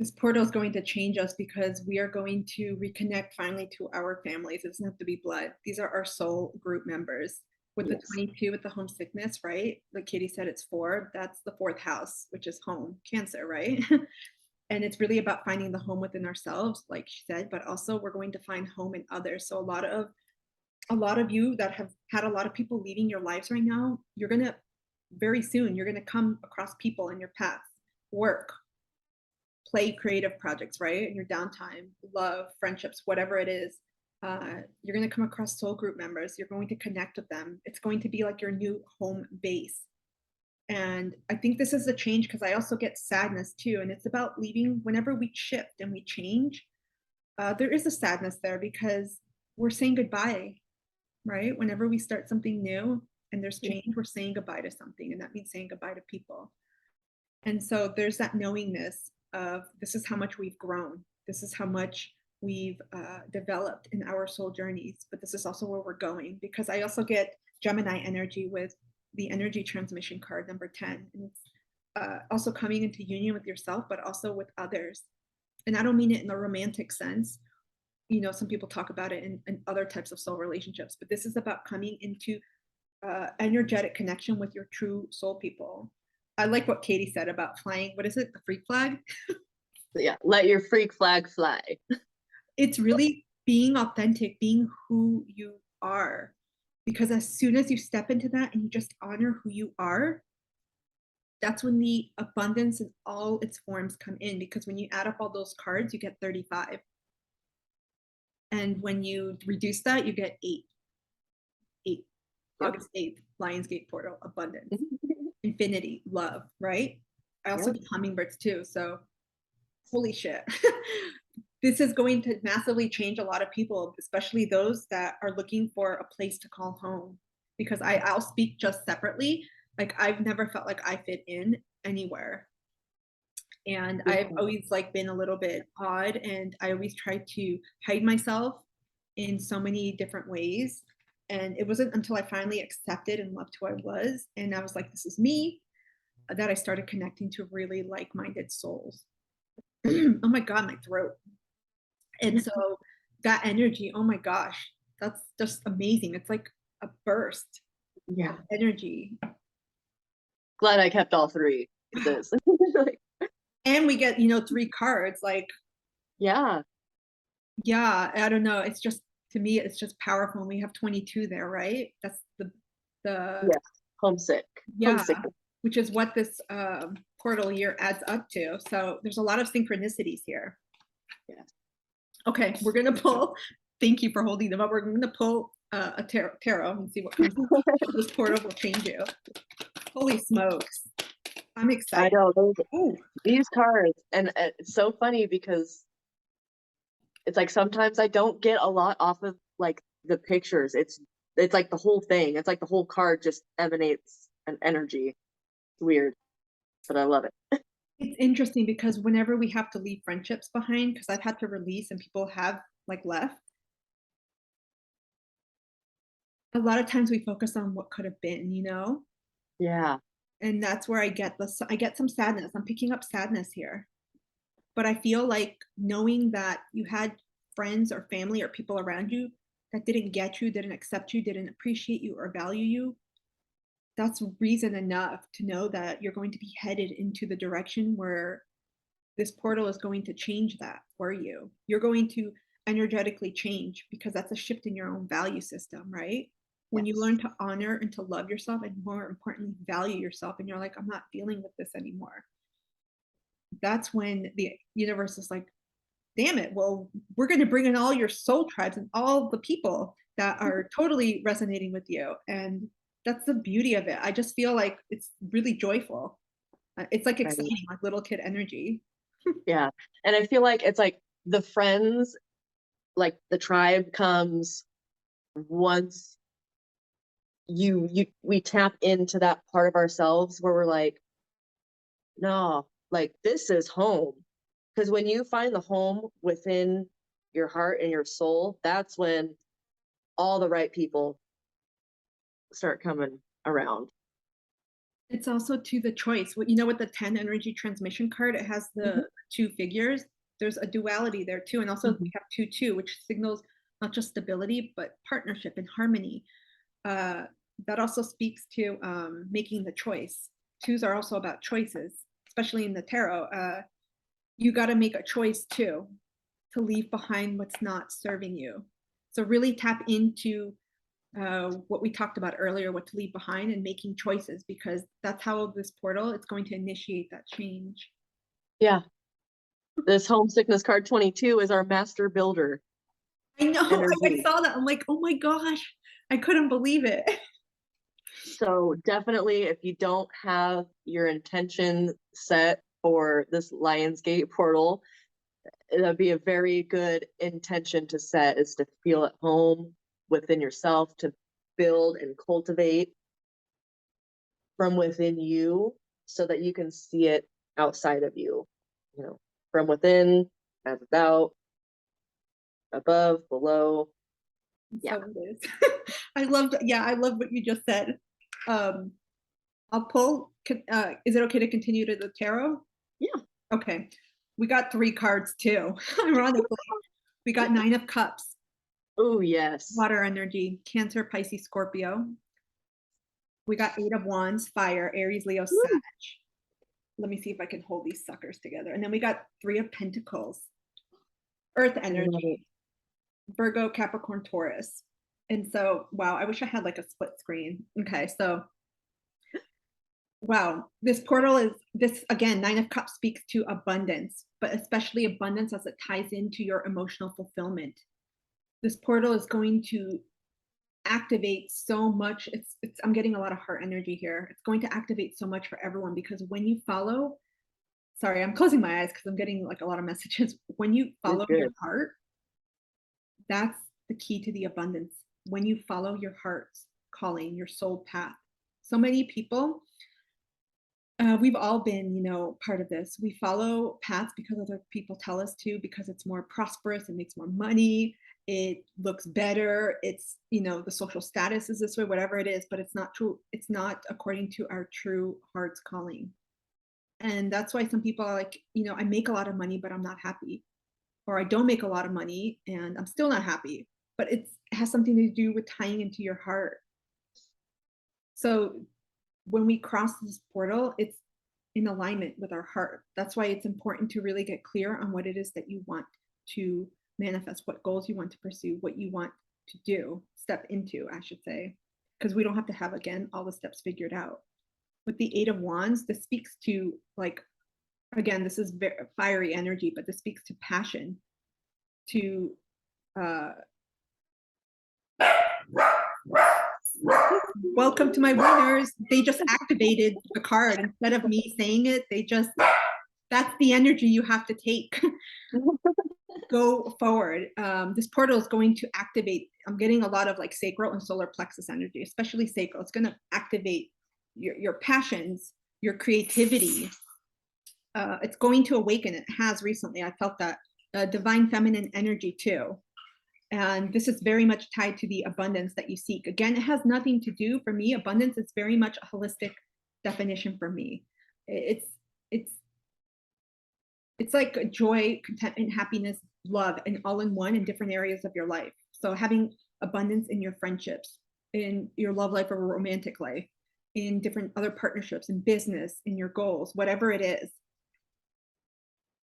this portal is going to change us because we are going to reconnect finally to our families. It doesn't have to be blood. These are our soul group members. With the 22, with the homesickness, right? Like Katie said, it's 4. That's the 4th house, which is home, Cancer, right? And it's really about finding the home within ourselves, like she said, but also we're going to find home in others. So a lot of you that have had a lot of people leaving your lives right now, you're going to, very soon, you're going to come across people in your path, work, play creative projects, right? In your downtime, love, friendships, whatever it is. You're going to come across soul group members. You're going to connect with them. It's going to be like your new home base. And I think this is a change because I also get sadness too. And it's about leaving. Whenever we shift and we change, there is a sadness there because we're saying goodbye, right? Whenever we start something new, and there's change, we're saying goodbye to something, and that means saying goodbye to people. And so there's that knowingness of this is how much we've grown. This is how much we've developed in our soul journeys, but this is also where we're going, because I also get Gemini energy with the energy transmission card number 10. And it's also coming into union with yourself, but also with others. And I don't mean it in a romantic sense. You know, some people talk about it in other types of soul relationships, but this is about coming into energetic connection with your true soul people. I like what Katie said about flying. What is it? The freak flag? Yeah, let your freak flag fly. It's really being authentic, being who you are. Because as soon as you step into that and you just honor who you are, that's when the abundance in all its forms come in. Because when you add up all those cards, you get 35. And when you reduce that, you get 8. 8. Yep. August 8th, Lionsgate portal, abundance, infinity, love, right? I also get hummingbirds too. So holy shit. This is going to massively change a lot of people, especially those that are looking for a place to call home. Because I'll speak just separately. Like I've never felt like I fit in anywhere. And I've always like been a little bit odd, and I always tried to hide myself in so many different ways. And it wasn't until I finally accepted and loved who I was, and I was like, this is me, that I started connecting to really like-minded souls. Oh my God, my throat. And so that energy, oh my gosh, that's just amazing. It's like a burst of energy. Glad I kept all 3 of this. And we get, 3 cards, like, yeah, I don't know. It's just, to me, it's just powerful. And we have 22 there, right? That's the homesick. Yeah, homesick. Which is what this portal year adds up to. So there's a lot of synchronicities here. Yeah. Okay, we're gonna pull. Thank you for holding them up. We're gonna pull a tarot and see what comes up. This portal will change you. Holy smokes! I'm excited. I know these cards, and it's so funny because it's like sometimes I don't get a lot off of like the pictures. It's like the whole thing. It's like the whole card just emanates an energy. It's weird, but I love it. It's interesting because whenever we have to leave friendships behind, because I've had to release and people have like left, a lot of times we focus on what could have been, Yeah. And that's where I get some sadness. I'm picking up sadness here. But I feel like knowing that you had friends or family or people around you that didn't get you, didn't accept you, didn't appreciate you or value you, that's reason enough to know that you're going to be headed into the direction where this portal is going to change that for you. You're going to energetically change because that's a shift in your own value system, right? When you learn to honor and to love yourself, and more importantly, value yourself, and you're like, I'm not dealing with this anymore. That's when the universe is like, damn it, well, we're going to bring in all your soul tribes and all the people that are totally resonating with you. And that's the beauty of it. I just feel like it's really joyful. It's like exciting, like little kid energy. Yeah. And I feel like it's like the friends, like the tribe comes once we tap into that part of ourselves where we're like, no, like this is home. Because when you find the home within your heart and your soul, that's when all the right people start coming around. It's also to the choice. With the 10 energy transmission card, it has the 2 figures. There's a duality there too. And also we have 2-2, which signals not just stability, but partnership and harmony. That also speaks to making the choice. 2s are also about choices, especially in the tarot. You got to make a choice too, to leave behind what's not serving you. So really tap into what we talked about earlier, what to leave behind, and making choices, because that's how this portal, it's going to initiate that change. Yeah. This homesickness card 22 is our master builder. I know. I saw that. I'm like, oh my gosh, I couldn't believe it. So definitely, if you don't have your intention set for this Lionsgate portal, that'd be a very good intention to set, is to feel at home within yourself, to build and cultivate from within you so that you can see it outside of you, from within, as without, above, below. Yeah, so it is. I love what you just said. I'll pull. Is it okay to continue to the tarot? Yeah. Okay. We got 3 cards too. Ironically, we got 9 of Cups. Oh, yes. Water energy, Cancer, Pisces, Scorpio. We got 8 of Wands, fire, Aries, Leo, Sag. Let me see if I can hold these suckers together. And then we got 3 of Pentacles, Earth energy, Virgo, Capricorn, Taurus. And so, wow, I wish I had like a split screen. Okay, so wow, this portal is this again, 9 of Cups speaks to abundance, but especially abundance as it ties into your emotional fulfillment. This portal is going to activate so much. I'm getting a lot of heart energy here. It's going to activate so much for everyone because when you follow, sorry, I'm closing my eyes because I'm getting like a lot of messages. When you follow your heart, that's the key to the abundance. When you follow your heart's calling, your soul path. So many people, we've all been, part of this. We follow paths because other people tell us to, because it's more prosperous, it makes more money, it looks better, it's, the social status is this way, whatever it is, but it's not true. It's not according to our true heart's calling. And that's why some people are like, I make a lot of money, but I'm not happy. Or I don't make a lot of money and I'm still not happy. But it has something to do with tying into your heart. So when we cross this portal, it's in alignment with our heart. That's why it's important to really get clear on what it is that you want to manifest, what goals you want to pursue, what you want to do, step into, I should say, because we don't have to have, again, all the steps figured out. With the 8 of Wands, this speaks to, like, again, this is very fiery energy, but this speaks to passion, to welcome to my winners. They just activated the card. Instead of me saying it, that's the energy you have to take. Go forward. This portal is going to activate, I'm getting a lot of like sacral and solar plexus energy, especially sacral. It's going to activate your passions, your creativity. It's going to awaken. It has recently. I felt that divine feminine energy too. And this is very much tied to the abundance that you seek. Again, it has nothing to do, for me, abundance is very much a holistic definition for me. It's like joy, contentment, happiness, love, and all in one in different areas of your life. So having abundance in your friendships, in your love life or romantic life, in different other partnerships, in business, in your goals, whatever it is.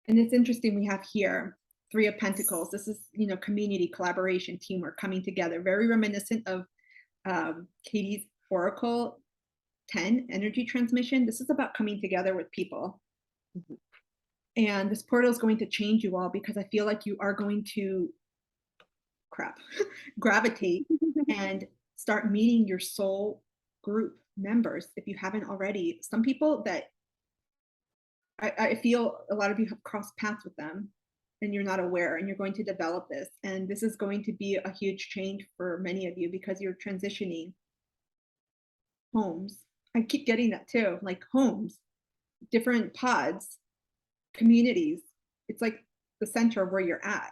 And it's interesting, we have here 3 of Pentacles. This is, community, collaboration, teamwork, coming together. Very reminiscent of Katie's Oracle 10 energy transmission. This is about coming together with people. Mm-hmm. And this portal is going to change you all because I feel like you are going to gravitate and start meeting your soul group members if you haven't already. Some people that I feel a lot of you have crossed paths with them and you're not aware, and you're going to develop this. And this is going to be a huge change for many of you because you're transitioning homes. I keep getting that too, like homes, different pods, communities. It's like the center of where you're at.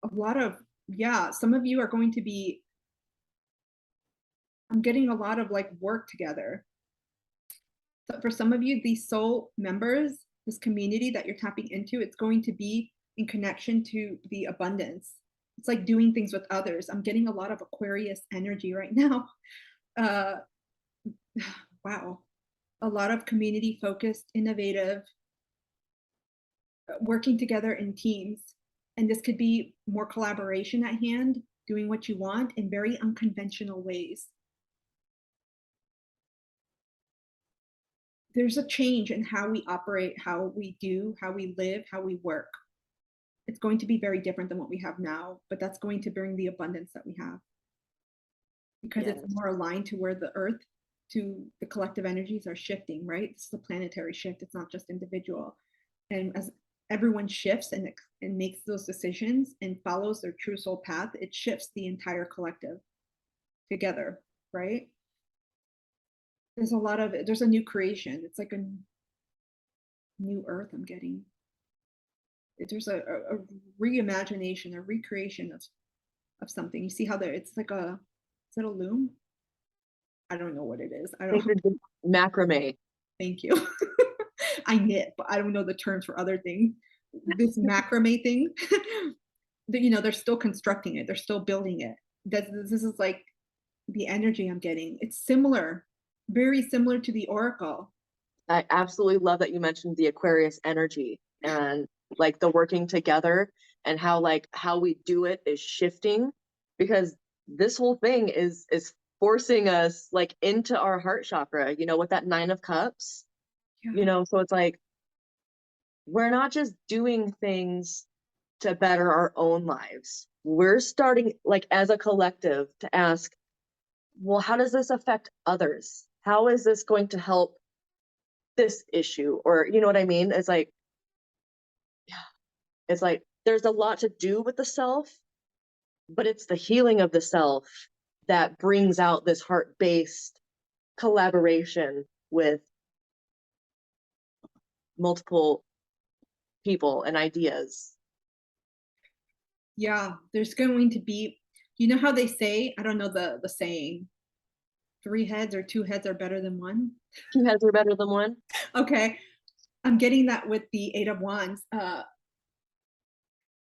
A lot of, some of you are going to be, I'm getting a lot of like work together. So for some of you, these soul members, this community that you're tapping into, it's going to be in connection to the abundance. It's like doing things with others. I'm getting a lot of Aquarius energy right now. Wow. A lot of community focused, innovative, working together in teams. And this could be more collaboration at hand, doing what you want in very unconventional ways. There's a change in how we operate, how we do, how we live, how we work. It's going to be very different than what we have now, but that's going to bring the abundance that we have. Because it's more aligned to where the earth, to the collective energies are shifting, right? This is a planetary shift. It's not just individual. And as everyone shifts and makes those decisions and follows their true soul path, it shifts the entire collective together, right? There's a lot of it. There's a new creation. It's like a new earth I'm getting. There's a reimagination, a recreation of something. You see how there it's like a is it a loom? I don't know what it is. I don't Sacred macrame. thank you. I knit, but I don't know the terms for other things. This macrame thing, they're still constructing it. They're still building it. This is like the energy I'm getting. It's similar, very similar to the oracle. I absolutely love that you mentioned the Aquarius energy and like the working together and how we do it is shifting, because this whole thing is forcing us like into our heart chakra, with that 9 of Cups, Yeah. so it's like we're not just doing things to better our own lives. We're starting like as a collective to ask, well, how does this affect others? How is this going to help this issue? Or you know what I mean? It's like there's a lot to do with the self, but it's the healing of the self that brings out this heart-based collaboration with multiple people and ideas. Yeah, there's going to be, how they say, I don't know the saying, 3 heads or 2 heads are better than one. 2 heads are better than one. Okay. I'm getting that with the 8 of Wands.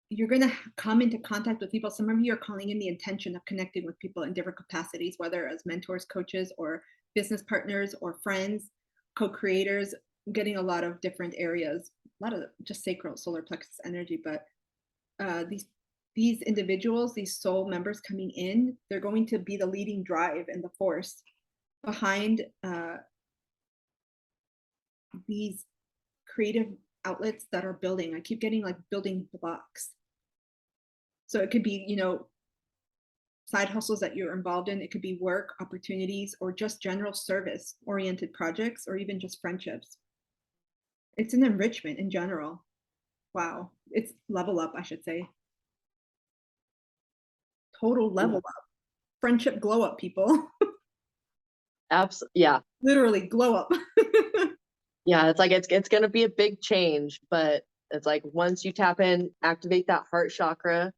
You're going to come into contact with people. Some of you are calling in the intention of connecting with people in different capacities, whether as mentors, coaches, or business partners, or friends, co-creators. Getting a lot of different areas, a lot of just sacral solar plexus energy. But these individuals, these soul members coming in, they're going to be the leading drive and the force behind these creative outlets that are building. I keep getting like building blocks. So it could be, side hustles that you're involved in. It could be work opportunities or just general service oriented projects or even just friendships. It's an enrichment in general. Wow. It's level up, I should say. Total level up. Friendship glow up, people. Absolutely. Yeah. Literally glow up. Yeah, it's like it's gonna be a big change, but it's like once you tap in, activate that heart chakra,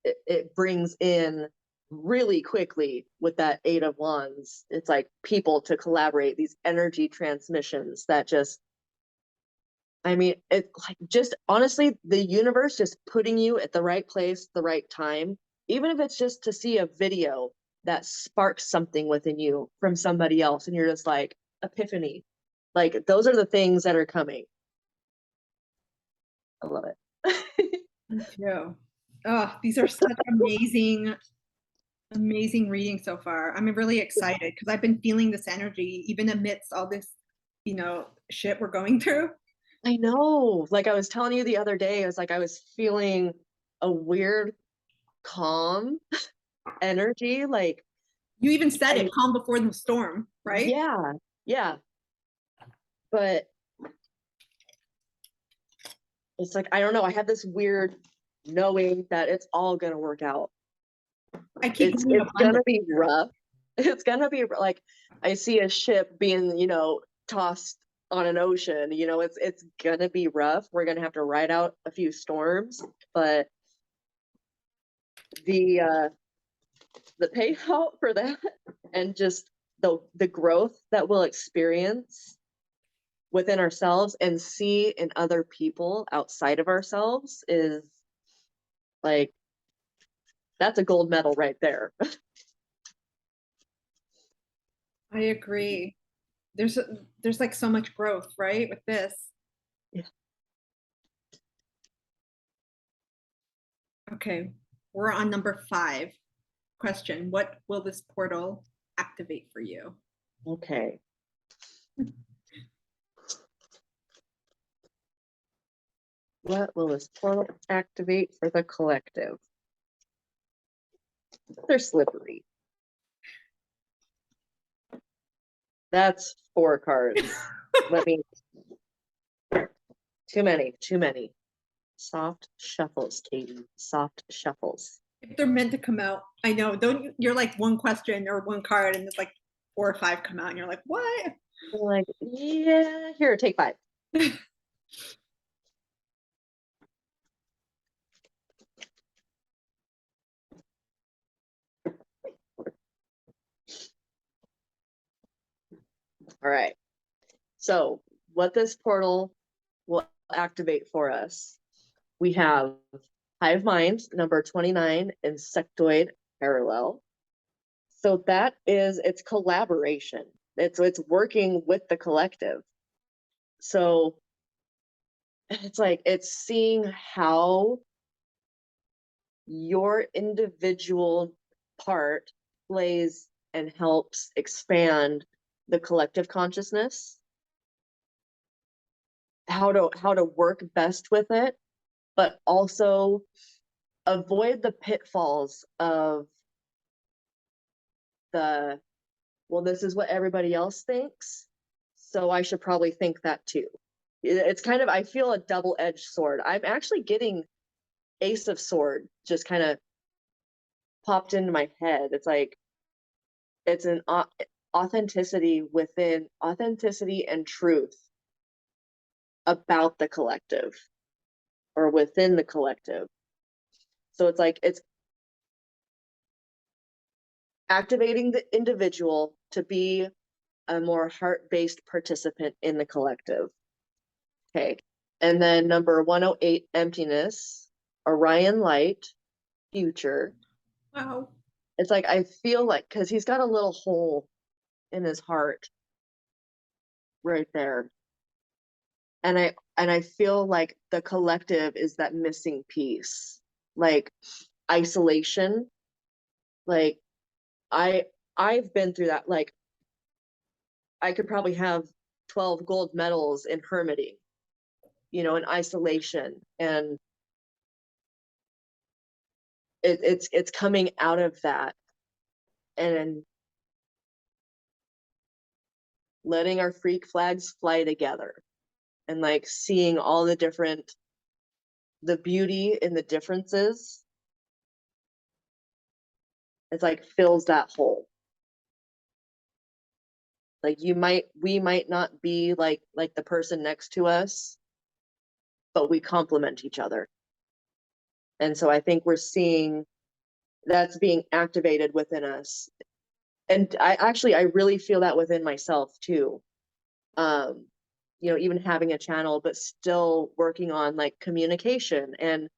it brings in really quickly with that 8 of Wands. It's like people to collaborate, these energy transmissions that just, I mean, it like just honestly, the universe just putting you at the right place, the right time, even if it's just to see a video that sparks something within you from somebody else, and you're just like, epiphany. Like those are the things that are coming. I love it. Me too. Oh, these are such amazing, amazing readings so far. I'm really excited because I've been feeling this energy even amidst all this, shit we're going through. I know. Like I was telling you the other day, I was feeling a weird calm energy. Like You even said it, calm before the storm, right? yeah, yeah. But it's like, I don't know. I have this weird knowing that it's all gonna work out. It's gonna be rough. It's gonna be like I see a ship being, tossed on an ocean. It's gonna be rough. We're gonna have to ride out a few storms, but the payout for that and just the growth that we'll experience within ourselves and see in other people outside of ourselves is like, that's a gold medal right there. I agree. There's like so much growth, right, with this. Yeah. Okay, we're on number 5. Question: what will this portal activate for you? Okay. What will this portal activate for the collective? They're slippery. That's 4 cards. Let me. Too many. Soft shuffles, Katie. Soft shuffles. If they're meant to come out, I know. Don't you're like one question or one card, and it's like 4 or 5 come out and you're like, what? I'm like, yeah, here, take 5. All right. So what this portal will activate for us, we have hive mind number 29, insectoid parallel. So that is, it's collaboration. It's working with the collective. So it's like, it's seeing how your individual part plays and helps expand the collective consciousness, how to work best with it, but also avoid the pitfalls of the, well, this is what everybody else thinks, so I should probably think that too. It's kind of, I feel, a double-edged sword. I'm actually getting Ace of Sword just kind of popped into my head. It's like, it's an authenticity within, authenticity and truth about the collective or within the collective. So it's like, it's activating the individual to be a more heart-based participant in the collective. Okay. And then number 108, emptiness, Orion light, future. Wow. It's like, I feel like, because he's got a little hole in his heart right there. And I feel like the collective is that missing piece, like isolation. Like I've been through that. Like I could probably have 12 gold medals in hermiting, you know, in isolation, and it's coming out of that and letting our freak flags fly together and like seeing all the different, the beauty in the differences. It's like fills that hole. Like we might not be like the person next to us, but we complement each other. And so I think we're seeing that's being activated within us. And I really feel that within myself too. You know, even having a channel, but still working on like communication and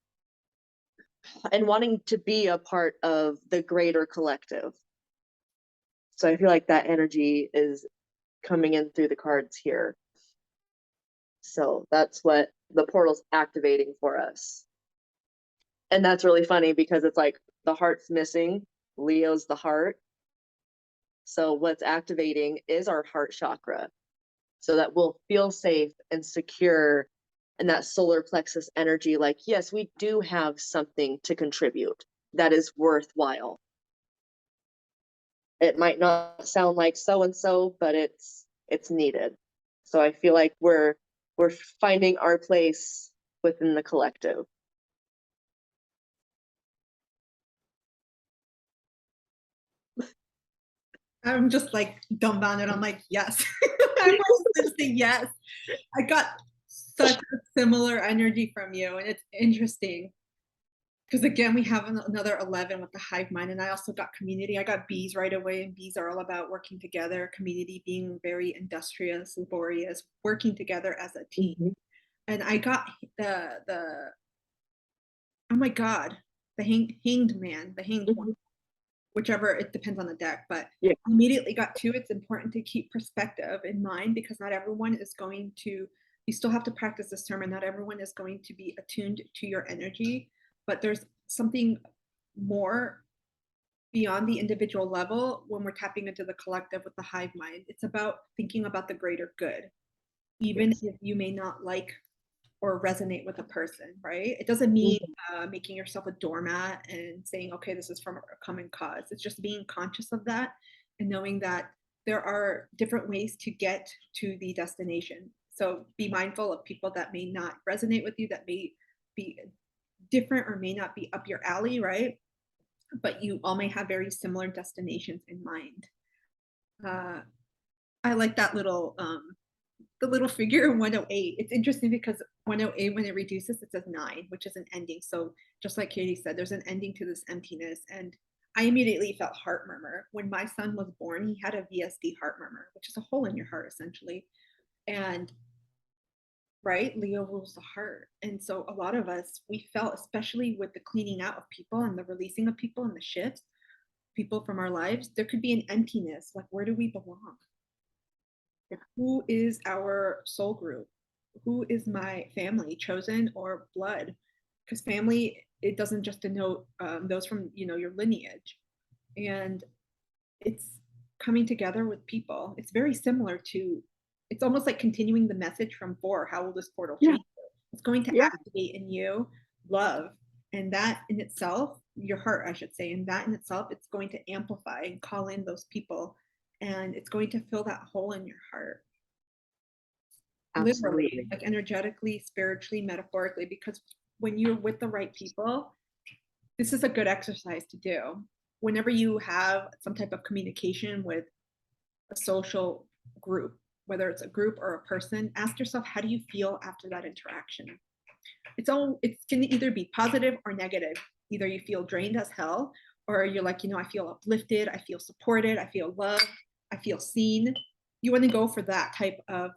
wanting to be a part of the greater collective. So I feel like that energy is coming in through the cards here. So that's what the portal's activating for us. And that's really funny because it's like the heart's missing, Leo's the heart. So what's activating is our heart chakra, so that we'll feel safe and secure in that solar plexus energy. Like, yes, we do have something to contribute that is worthwhile. It might not sound like so-and-so, but it's needed. So I feel like we're finding our place within the collective. I'm just like dumbfounded. I'm like, yes. I wanted to say yes. I got such a similar energy from you, and it's interesting because again, we have another 11 with the hive mind, and I also got community. I got bees right away, and bees are all about working together. Community being very industrious, laborious, working together as a team. Mm-hmm. And I got the oh my god, the hanged man, the hanged one. Whichever, it depends on the deck, but yeah. Immediately got to, it's important to keep perspective in mind because not everyone is going to, you still have to practice this term, and not everyone is going to be attuned to your energy, but there's something more beyond the individual level when we're tapping into the collective with the hive mind. It's about thinking about the greater good, even yes. If you may not like or resonate with a person, right? It doesn't mean making yourself a doormat and saying, okay, this is from a common cause. It's just being conscious of that and knowing that there are different ways to get to the destination. So be mindful of people that may not resonate with you, that may be different or may not be up your alley, right? But you all may have very similar destinations in mind. I like that little the little figure in 108. It's interesting because 108, when it reduces, it says 9, which is an ending. So just like Katie said, there's an ending to this emptiness. And I immediately felt heart murmur. When my son was born, he had a VSD heart murmur, which is a hole in your heart, essentially. And right, Leo rules the heart. And so a lot of us, we felt, especially with the cleaning out of people and the releasing of people and the shifts, people from our lives, there could be an emptiness. Like, where do we belong? Who is our soul group? Who is my family, chosen or blood? Because family, it doesn't just denote those from, you know, your lineage. And it's coming together with people. It's very similar to, it's almost like continuing the message from 4. How will this portal change you? It's going to activate in you love. And that in itself, your heart, I should say, and that in itself, it's going to amplify and call in those people. And it's going to fill that hole in your heart. Absolutely. Literally, like energetically, spiritually, metaphorically, because when you're with the right people, this is a good exercise to do. Whenever you have some type of communication with a social group, whether it's a group or a person, ask yourself, how do you feel after that interaction? It's can either be positive or negative. Either you feel drained as hell, or you're like, you know, I feel uplifted, I feel supported, I feel loved, I feel seen. You want to go for that type of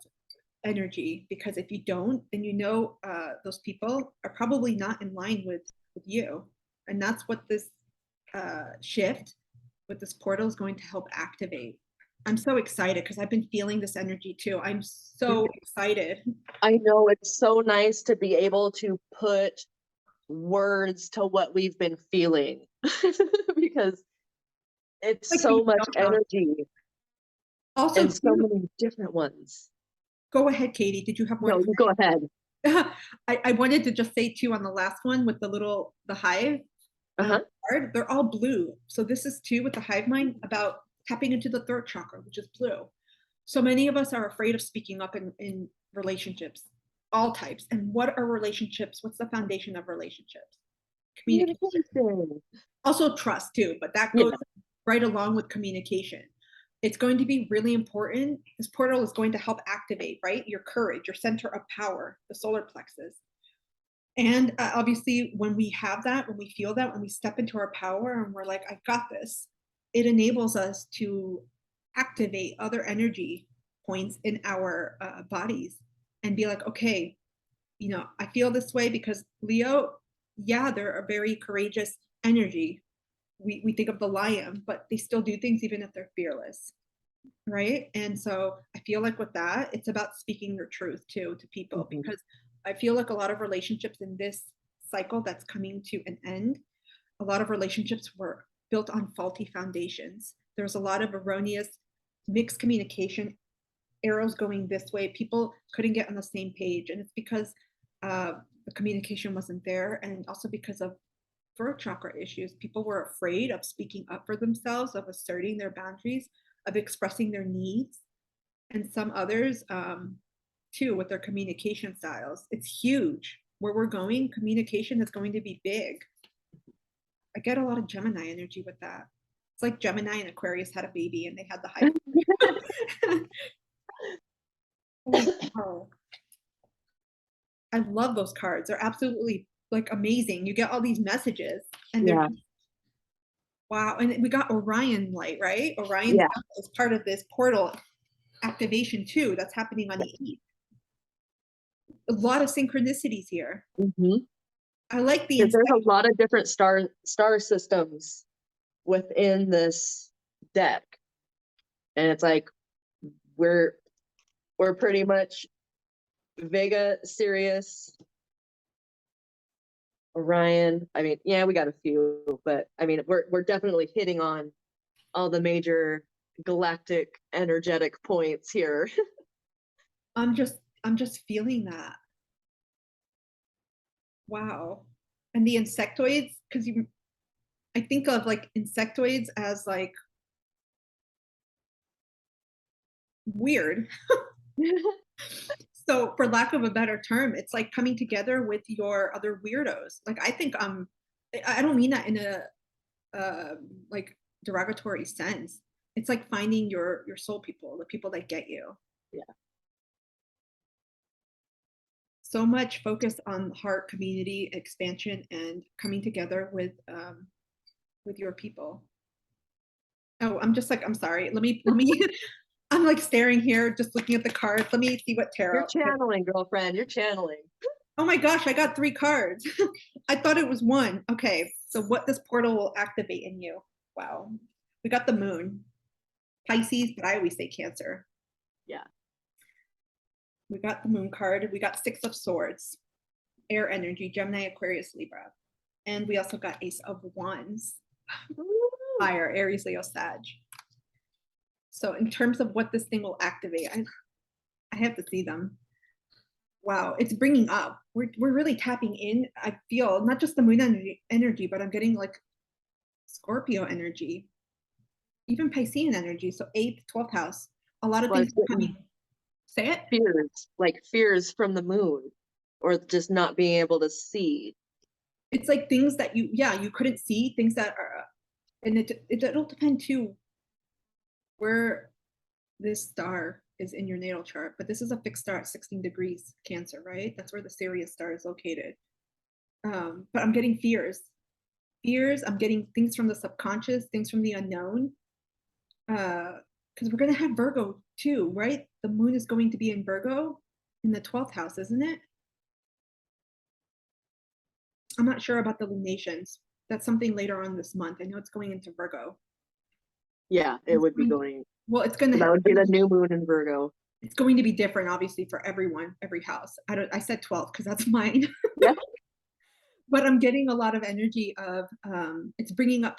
energy, because if you don't, then you know those people are probably not in line with you. And that's what this shift with this portal is going to help activate. I'm so excited because I've been feeling this energy too. I'm so excited. I know, it's so nice to be able to put words to what we've been feeling because it's like so much energy. Also, and so many different ones. Go ahead, Katie. Did you have more? No, you go ahead. I wanted to just say too on the last one with the hive card, they're all blue. So this is too with the hive mind about tapping into the third chakra, which is blue. So many of us are afraid of speaking up in relationships, all types. And what are relationships? What's the foundation of relationships? Communication. Also trust too, but that goes right along with communication. It's going to be really important. This portal is going to help activate, right? Your courage, your center of power, the solar plexus. And obviously, when we have that, when we feel that, when we step into our power and we're like, I've got this, it enables us to activate other energy points in our bodies and be like, okay, you know, I feel this way because Leo, yeah, they're a very courageous energy. We think of the lion, but they still do things even if they're fearless, right? And so I feel like with that, it's about speaking your truth too to people, because I feel like a lot of relationships in this cycle that's coming to an end, a lot of relationships were built on faulty foundations. There's a lot of erroneous mixed communication, arrows going this way. People couldn't get on the same page, and it's because the communication wasn't there, and also because of throat chakra issues. People were afraid of speaking up for themselves, of asserting their boundaries, of expressing their needs. And some others too with their communication styles. It's huge. Where we're going, communication is going to be big. I get a lot of Gemini energy with that. It's like Gemini and Aquarius had a baby and they had the hype. Oh, I love those cards. They're absolutely like amazing. You get all these messages and they're wow. And we got Orion light, right? Orion is part of this portal activation too. That's happening on the 8th. A lot of synchronicities here. I like the. There's a lot of different star systems within this deck, and it's like we're pretty much Vega, Sirius, Orion. I mean, yeah, we got a few, but I mean, we're definitely hitting on all the major galactic energetic points here. I'm just feeling that. Wow. And the insectoids, because I think of like insectoids as like weird. So for lack of a better term, it's like coming together with your other weirdos. Like I think I don't mean that in a like derogatory sense. It's like finding your soul people, the people that get you. Yeah. So much focus on heart, community, expansion, and coming together with your people. Oh, I'm sorry. Let me, I'm like staring here, just looking at the cards. Let me see what tarot. You're channeling, girlfriend. You're channeling. Oh my gosh, I got 3 cards. I thought it was 1. Okay, so what this portal will activate in you. Wow. We got the moon. Pisces, but I always say Cancer. Yeah. We got the moon card. We got 6 of Swords, air energy, Gemini, Aquarius, Libra. And we also got Ace of Wands, fire, Aries, Leo, Sag. So in terms of what this thing will activate, I have to see them. Wow, it's bringing up. We're really tapping in. I feel not just the moon energy, but I'm getting like Scorpio energy, even Piscean energy. So 8th, 12th house. A lot of things coming. Say it. Fears from the moon, or just not being able to see. It's like things that you couldn't see, things that are, and it'll depend too where this star is in your natal chart, but this is a fixed star at 16 degrees Cancer, right? That's where the Sirius star is located. But I'm getting fears. I'm getting things from the subconscious, things from the unknown. Because we're going to have Virgo too, right? The moon is going to be in Virgo in the 12th house, isn't it? I'm not sure about the lunations. That's something later on this month. I know it's going into Virgo. Yeah, it would be going. Well, it's going to. That would be the new moon in Virgo. It's going to be different, obviously, for everyone, every house. I said 12 because that's mine. Yeah. But I'm getting a lot of energy of it's bringing up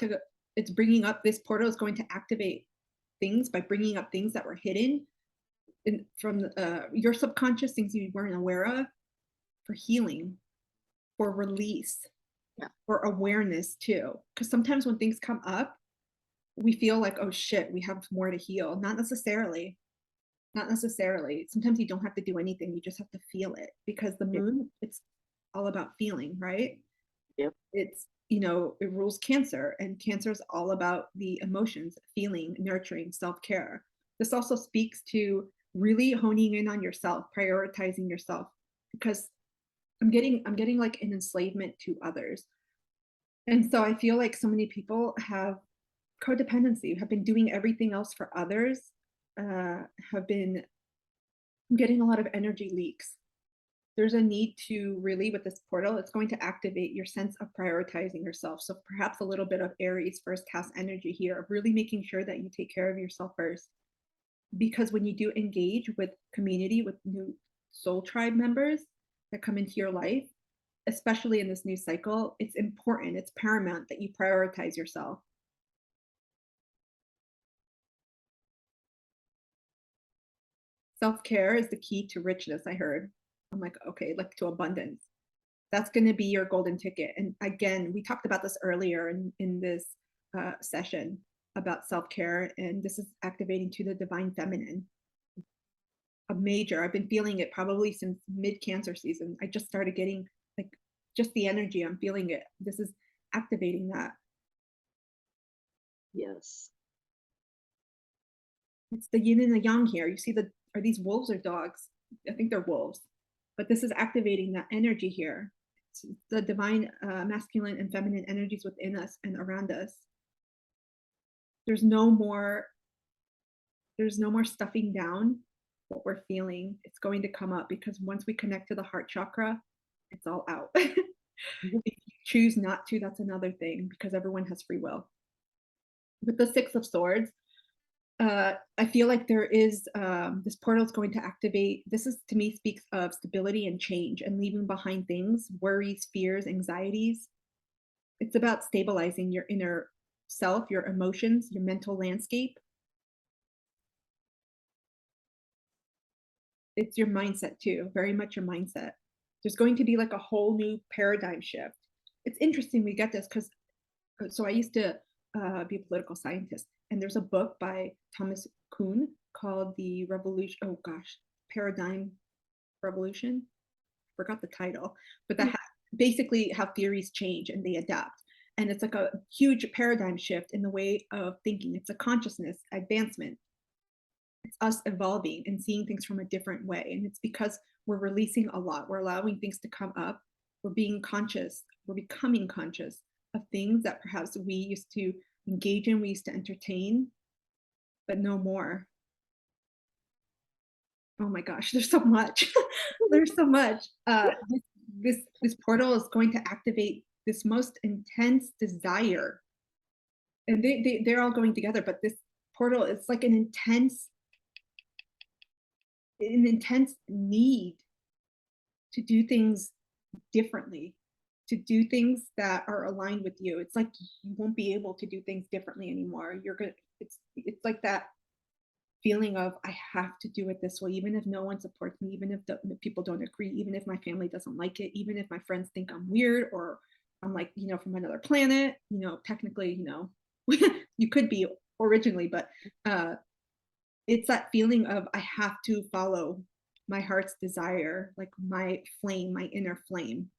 this portal is going to activate things by bringing up things that were hidden from your subconscious, things you weren't aware of, for healing, for release, for awareness too. Because sometimes when things come up, we feel like, oh shit, we have more to heal. Not necessarily. Sometimes you don't have to do anything. You just have to feel it, because the moon, it's all about feeling, right? Yep. It's, it rules Cancer, and Cancer is all about the emotions, feeling, nurturing, self-care. This also speaks to really honing in on yourself, prioritizing yourself, because I'm getting like an enslavement to others. And so I feel like so many people have codependency, have been doing everything else for others, have been getting a lot of energy leaks. There's a need to really, with this portal, it's going to activate your sense of prioritizing yourself. So perhaps a little bit of Aries first house energy here, of really making sure that you take care of yourself first. Because when you do engage with community, with new soul tribe members that come into your life, especially in this new cycle, it's important, it's paramount that you prioritize yourself. Self-care is the key to richness, I heard. I'm like, okay, like to abundance. That's going to be your golden ticket. And again, we talked about this earlier in this session about self-care, and this is activating to the divine feminine. I've been feeling it probably since mid-Cancer season. I just started getting like just the energy. I'm feeling it. This is activating that. Yes. It's the yin and the yang here. You see are these wolves or dogs? I think they're wolves. But this is activating that energy here. It's the divine masculine and feminine energies within us and around us. There's no more stuffing down what we're feeling. It's going to come up, because once we connect to the heart chakra, it's all out. If you choose not to, that's another thing, because everyone has free will. With the 6 of Swords, I feel like there is this portal is going to activate. This is, to me, speaks of stability and change and leaving behind things, worries, fears, anxieties. It's about stabilizing your inner self, your emotions, your mental landscape. It's your mindset too, very much your mindset. There's going to be like a whole new paradigm shift. It's interesting we get this because, so I used to be a political scientist, and there's a book by Thomas Kuhn called The Revolution, Paradigm Revolution. Forgot the title, but that basically how theories change and they adapt. And it's like a huge paradigm shift in the way of thinking. It's a consciousness advancement. It's us evolving and seeing things from a different way. And it's because we're releasing a lot. We're allowing things to come up. We're being conscious. We're becoming conscious of things that perhaps we used to engage in, we used to entertain, but no more. Oh my gosh, there's so much. There's so much. This portal is going to activate this most intense desire, and they're all going together. But this portal is like an intense need to do things differently, to do things that are aligned with you. It's like you won't be able to do things differently anymore. You're gonna. It's like that feeling of I have to do it this way, even if no one supports me, even if the people don't agree, even if my family doesn't like it, even if my friends think I'm weird or I'm like, from another planet, technically, you could be originally, but it's that feeling of I have to follow my heart's desire, like my flame, my inner flame.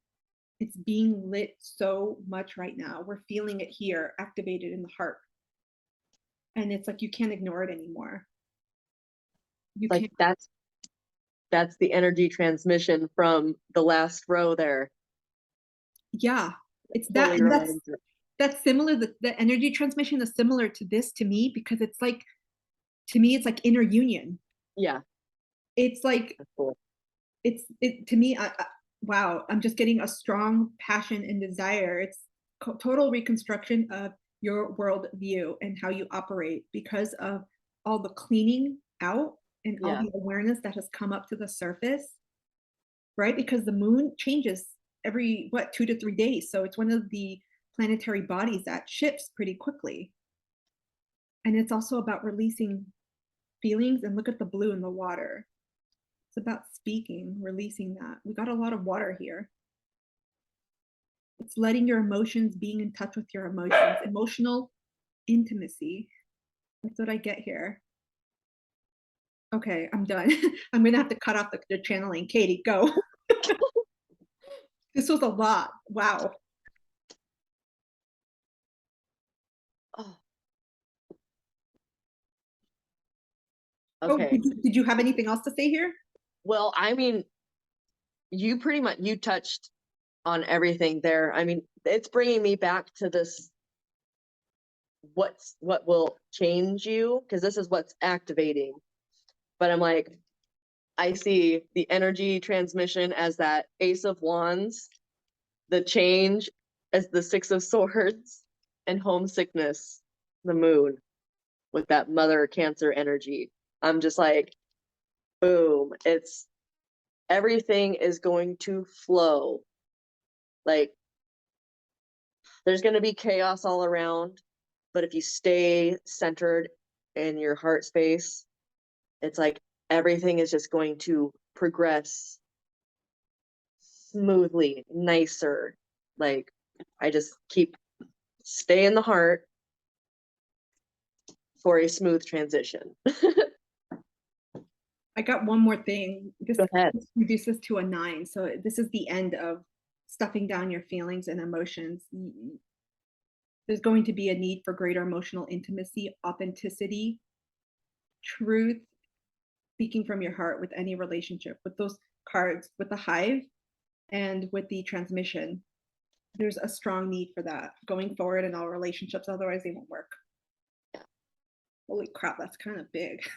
It's being lit so much right now. We're feeling it here, activated in the heart. And it's like you can't ignore it anymore. You Like can't. That's the energy transmission from the last row there. Yeah, it's that, Totally and reminds me. that's similar. The energy transmission is similar to this to me because it's like, to me, it's like inner union. Yeah, It's like that's cool. it to me. Wow, I'm just getting a strong passion and desire. It's total reconstruction of your world view and how you operate because of all the cleaning out and all Yeah, the awareness that has come up to the surface, right? Because the moon changes every 2 to 3 days, so it's one of the planetary bodies that shifts pretty quickly. And it's also about releasing feelings, and look at the blue in the water. It's about speaking, releasing that. We got a lot of water here. It's letting your emotions, being in touch with your emotions, emotional intimacy. That's what I get here. Okay, I'm done. I'm gonna have to cut off the channeling. Katie, go. This was a lot. Wow. oh, Oh, okay. did you have anything else to say here? Well, I mean, you pretty much you touched on everything there. I mean, it's bringing me back to this, what will change you, because this is what's activating. But I'm like, I see the energy transmission as that Ace of Wands, the change as the Six of Swords, and homesickness, the moon, with that mother Cancer energy. I'm just like, boom, it's everything is going to flow. Like, there's going to be chaos all around, but if you stay centered in your heart space, it's like everything is just going to progress smoothly, nicer. Like, I just keep stay in the heart for a smooth transition. I got one more thing. This Go ahead. reduces to a 9. So this is the end of stuffing down your feelings and emotions. There's going to be a need for greater emotional intimacy, authenticity, truth, speaking from your heart with any relationship. With those cards, with the hive and with the transmission, there's a strong need for that going forward in all relationships. Otherwise, they won't work. Yeah. Holy crap, that's kind of big.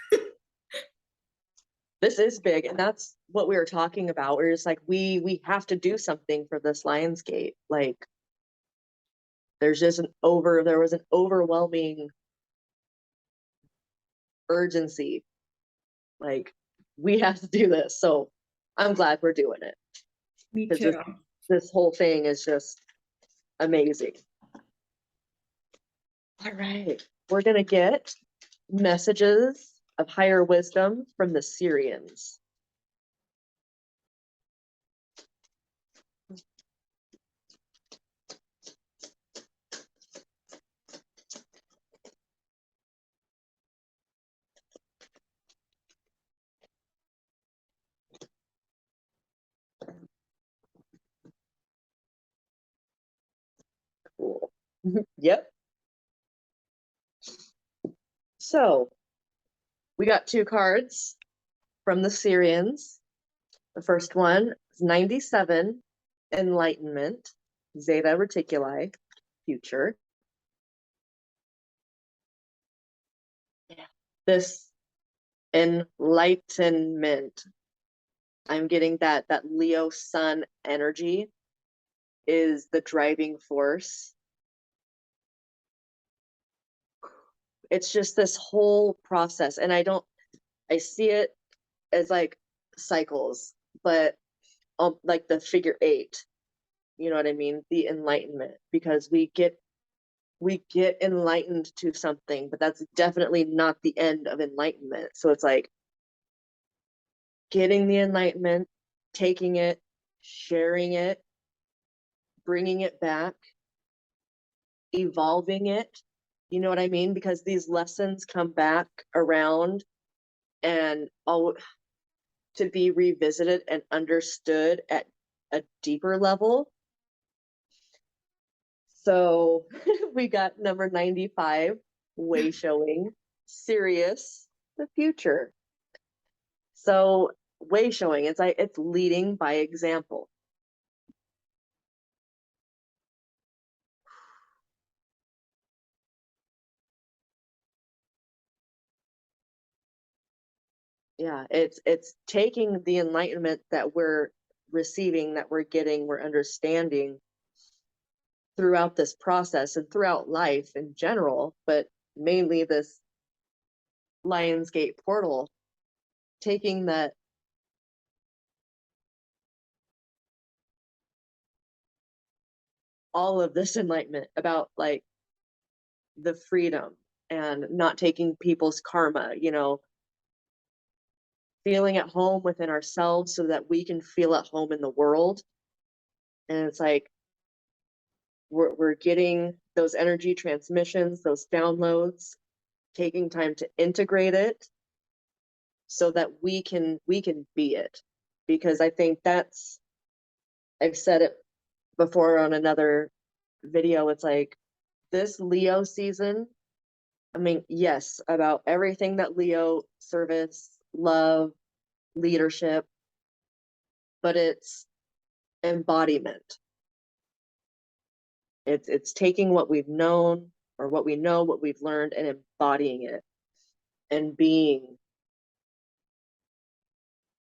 This is big, and that's what we were talking about. We're just like, we have to do something for this Lionsgate. Like, there was an overwhelming urgency. Like, we have to do this. So I'm glad we're doing it. Me because too. this whole thing is just amazing. All right, we're gonna get messages of higher wisdom from the Sirians. Cool. Yep. So we got 2 cards from the Sirians. The first one is 97, Enlightenment, Zeta Reticuli, future. This enlightenment, I'm getting that Leo sun energy is the driving force. It's just this whole process, and I see it as like cycles, but like the figure 8, you know what I mean? The enlightenment, because we get enlightened to something, but that's definitely not the end of enlightenment. So it's like getting the enlightenment, taking it, sharing it, bringing it back, evolving it. You know what I mean? Because these lessons come back around and all to be revisited and understood at a deeper level. So we got number 95, way showing, Sirius, the future. So way showing, it's like it's leading by example. Yeah, it's taking the enlightenment that we're receiving, that we're getting, we're understanding throughout this process and throughout life in general, but mainly this Lionsgate portal, taking that all of this enlightenment about like the freedom and not taking people's karma, you know, feeling at home within ourselves so that we can feel at home in the world. And it's like we're getting those energy transmissions, those downloads, taking time to integrate it so that we can be it. Because I think that's, I've said it before on another video, it's like this Leo season, I mean, yes, about everything that Leo, service, love, leadership, but it's embodiment. It's taking what we've known or what we know, what we've learned, and embodying it and being.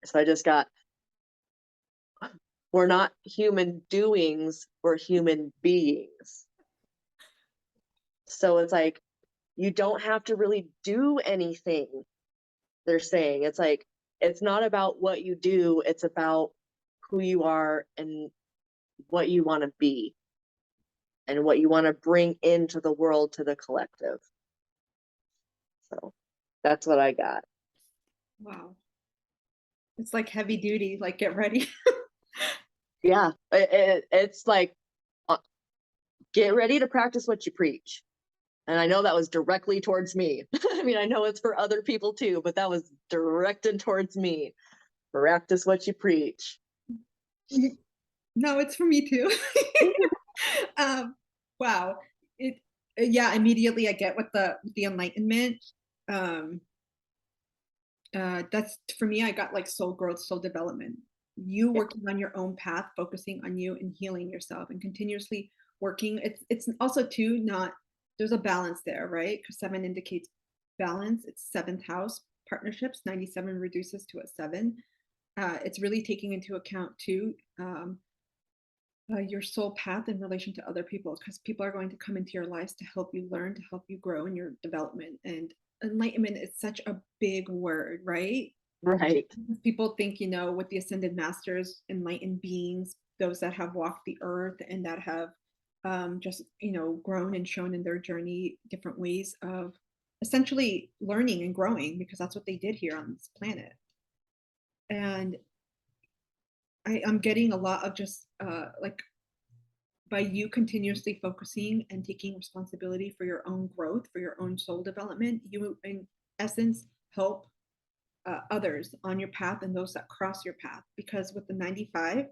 So I just got, we're not human doings, we're human beings. So it's like, you don't have to really do anything, they're saying. It's like, it's not about what you do, it's about who you are and what you want to be and what you want to bring into the world, to the collective. So that's what I got. Wow. It's like heavy duty, like get ready. Yeah, it's like, get ready to practice what you preach. And I know that was directly towards me. I mean, I know it's for other people too, but that was directed towards me. Practice what you preach. No, it's for me too. Wow. It yeah, immediately I get with the enlightenment. Um, that's for me, I got like soul growth, soul development. You working on your own path, focusing on you and healing yourself and continuously working. It's also too not there's a balance there, right? Because 7 indicates balance. It's 7th house partnerships. 97 reduces to a 7. It's really taking into account too your soul path in relation to other people, because people are going to come into your lives to help you learn, to help you grow in your development. And enlightenment is such a big word, right? Right. People think, with the ascended masters, enlightened beings, those that have walked the earth and that have just, grown and shown in their journey different ways of essentially learning and growing, because that's what they did here on this planet. And I'm getting a lot of just like by you continuously focusing and taking responsibility for your own growth, for your own soul development, you in essence help others on your path and those that cross your path. Because with the 95,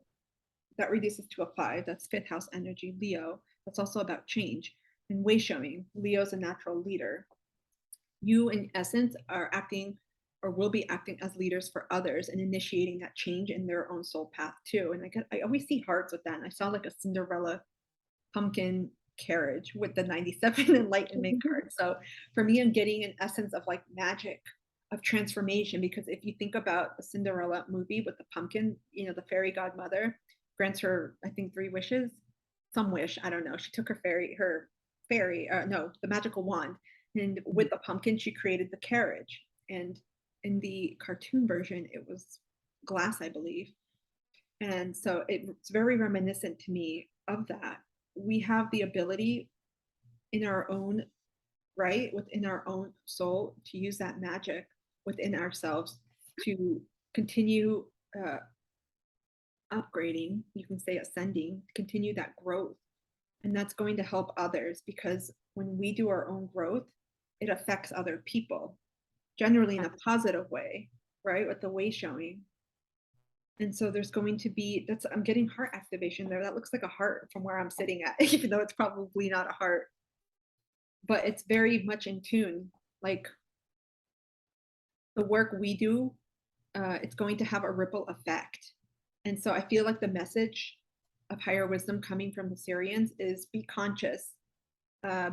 that reduces to a 5. That's 5th house energy, Leo. That's also about change. and way showing. Leo's a natural leader. You, in essence, are acting or will be acting as leaders for others and initiating that change in their own soul path too. And I always see hearts with that. And I saw like a Cinderella pumpkin carriage with the 97 enlightenment card. So for me, I'm getting an essence of like magic, of transformation, because if you think about the Cinderella movie with the pumpkin, you know, the fairy godmother grants her, I think, 3 wishes, some wish, I don't know. She took her the magical wand, and with the pumpkin, she created the carriage. And in the cartoon version, it was glass, I believe. And so it's very reminiscent to me of that. We have the ability in our own right, within our own soul, to use that magic within ourselves to continue upgrading, you can say ascending, continue that growth. And that's going to help others, because when we do our own growth, it affects other people, generally in a positive way, right? With the way showing. And so there's going to be, I'm getting heart activation there. That looks like a heart from where I'm sitting at, even though it's probably not a heart. But it's very much in tune. Like the work we do, it's going to have a ripple effect. And so I feel like the message of higher wisdom coming from the Sirians is be conscious,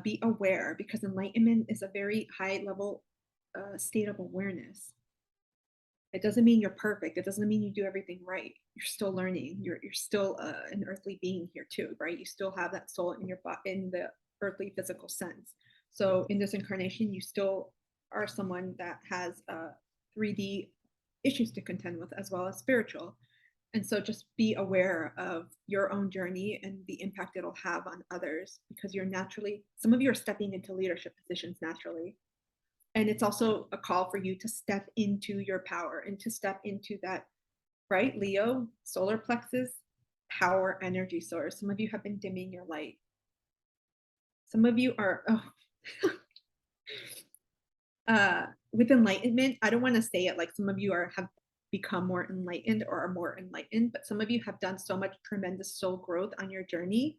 be aware, because enlightenment is a very high level state of awareness. It doesn't mean you're perfect. It doesn't mean you do everything right. You're still learning. You're still an earthly being here too, right? You still have that soul in your in the earthly physical sense. So in this incarnation, you still are someone that has 3D issues to contend with, as well as spiritual. And so just be aware of your own journey and the impact it'll have on others, because you're naturally, some of you are stepping into leadership positions naturally. And it's also a call for you to step into your power and to step into that, right? Leo, solar plexus, power energy source. Some of you have been dimming your light. Some of you are, with enlightenment, I don't want to say it like some of you have become more enlightened or are more enlightened, but some of you have done so much tremendous soul growth on your journey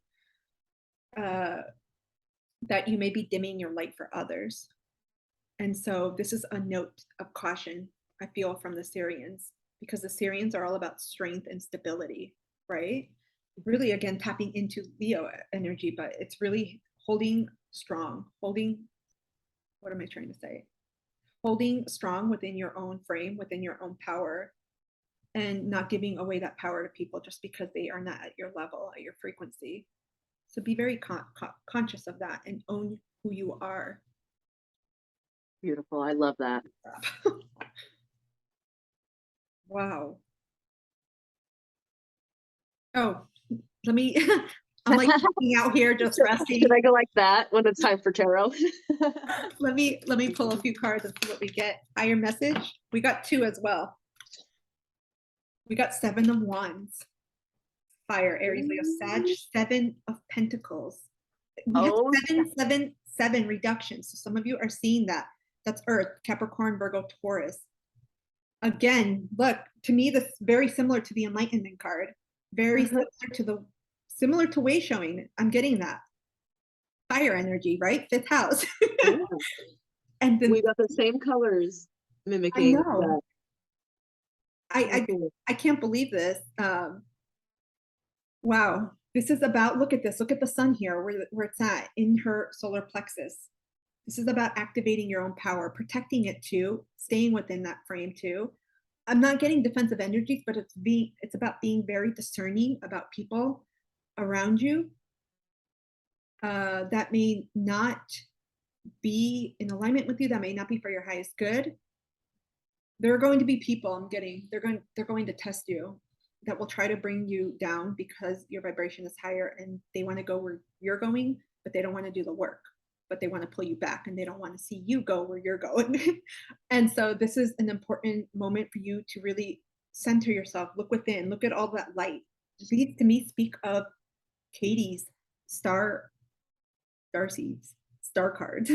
that you may be dimming your light for others. And so this is a note of caution, I feel, from the Sirians, because the Sirians are all about strength and stability, right? Really, again, tapping into Leo energy, but it's really holding strong, what am I trying to say? Holding strong within your own frame, within your own power, and not giving away that power to people just because they are not at your level, at your frequency. So be very conscious of that and own who you are. Beautiful. I love that. Wow. Oh, let me, I'm like hanging out here just resting. Should I go like that when it's time for tarot? let me pull a few cards and see what we get. Higher message. We got 2 as well. We got 7 of Wands. Fire, Aries, Leo, Sag, 7 of Pentacles. We have 7 reductions. So some of you are seeing that. That's Earth, Capricorn, Virgo, Taurus. Again, look, to me, this is very similar to the Enlightenment card. Very similar to way showing. I'm getting that. Fire energy, right? 5th house. Yeah. And then we got the same colors mimicking that. I can't believe this. Wow. This is about, look at this. Look at the sun here, where it's at in her solar plexus. This is about activating your own power, protecting it too, staying within that frame too. I'm not getting defensive energies, but it's about being very discerning about people around you that may not be in alignment with you, that may not be for your highest good. There are going to be people they're going to test you, that will try to bring you down because your vibration is higher and they want to go where you're going, but they don't want to do the work, but they want to pull you back and they don't want to see you go where you're going. And so this is an important moment for you to really center yourself, look within, look at all that light. These to me speak of Katie's star seeds, star cards,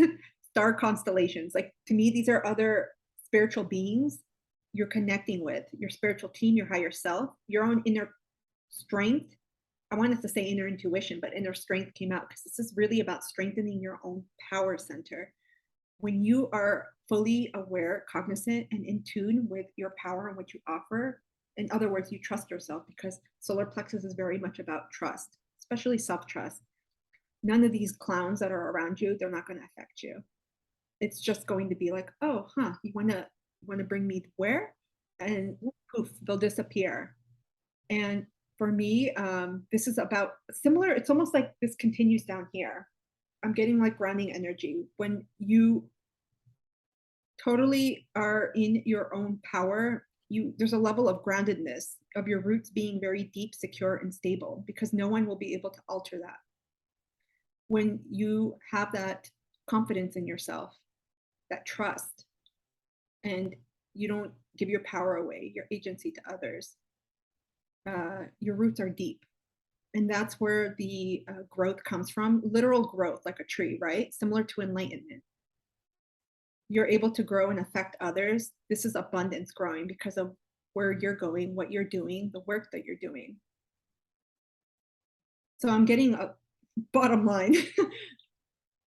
star constellations. Like to me, these are other spiritual beings you're connecting with, your spiritual team, your higher self, your own inner strength, I wanted to say inner intuition, but inner strength came out because this is really about strengthening your own power center. When you are fully aware, cognizant, and in tune with your power and what you offer, in other words, you trust yourself, because solar plexus is very much about trust, especially self-trust. None of these clowns that are around you, they're not going to affect you. It's just going to be like, oh, you want to bring me where? And poof, they'll disappear. And for me, this is about similar. It's almost like this continues down here. I'm getting like grounding energy. When you totally are in your own power, there's a level of groundedness, of your roots being very deep, secure, and stable, because no one will be able to alter that. When you have that confidence in yourself, that trust, and you don't give your power away, your agency to others, your roots are deep. And that's where the growth comes from, literal growth, like a tree, right? Similar to enlightenment. You're able to grow and affect others. This is abundance growing because of where you're going, what you're doing, the work that you're doing. So I'm getting a bottom line.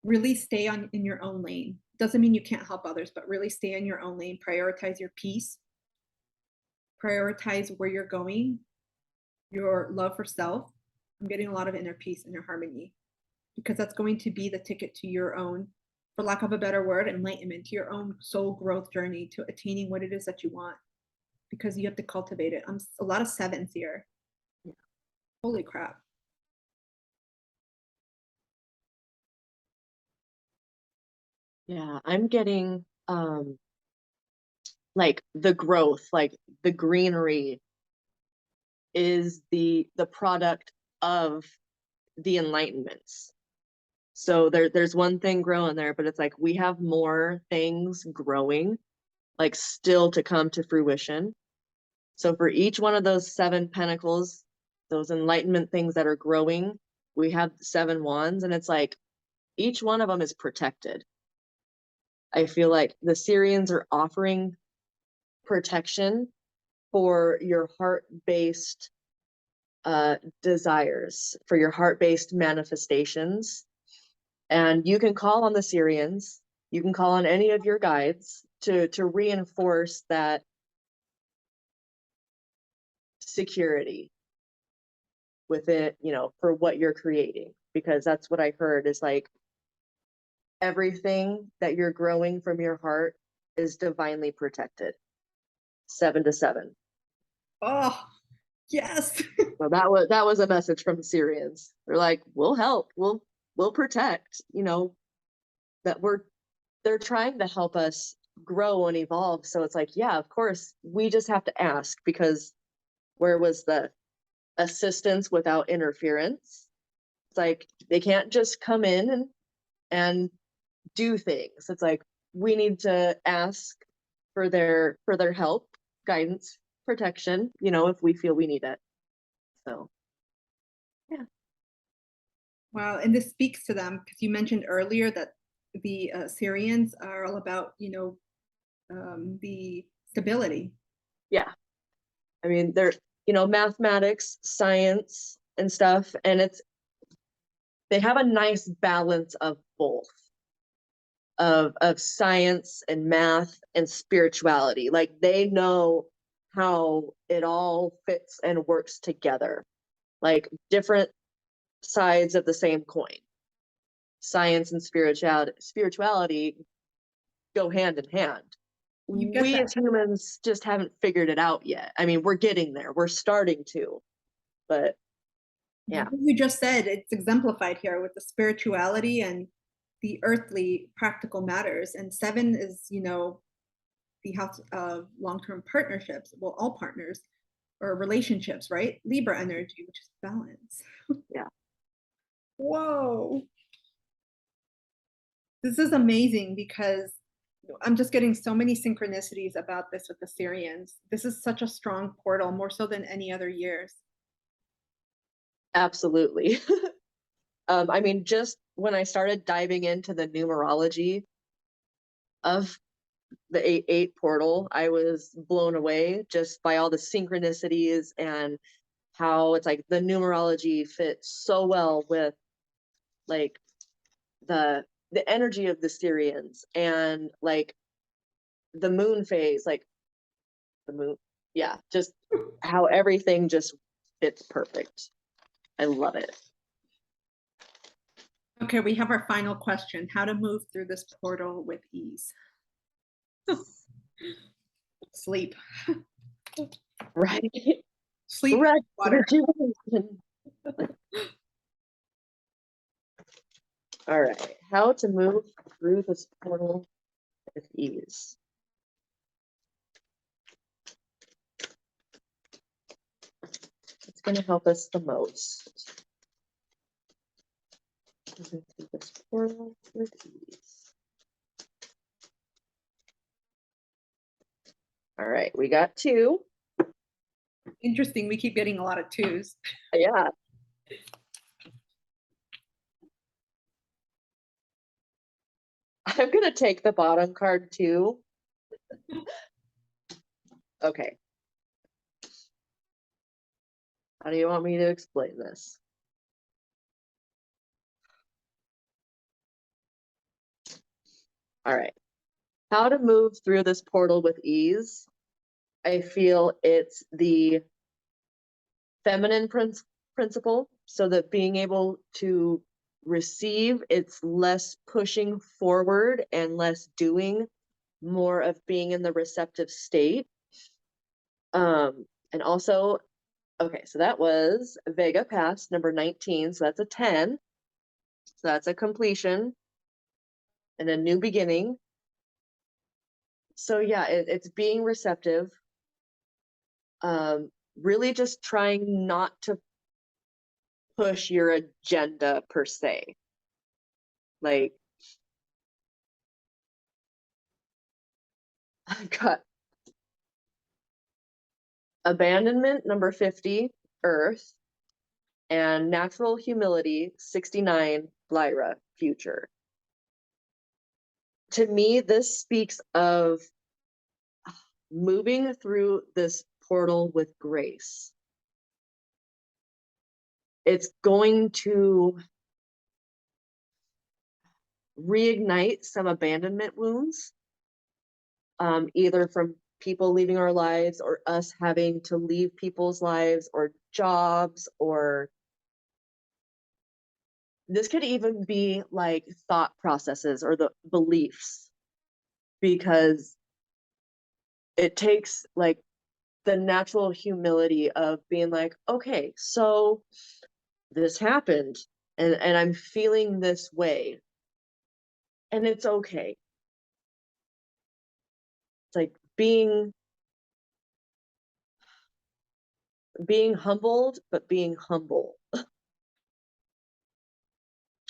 Really stay in your own lane. Doesn't mean you can't help others, but really stay in your own lane. Prioritize your peace. Prioritize where you're going, your love for self. I'm getting a lot of inner peace, inner harmony, because that's going to be the ticket to your own, for lack of a better word, enlightenment, to your own soul growth journey, to attaining what it is that you want, because you have to cultivate it. A lot of sevens here. Yeah. Holy crap. Yeah, I'm getting like the growth, like the greenery is the product of the enlightenments. So there's one thing growing there, but it's like we have more things growing, like still to come to fruition. So for each one of those 7 pentacles, those enlightenment things that are growing, we have 7 wands, and it's like each one of them is protected. I feel like the Sirians are offering protection for your heart-based desires, for your heart-based manifestations. And you can call on the Sirians, you can call on any of your guides to reinforce that security with it, you know, for what you're creating. Because that's what I heard is like everything that you're growing from your heart is divinely protected. 7 to 7. Oh, yes. So that was a message from the Sirians. They're like, we'll help, we'll protect, you know, that they're trying to help us grow and evolve. So it's like, yeah, of course, we just have to ask, because where was the assistance without interference? It's like they can't just come in and do things. It's like we need to ask for their help, guidance, protection, you know, if we feel we need it. So yeah. Wow. And this speaks to them, because you mentioned earlier that the Syrians are all about, you know, the stability. Yeah. I mean, they're, you know, mathematics, science and stuff. And they have a nice balance of both, of science and math and spirituality. Like they know how it all fits and works together, like different sides of the same coin. Science and spirituality go hand in hand. We as humans just haven't figured it out yet. I mean, we're getting there, we're starting to, but yeah. What you just said, it's exemplified here with the spirituality and the earthly practical matters. And 7 is, you know, the house of long-term partnerships. Well, all partners or relationships, right? Libra energy, which is balance. Yeah. Whoa. This is amazing, because I'm just getting so many synchronicities about this with the Syrians. This is such a strong portal, more so than any other years. Absolutely. I mean, just when I started diving into the numerology of the 8-8 portal, I was blown away just by all the synchronicities and how it's like the numerology fits so well with like the energy of the Sirians, and like the moon phase, like the moon, yeah, just how everything just fits perfect. I love it. Okay, we have our final question: how to move through this portal with ease. Sleep. Right. Sleep. Right. Water. All right. How to move through this portal with ease. It's going to help us the most. Moving through this portal with ease. All right, we got 2. Interesting. We keep getting a lot of 2s. Yeah. I'm going to take the bottom card too. Okay. How do you want me to explain this? All right. How to move through this portal with ease. I feel it's the feminine principle, so that being able to receive, it's less pushing forward and less doing, more of being in the receptive state. And also, okay, so that was Vega Pass number 19, so that's a 10. So that's a completion and a new beginning. So yeah, it's being receptive. Really just trying not to push your agenda per se. Like, I've got abandonment number 50, Earth, and natural humility 69, Lyra, future. To me, this speaks of moving through this portal with grace. It's going to reignite some abandonment wounds, either from people leaving our lives or us having to leave people's lives or jobs, or this could even be like thought processes or the beliefs, because it takes like the natural humility of being like, okay, so this happened and I'm feeling this way, and it's okay. It's like being humbled, but being humble.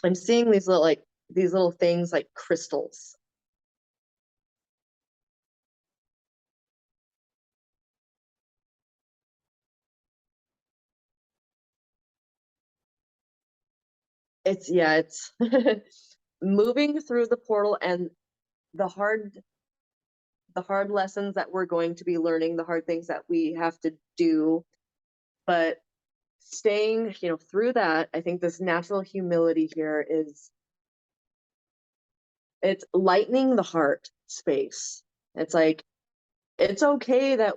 I'm seeing these little things like crystals. It's moving through the portal, and the hard lessons that we're going to be learning, the hard things that we have to do, but staying, through that. I think this natural humility here it's lightening the heart space. It's like, it's okay that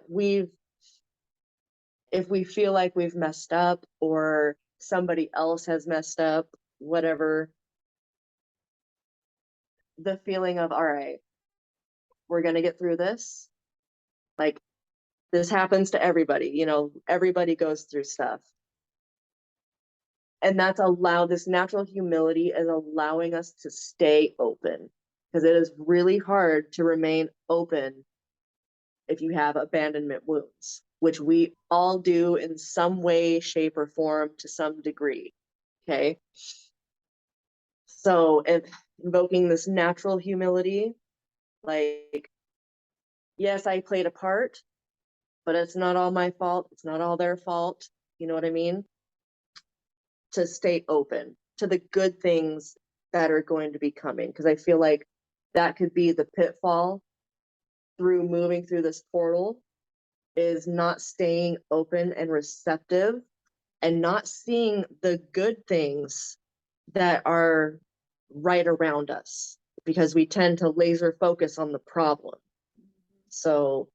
if we feel like we've messed up or somebody else has messed up, whatever, the feeling of, all right, we're going to get through this. Like, this happens to everybody, everybody goes through stuff. And this natural humility is allowing us to stay open, because it is really hard to remain open if you have abandonment wounds, which we all do in some way, shape, or form to some degree. Okay. So invoking this natural humility, like, yes, I played a part, but it's not all my fault. It's not all their fault. You know what I mean? To stay open to the good things that are going to be coming. Because I feel like that could be the pitfall through moving through this portal, is not staying open and receptive and not seeing the good things that are right around us, because we tend to laser focus on the problem. So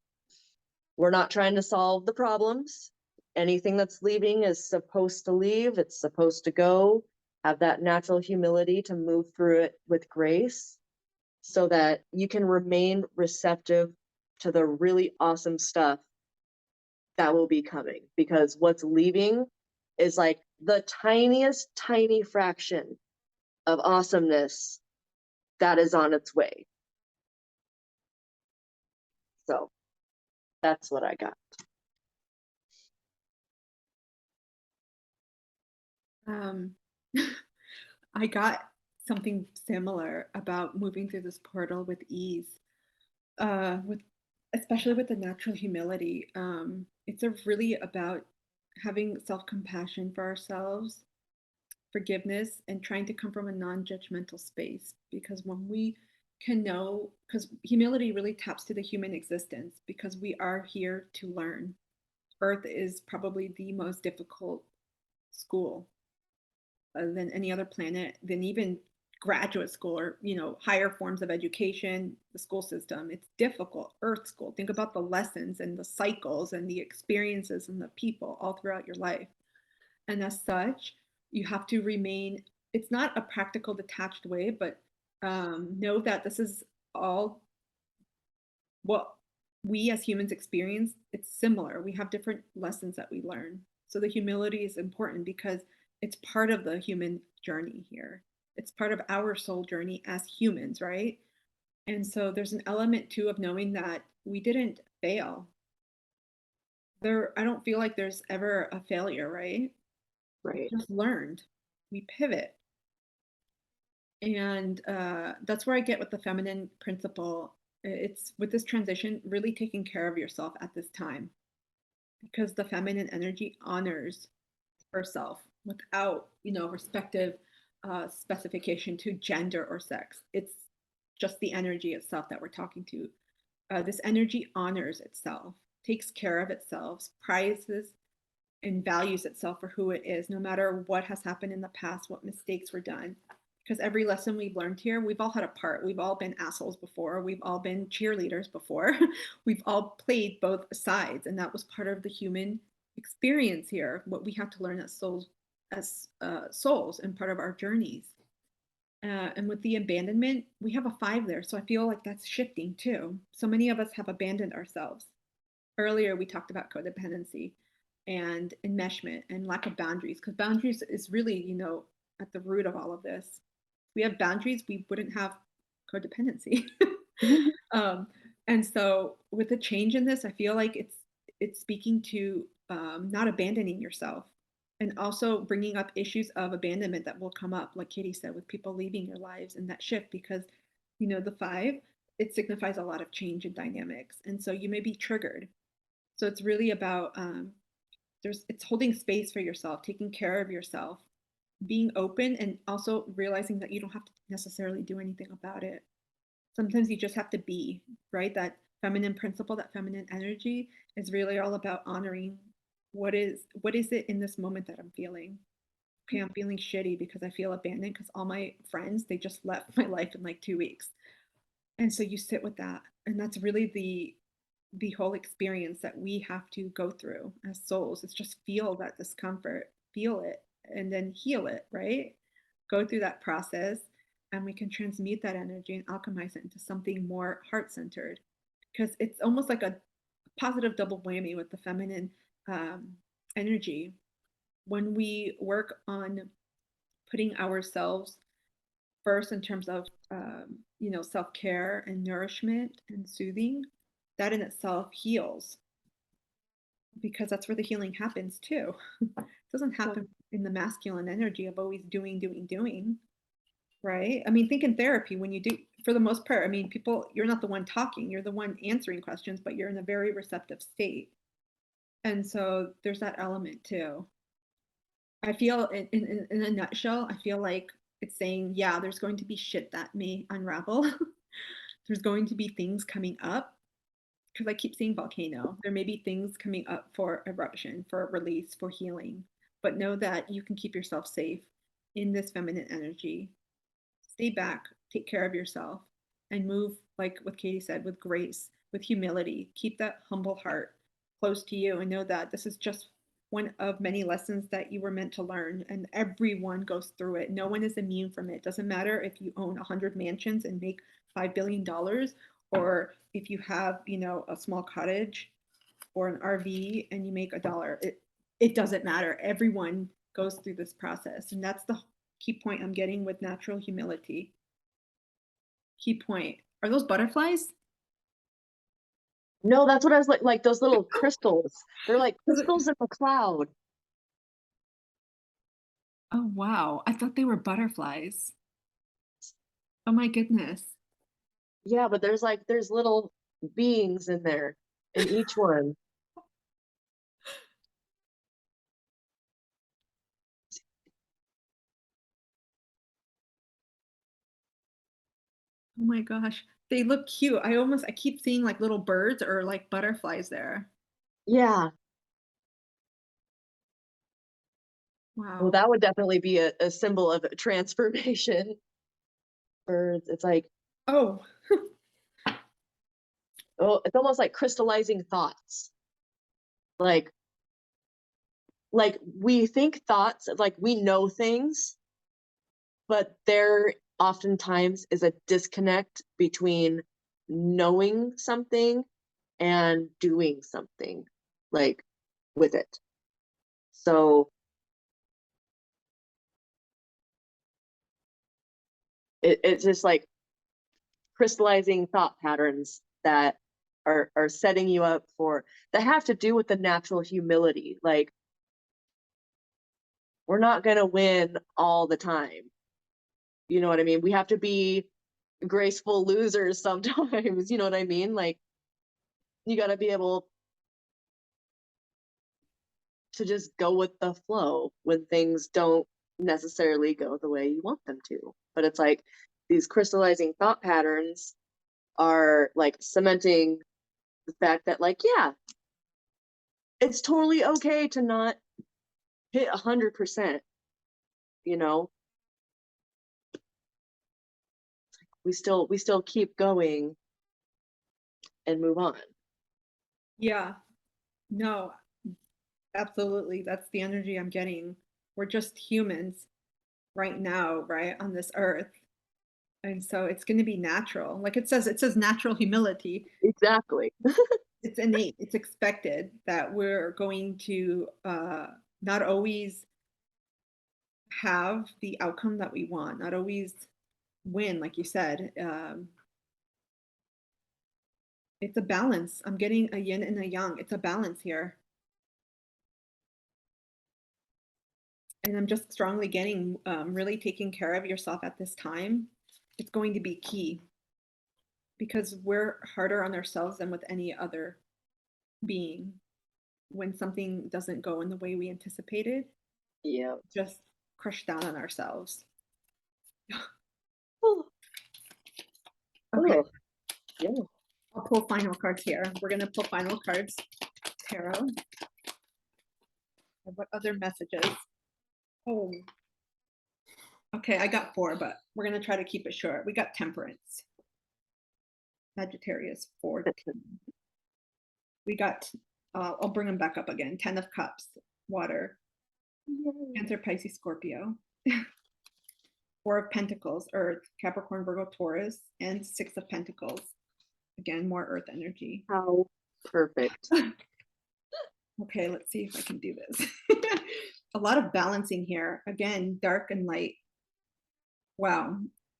we're not trying to solve the problems. Anything that's leaving is supposed to leave. It's supposed to go. Have that natural humility to move through it with grace so that you can remain receptive to the really awesome stuff that will be coming. Because what's leaving is like the tiniest, tiny fraction of awesomeness that is on its way. So that's what I got. I got something similar about moving through this portal with ease, with especially with the natural humility. It's really about having self-compassion for ourselves, forgiveness, and trying to come from a non-judgmental space. Because when we can know, because humility really taps to the human existence, because we are here to learn. Earth is probably the most difficult school than any other planet, than even graduate school or higher forms of education. The school system, it's difficult. Earth school, think about the lessons and the cycles and the experiences and the people all throughout your life. And as such, you have to remain, it's not a practical detached way, but know that this is all what we as humans experience. It's similar. We have different lessons that we learn. So the humility is important because it's part of the human journey here. It's part of our soul journey as humans, right? And so there's an element too of knowing that we didn't fail. I don't feel like there's ever a failure, right? Right. We just learned. We pivot. And that's where I get with the feminine principle. It's with this transition, really taking care of yourself at this time, because the feminine energy honors herself without, respective specification to gender or sex. It's just the energy itself that we're talking to. This energy honors itself, takes care of itself, prizes and values itself for who it is, no matter what has happened in the past, what mistakes were done. Because every lesson we've learned here, we've all had a part. We've all been assholes before. We've all been cheerleaders before. We've all played both sides. And that was part of the human experience here, what we have to learn as souls and part of our journeys. And with the abandonment, we have a 5 there. So I feel like that's shifting too. So many of us have abandoned ourselves. Earlier, we talked about codependency and enmeshment and lack of boundaries, because boundaries is really, at the root of all of this. If we have boundaries, we wouldn't have codependency. And so with the change in this, I feel like it's speaking to not abandoning yourself, and also bringing up issues of abandonment that will come up, like Katie said, with people leaving your lives and that shift, because the 5, it signifies a lot of change in dynamics, and so you may be triggered. So it's really about it's holding space for yourself, taking care of yourself, being open, and also realizing that you don't have to necessarily do anything about it. Sometimes you just have to be, right? That feminine principle, that feminine energy is really all about honoring what is it in this moment that I'm feeling. Okay, I'm feeling shitty because I feel abandoned because all my friends, they just left my life in like 2 weeks. And so you sit with that. And that's really the whole experience that we have to go through as souls. It's just feel that discomfort, feel it, and then heal it, right? Go through that process, and we can transmute that energy and alchemize it into something more heart-centered, because it's almost like a positive double whammy with the feminine energy. When we work on putting ourselves first in terms of self-care and nourishment and soothing, that in itself heals, because that's where the healing happens too. It doesn't happen in the masculine energy of always doing, right? I mean, think in therapy, when you do, for the most part, I mean, you're not the one talking, you're the one answering questions, but you're in a very receptive state. And so there's that element too. I feel in a nutshell, I feel like it's saying, yeah, there's going to be shit that may unravel. There's going to be things coming up, because I keep seeing volcano. There may be things coming up for eruption, for release, for healing. but know that you can keep yourself safe in this feminine energy. Stay back, take care of yourself, and move, like what Katie said, with grace, with humility. Keep that humble heart close to you and know that this is just one of many lessons that you were meant to learn, and everyone goes through it. No one is immune from it. Doesn't matter if you own 100 mansions and make $5 billion, or if you have, a small cottage or an RV and you make $1. It doesn't matter. Everyone goes through this process, and that's the key point I'm getting with natural humility. Key point. Are those butterflies? No, that's what I was like those little crystals. They're like crystals in the cloud. Oh, wow. I thought they were butterflies. Oh my goodness. Yeah, but there's little beings in there in each one. Oh my gosh. They look cute. I keep seeing like little birds or like butterflies there. Yeah. Wow. Well, that would definitely be a symbol of transformation. Birds, it's like, Oh, oh, it's almost like crystallizing thoughts. Like we think thoughts, like we know things, but there oftentimes is a disconnect between knowing something and doing something like with it. So it's just like crystallizing thought patterns that are setting you up for, that have to do with the natural humility. Like, we're not going to win all the time. You know what I mean? We have to be graceful losers sometimes. You know what I mean? Like, you got to be able to just go with the flow when things don't necessarily go the way you want them to. But it's like these crystallizing thought patterns are like cementing the fact that, like, yeah, it's totally okay to not hit 100%. You know, we still keep going and move on. yeah. No, absolutely. That's the energy I'm getting. We're just humans right now, right, on this earth. And so it's going to be natural. Like it says natural humility. Exactly. It's innate. It's expected that we're going to not always have the outcome that we want, not always win, like you said. It's a balance. I'm getting a yin and a yang. It's a balance here. And I'm just strongly getting really taking care of yourself at this time. It's going to be key because we're harder on ourselves than with any other being. When something doesn't go in the way we anticipated, Yeah. just crush down on ourselves. Oh, Okay, oh, yeah. I'll pull final cards here. We're going to pull final cards. Tarot. What other messages? Oh, okay, I got 4, but we're going to try to keep it short. We got Temperance. Sagittarius, 4. We got, I'll bring them back up again. 10 of Cups, Water. Cancer, Pisces, Scorpio. 4 of Pentacles, Earth, Capricorn, Virgo, Taurus, and 6 of Pentacles. Again, more Earth energy. How perfect. Okay, let's see if I can do this. A lot of balancing here. Again, dark and light. Wow.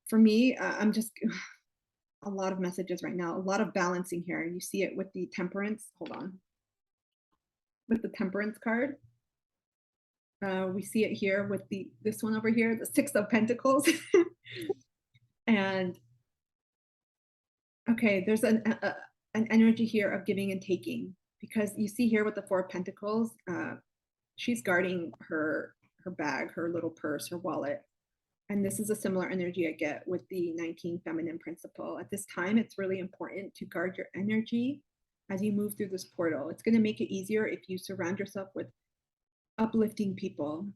For me, I'm just a lot of messages right now. A lot of balancing here. You see it with the Temperance. Hold on. With the Temperance card. We see it here with this one over here, the 6 of Pentacles. And okay, there's an energy here of giving and taking, because you see here with the 4 of Pentacles, she's guarding her bag, her little purse, her wallet. And this is a similar energy I get with the 19 feminine principle. At this time, it's really important to guard your energy as you move through this portal. It's going to make it easier if you surround yourself with uplifting people,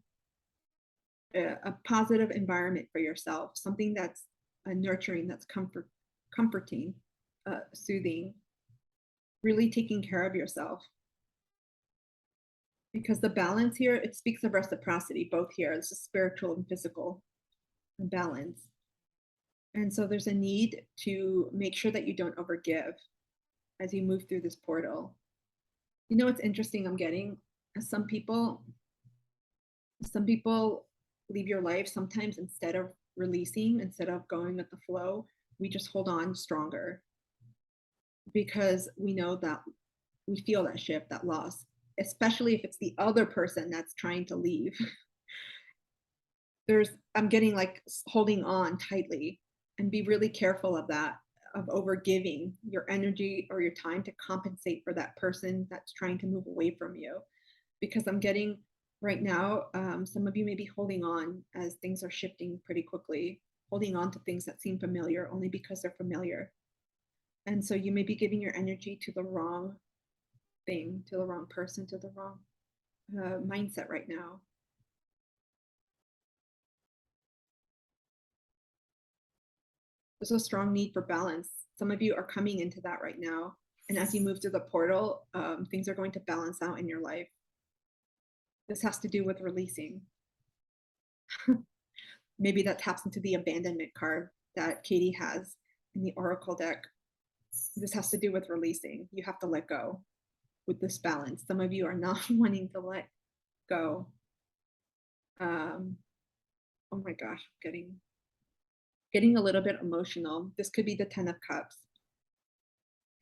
a positive environment for yourself, something that's nurturing, that's comforting, soothing, really taking care of yourself. Because the balance here, it speaks of reciprocity, both here. This is spiritual and physical balance. And so there's a need to make sure that you don't overgive as you move through this portal. You know what's interesting I'm getting? Some people leave your life sometimes instead of releasing, instead of going with the flow, we just hold on stronger because we know that we feel that shift, that loss, especially if it's the other person that's trying to leave. I'm getting like holding on tightly, and be really careful of that, of over giving your energy or your time to compensate for that person that's trying to move away from you. Because I'm getting right now, some of you may be holding on as things are shifting pretty quickly, holding on to things that seem familiar only because they're familiar. And so you may be giving your energy to the wrong thing, to the wrong person, to the wrong mindset right now. There's a strong need for balance. Some of you are coming into that right now. And as you move through the portal, things are going to balance out in your life. This has to do with releasing. Maybe that taps into the abandonment card that Katie has in the Oracle deck. This has to do with releasing. You have to let go with this balance. Some of you are not wanting to let go. Oh my gosh, getting a little bit emotional. This could be the 10 of Cups.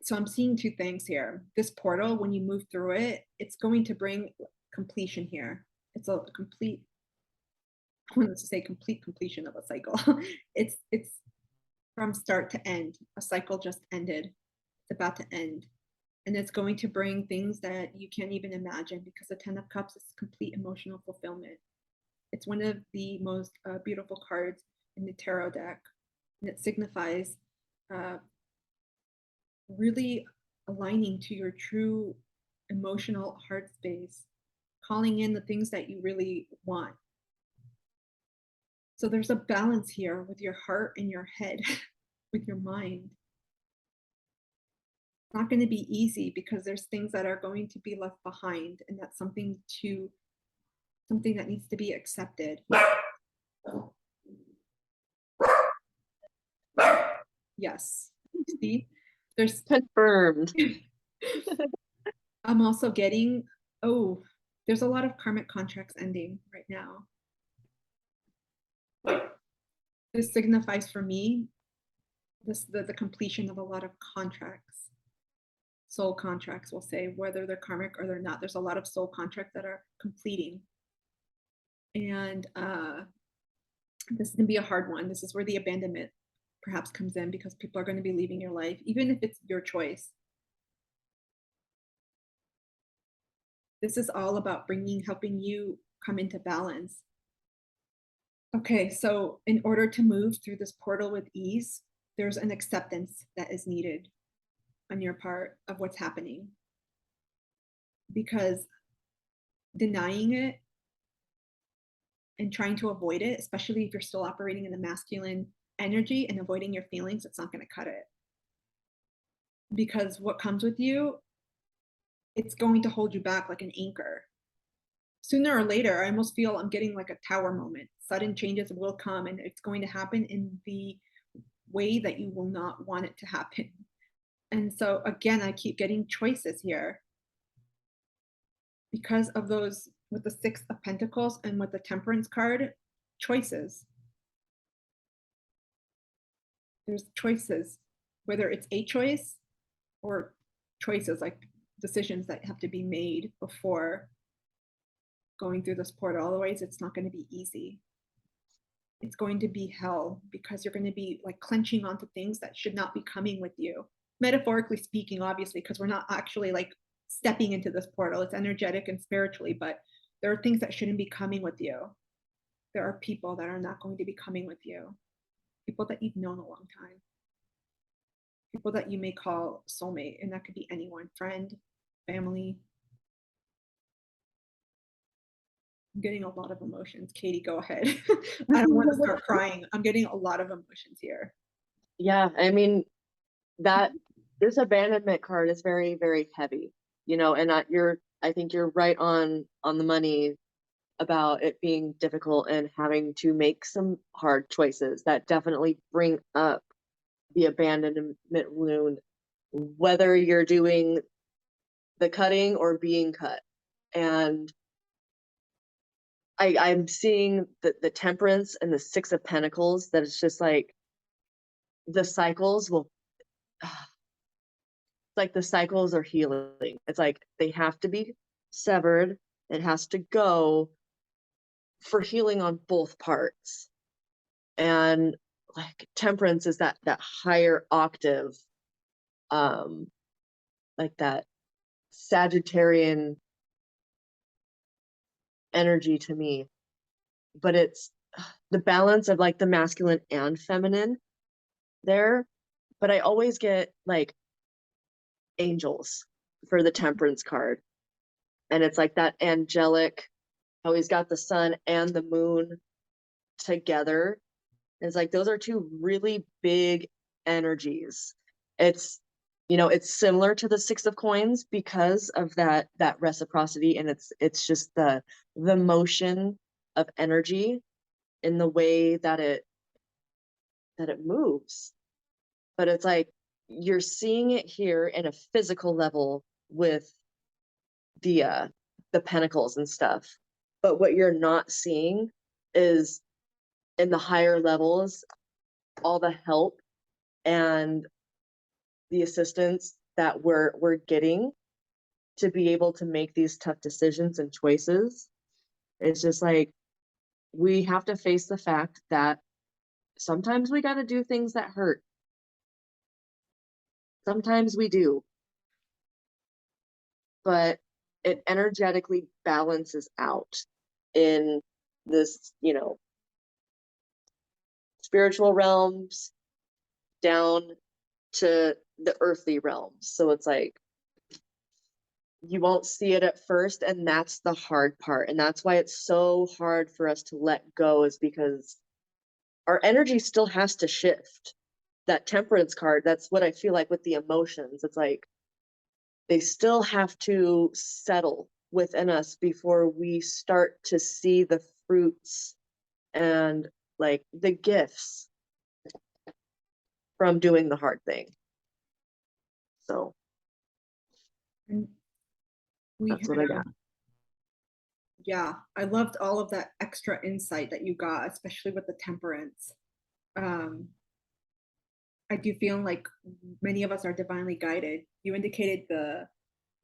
So I'm seeing two things here. This portal, when you move through it, it's going to bring completion here. It's a complete, I want to say complete completion of a cycle. It's from start to end. A cycle just ended. It's about to end. And it's going to bring things that you can't even imagine, because the 10 of Cups is complete emotional fulfillment. It's one of the most beautiful cards in the tarot deck. And it signifies really aligning to your true emotional heart space, calling in the things that you really want. So there's a balance here with your heart and your head, with your mind. It's not going to be easy because there's things that are going to be left behind, and that's something that needs to be accepted. Yes. See, there's confirmed. I'm also getting, there's a lot of karmic contracts ending right now. This signifies for me the completion of a lot of contracts, soul contracts, we'll say, whether they're karmic or they're not. There's a lot of soul contracts that are completing. And this is going to be a hard one. This is where the abandonment perhaps comes in, because people are going to be leaving your life, even if it's your choice. This is all about helping you come into balance. Okay, so in order to move through this portal with ease, there's an acceptance that is needed on your part of what's happening. Because denying it and trying to avoid it, especially if you're still operating in the masculine energy and avoiding your feelings, it's not going to cut it. Because what comes with you, it's going to hold you back like an anchor. Sooner or later, I almost feel I'm getting like a tower moment. Sudden changes will come, and it's going to happen in the way that you will not want it to happen. And so again, I keep getting choices here because of those, with the 6 of Pentacles and with the Temperance card, choices. There's choices, whether it's a choice or choices, like decisions that have to be made before going through this portal. Otherwise, it's not going to be easy. It's going to be hell, because you're going to be like clenching onto things that should not be coming with you. Metaphorically speaking, obviously, because we're not actually like stepping into this portal. It's energetic and spiritually, but there are things that shouldn't be coming with you. There are people that are not going to be coming with you. People that you've known a long time. People that you may call soulmate, and that could be anyone, friend, family. I'm getting a lot of emotions. Katie, go ahead. I don't want to start crying. I'm getting a lot of emotions here. Yeah, I mean, that this abandonment card is very, very heavy, you know, and I think you're right on the money about it being difficult and having to make some hard choices that definitely bring up the abandonment wound, whether you're doing the cutting or being cut. And I'm seeing the temperance and the Six of Pentacles, that it's just like the cycles will it's like the cycles are healing. It's like they have to be severed. It has to go for healing on both parts. And like temperance is that higher octave, like that Sagittarian energy to me. But it's the balance of like the masculine and feminine there. But I always get like angels for the temperance card. And it's like that angelic, how he's got the sun and the moon together. It's like those are two really big energies. It's, you know, it's similar to the Six of Coins because of that reciprocity, and it's just the motion of energy in the way that it moves. But it's like you're seeing it here in a physical level with the pentacles and stuff. But what you're not seeing is in the higher levels, all the help and the assistance that we're getting to be able to make these tough decisions and choices. It's just like we have to face the fact that sometimes we got to do things that hurt. Sometimes we do, but it energetically balances out in this, you know, spiritual realms down to the earthly realms. So it's like you won't see it at first, and that's the hard part. And that's why it's so hard for us to let go, is because our energy still has to shift. That temperance card, that's what I feel like with the emotions. It's like they still have to settle within us before we start to see the fruits and like the gifts from doing the hard thing. So And we that's what I got. Yeah, I loved all of that extra insight that you got, especially with the temperance. Um, I do feel like many of us are divinely guided. You indicated the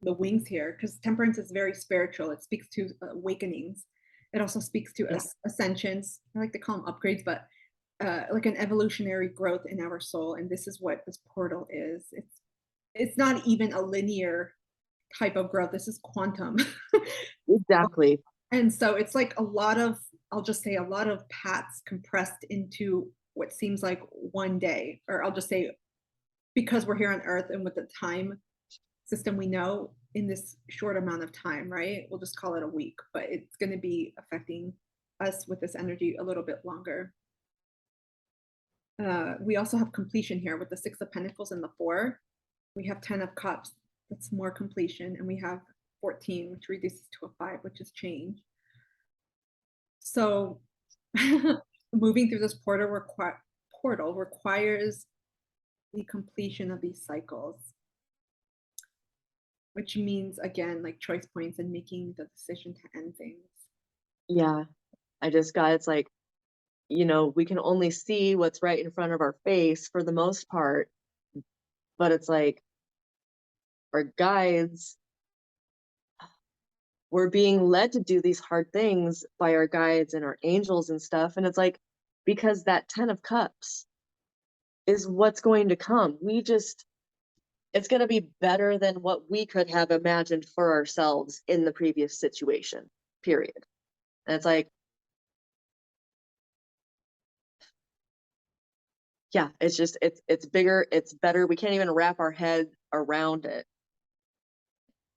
wings here because temperance is very spiritual. It speaks to awakenings. It also speaks to ascensions. I like to call them upgrades, but like an evolutionary growth in our soul. And this is what this portal is. It's not even a linear type of growth. This is quantum. Exactly. And so it's like a lot of, I'll just say, a lot of paths compressed into what seems like one day, or I'll just say, because we're here on Earth and with the time system we know in this short amount of time, right? We'll just call it a week, but it's going to be affecting us with this energy a little bit longer. We also have completion here with the Six of Pentacles and the Four. We have 10 of Cups. That's more completion. And we have 14, which reduces to a 5, which is change. So moving through this portal requires the completion of these cycles, which means, again, like choice points and making the decision to end things. Yeah, I just got, it's like, you know, we can only see what's right in front of our face for the most part, but it's like our guides, we're being led to do these hard things by our guides and our angels and stuff. And it's like, because that 10 of Cups is what's going to come. It's going to be better than what we could have imagined for ourselves in the previous situation, period. And it's like, yeah, it's just, it's bigger, it's better. We can't even wrap our head around it,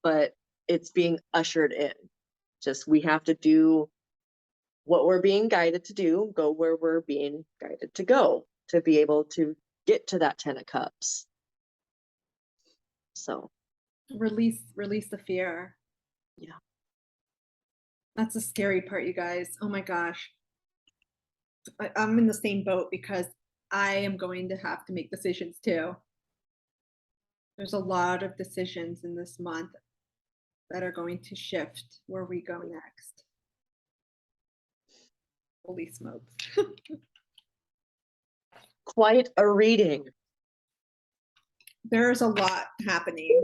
but it's being ushered in. Just, we have to do what we're being guided to do, go where we're being guided to go, to be able to get to that 10 of cups. So release the fear. yeah. That's the scary part, you guys. Oh my gosh. I'm in the same boat because I am going to have to make decisions too. There's a lot of decisions in this month that are going to shift where we go next. Holy smokes. Quite a reading. There's a lot happening.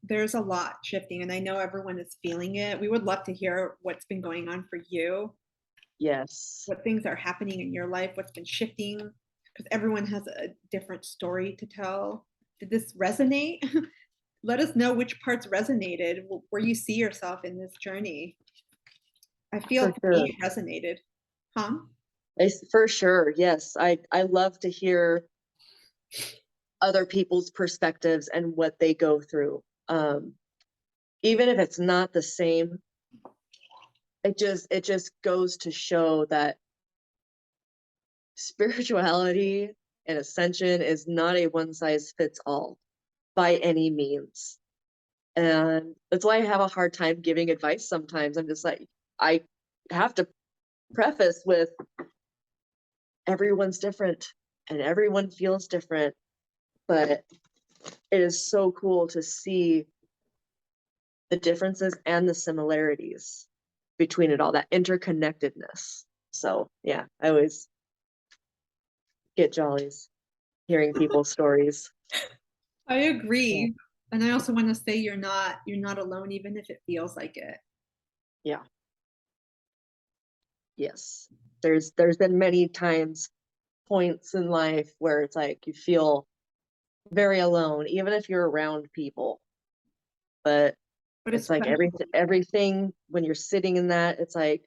There's a lot shifting, and I know everyone is feeling it. We would love to hear what's been going on for you. Yes. What things are happening in your life, what's been shifting, because everyone has a different story to tell. Did this resonate? Let us know which parts resonated, where you see yourself in this journey. I feel For sure. it resonated. Huh? For sure, yes. I love to hear other people's perspectives and what they go through. Even if it's not the same, it just goes to show that spirituality and ascension is not a one size fits all by any means. And that's why I have a hard time giving advice sometimes. I'm just like, I have to preface with everyone's different and everyone feels different, but it is so cool to see the differences and the similarities between it all, that interconnectedness. So yeah, I always get jollies hearing people's stories. I agree. Yeah. And I also want to say you're not alone, even if it feels like it. Yeah. Yes. There's been many times, points in life where it's like you feel very alone, even if you're around people. But it's like everything when you're sitting in that, it's like,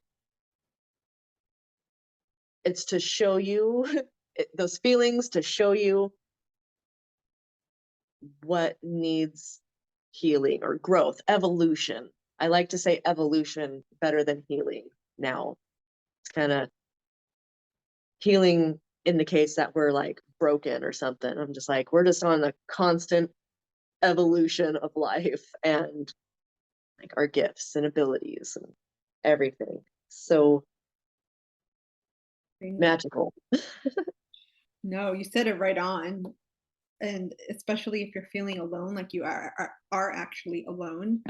it's to show you those feelings, to show you what needs healing or growth, evolution. I like to say evolution better than healing now. It's kind of healing indicates that we're like broken or something. I'm just like, we're just on a constant evolution of life and like our gifts and abilities and everything. So magical. No, you said it right on. And especially if you're feeling alone, like you are actually alone.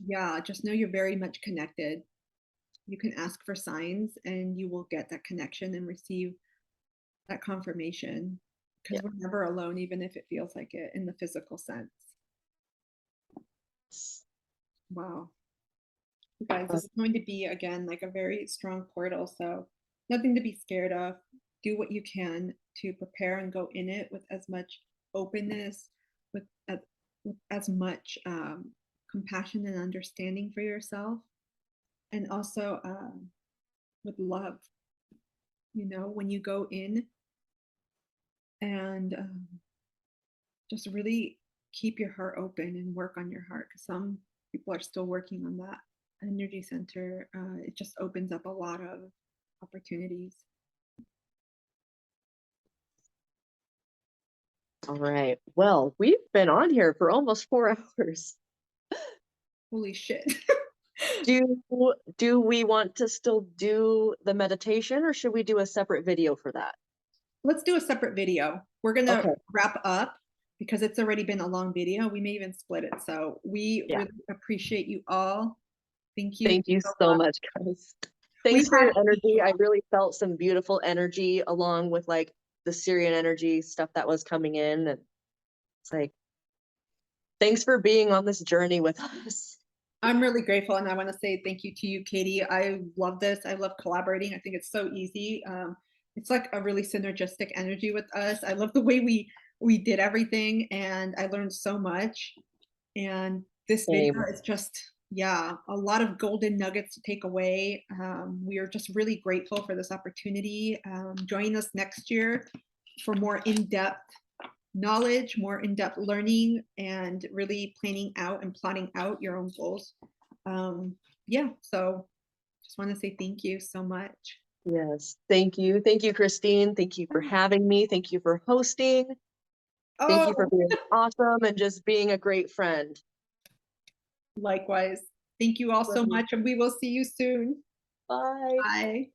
Yeah, just know you're very much connected. You can ask for signs and you will get that connection and receive that confirmation, because we're never alone, even if it feels like it in the physical sense. Wow. You guys, this is going to be, again, like a very strong portal. So nothing to be scared of. Do what you can to prepare and go in it with as much openness, with as much compassion and understanding for yourself, and also with love. You know, when you go in and just really keep your heart open and work on your heart, because some people are still working on that energy center. It just opens up a lot of opportunities. All right. Well, we've been on here for almost 4 hours. Holy shit. Do we want to still do the meditation, or should we do a separate video for that? Let's do a separate video. We're going to wrap up because it's already been a long video. We may even split it. So we really appreciate you all. Thank you. Thank you so much, guys. Thanks for your energy. I really felt some beautiful energy along with like the Sirian energy stuff that was coming in. And it's like, thanks for being on this journey with us. I'm really grateful. And I want to say thank you to you, Katie. I love this. I love collaborating. I think it's so easy. It's like a really synergistic energy with us. I love the way we did everything, and I learned so much. And this video is just, yeah, a lot of golden nuggets to take away. We are just really grateful for this opportunity. Join us next year for more in-depth knowledge, more in-depth learning, and really planning out and plotting out your own goals. Yeah, so just want to say thank you so much. Yes. Thank you. Thank you, Christine. Thank you for having me. Thank you for hosting. Thank you for Oh, being awesome and just being a great friend. likewise. Thank you all so much, and we will see you soon. Bye. Bye.